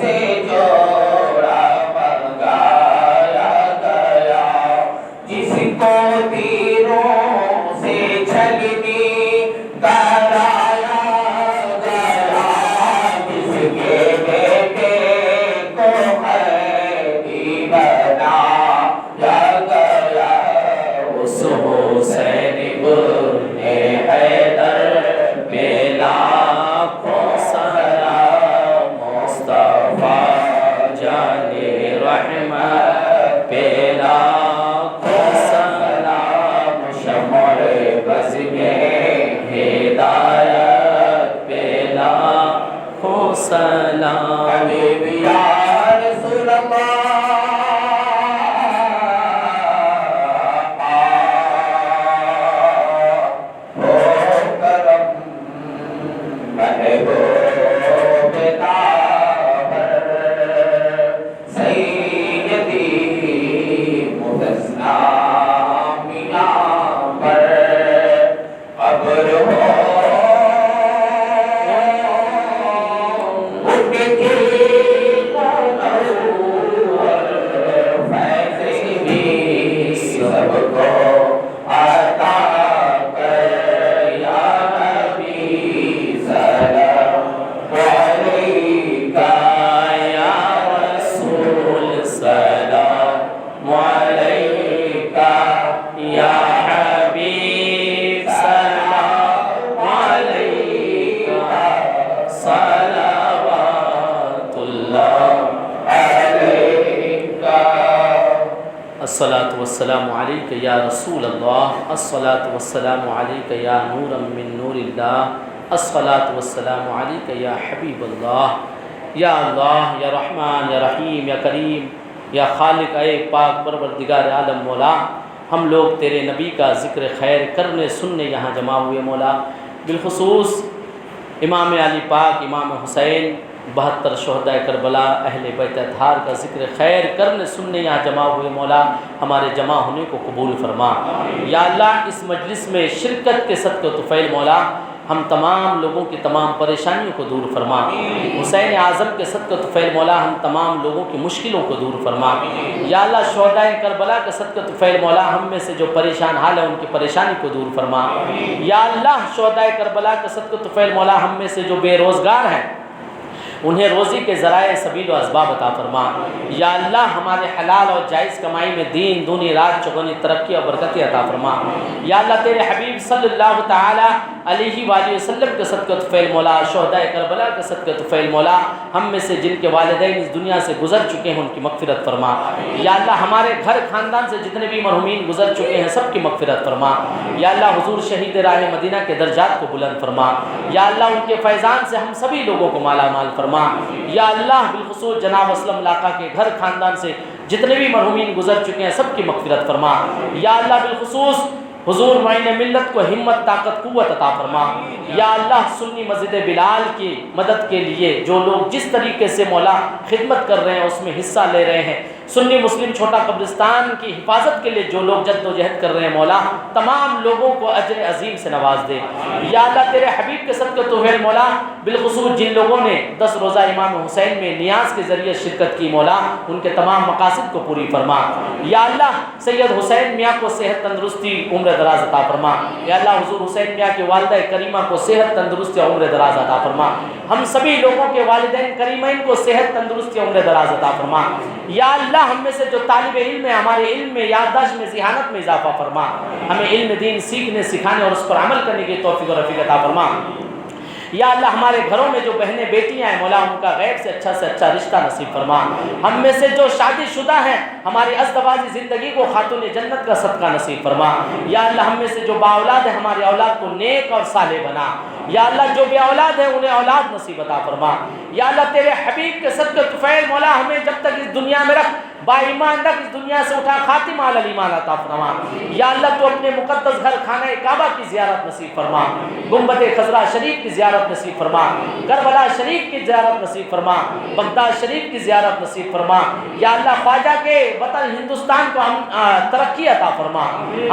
سے جو حسین ابن حیدر پہ لاکھوں سلام، مصطفیٰ جان رحمت پہ لاکھوں سلام، شمع بز میں ہدایت پہ لاکھوں سلام۔ حبیب یا رسول اللہ الصلاۃ والسلام علیک یا رسول اللہ، الصلاۃ والسلام علیک یا نورا من نور اللہ، الصلاۃ والسلام علیک یا حبیب اللہ۔ یا اللہ، یا رحمان، یا رحیم، یا کریم، یا خالق اے پاک پروردگار عالم مولا، ہم لوگ تیرے نبی کا ذکر خیر کرنے سننے یہاں جمع ہوئے مولا، بالخصوص امام علی پاک امام حسین 72 شہدائے کربلا اہل بیت اطہار کا ذکر خیر کرنے سننے یہاں جمع ہوئے مولا، ہمارے جمع ہونے کو قبول فرما۔ یا اللہ، اس مجلس میں شرکت کے صدقہ طفیل مولا ہم تمام لوگوں کی تمام پریشانیوں کو دور فرما۔ حسین اعظم کے صدقہ طفیل مولا ہم تمام لوگوں کی مشکلوں کو دور فرما۔ یا اللہ، شہدائے کربلا کے صدقہ طفیل مولا ہم میں سے جو پریشان حال ہے ان کی پریشانی کو دور فرما۔ یا اللہ، شہدائے کربلا کے صدقہ طفیل مولا ہم میں سے جو بے روزگار ہیں انہیں روزی کے ذرائع سبیل و اسباب عطا فرما۔ یا اللہ، ہمارے حلال اور جائز کمائی میں دین دونی رات چگنی ترقی اور برکت عطا فرما۔ یا اللہ، تیرے حبیب صلی اللہ تعالی علیہ وآلہ وسلم کے صدقہ طفیل مولا، شہدائے کربلا کے صدقہ طفیل مولا ہم میں سے جن کے والدین اس دنیا سے گزر چکے ہیں ان کی مغفرت فرما۔ یا اللہ، ہمارے گھر خاندان سے جتنے بھی مرحومین گزر چکے ہیں سب کی مغفرت فرما۔ یا اللہ، حضور شہید راہ مدینہ کے درجات کو بلند فرما۔ یا اللہ، ان کے فیضان سے ہم سبھی لوگوں کو مالا مال فرما۔ یا اللہ، بالخصوص جناب اسلم لاقہ کے گھر خاندان سے جتنے بھی مرحومین گزر چکے ہیں سب کی مغفرت فرما۔ یا اللہ، بالخصوص حضور معین ملت کو ہمت طاقت قوت عطا فرما۔ یا اللہ، سنی مسجد بلال کی مدد کے لیے جو لوگ جس طریقے سے مولا خدمت کر رہے ہیں اس میں حصہ لے رہے ہیں، سنی مسلم چھوٹا قبرستان کی حفاظت کے لیے جو لوگ جد و جہد کر رہے ہیں مولا تمام لوگوں کو اجر عظیم سے نواز دے۔ یا اللہ، تیرے حبیب کے صدقہ طفیل مولا بالخصوص جن لوگوں نے 10 روزہ امام حسین میں نیاز کے ذریعے شرکت کی مولا ان کے تمام مقاصد کو پوری فرما۔ یا اللہ، سید حسین میاں کو صحت تندرستی عمر دراز عطا فرما۔ یا اللہ، حضور حسین میاں کے والدہ کریمہ کو صحت تندرستی عمر دراز عطا فرما۔ ہم سبھی لوگوں کے والدین کریمین کو صحت تندرستی عمر دراز عطا فرما۔ یا اللہ، ہم میں سے جو طالب علم ہے ہمارے علم میں یادداشت میں ذہانت میں اضافہ فرما، ہمیں علم دین سیکھنے سکھانے اور اس پر عمل کرنے کی توفیق و رفیق عطا فرما۔ یا اللہ، ہمارے گھروں میں جو بہنیں بیٹیاں ہیں مولا ان کا غیب سے اچھا رشتہ نصیب فرما۔ ہم میں سے جو شادی شدہ ہیں ہماری ازدواجی زندگی کو خاتون جنت کا صدقہ نصیب فرما۔ یا اللہ، ہم میں سے جو با اولاد ہیں ہماری اولاد کو نیک اور صالح بنا۔ یا اللہ، جو بے اولاد ہیں انہیں اولاد نصیب عطا فرما۔ یا اللہ، تیرے حبیب کے صدقہ طفیل مولا ہمیں جب تک اس دنیا میں رکھ با ایمان رکھ، اس دنیا سے اٹھا خاتمہ علی الایمان عطا فرما۔ یا اللہ، تو اپنے مقدس گھر خانہ کعبہ کی زیارت نصیب فرما، گنبد خضرا شریف کی زیارت نصیب فرما، کربلا شریف کی زیارت نصیب فرما، بغداد شریف کی زیارت نصیب فرما۔ یا اللہ، خواجہ کے وطن ہندوستان کو ترقی عطا فرما،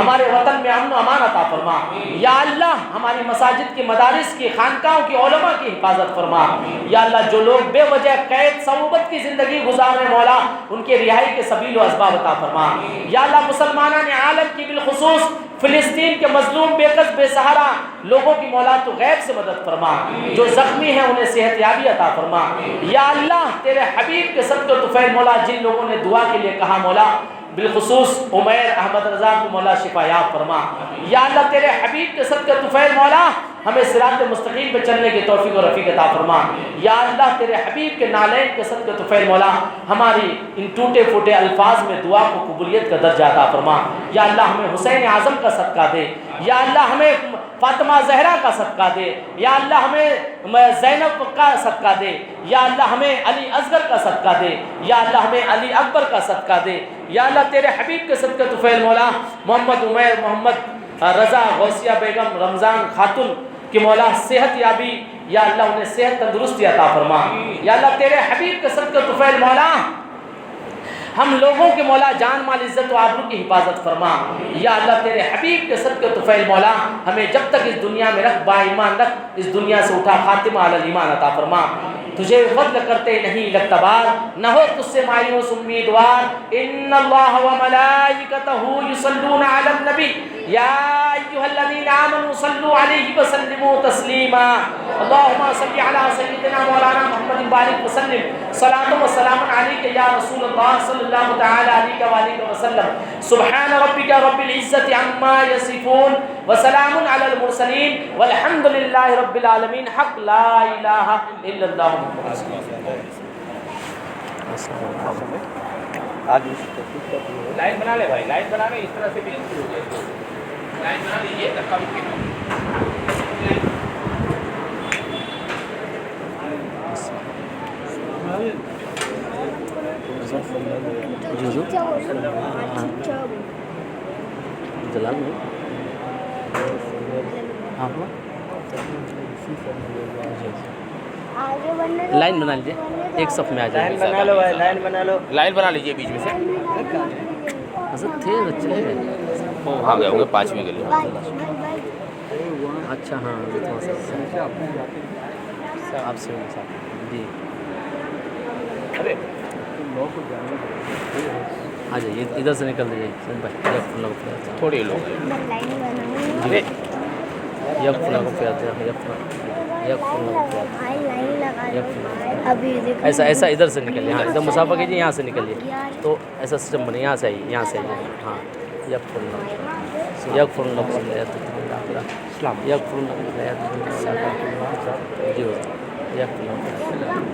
ہمارے وطن میں امن و امان عطا فرما۔ یا اللہ، ہماری مساجد کی مدارس کی خانقاہوں کی علماء کی حفاظت فرما۔ یا اللہ، جو لوگ بے وجہ قید صعوبت کی زندگی گزار رہے مولا ان کے رہائی کے سبیل و اسباب عطا فرما۔ یا اللہ، مسلمانان عالم کی بالخصوص فلسطین کے مظلوم بے کس بے سہارا لوگوں کی مولا تو غیب سے مدد فرما، جو زخمی ہیں انہیں صحت یابی عطا فرما۔ یا اللہ، تیرے حبیب کے صدقہ طفیل مولا جن لوگوں نے دعا کے لیے کہا مولا بالخصوص عمیر احمد رضا کو مولا شفا یاب فرما۔ یا اللہ تیرے حبیب کے صدقے طفیل مولا ہمیں صراط مستقیم پہ چلنے کی توفیق اور رفیق عطا فرما۔ یا اللہ تیرے حبیب کے نالین کے صدقے طفیل مولا ہماری ان ٹوٹے پھوٹے الفاظ میں دعا کو قبولیت کا درجہ عطا فرما۔ یا اللہ ہمیں حسین اعظم کا صدقہ دے، یا اللہ ہمیں فاطمہ زہرا کا صدقہ دے، یا اللہ ہمیں زینب کا صدقہ دے، یا اللہ ہمیں علی اصغر کا صدقہ دے، یا اللہ ہمیں علی اکبر کا صدقہ دے۔ یا اللہ تیرے حبیب کے صدقے طفیل مولا محمد عمیر، محمد رضا، غوثیہ بیگم، رمضان خاتون کہ مولا صحت یابی، یا اللہ انہیں صحت تندرستی عطا فرما۔ یا اللہ تیرے حبیب کے صدقے طفیل مولا ہم لوگوں کے مولا جان مال عزت و آبرو کی حفاظت فرما۔ یا اللہ تیرے حبیب کے صدقے طفیل مولا ہمیں جب تک اس دنیا میں رکھ با ایمان رکھ، اس دنیا سے اٹھا خاتمہ علی الایمان عطا فرما۔ تجھے فضل کرتے نہیں لگتا بار، نہ ہو تجھ سے مایوس امیدوار۔ ان اللہ و ملائکتہ یصلون علی النبی یا ایھا الذین آمنوا صلوا علیہ وسلموا تسلیما۔ اللہم صل علی سیدنا مولانا محمد بارک وسلم، صلاۃ و سلام علیک یا رسول اللہ صلی اللہ تعالی علیہ وآلہ وسلم۔ سبحان ربک رب العزت عما یصفون وسلام علی المرسلین والحمد للہ رب العالمین۔ حق لا الہ الا اللہ۔ لائن بنا لے بھائی، لائن بنا لے، اس طرح سے بھی شروع ہو جائے گی۔ لائن بنا لیجیے، دھکا بھی جلال میں لائن بنا لیجیے، ایک صف میں آ جائے۔ لائن بنا لو بھائی، لائن بنا لو، لائن بنا لیجیے بیچ میں سے۔ حضرت تھے چلے گئے، وہاں گئے ہوں گے 5ویں گلی۔ اچھا ہاں آپ سے جی ارے آ جائیے، ادھر سے نکل دیجیے تھوڑے لوگ ہیں۔ ارے ایسا ایسا ادھر سے نکلیے، ہاں ادھر مسافہ کیجیے، یہاں سے نکلیے تو ایسا سسٹم بنے، یہاں سے آئیے، یہاں سے آئیے، ہاں یغفر اللہ یغفر اللہ جی یغفر اللہ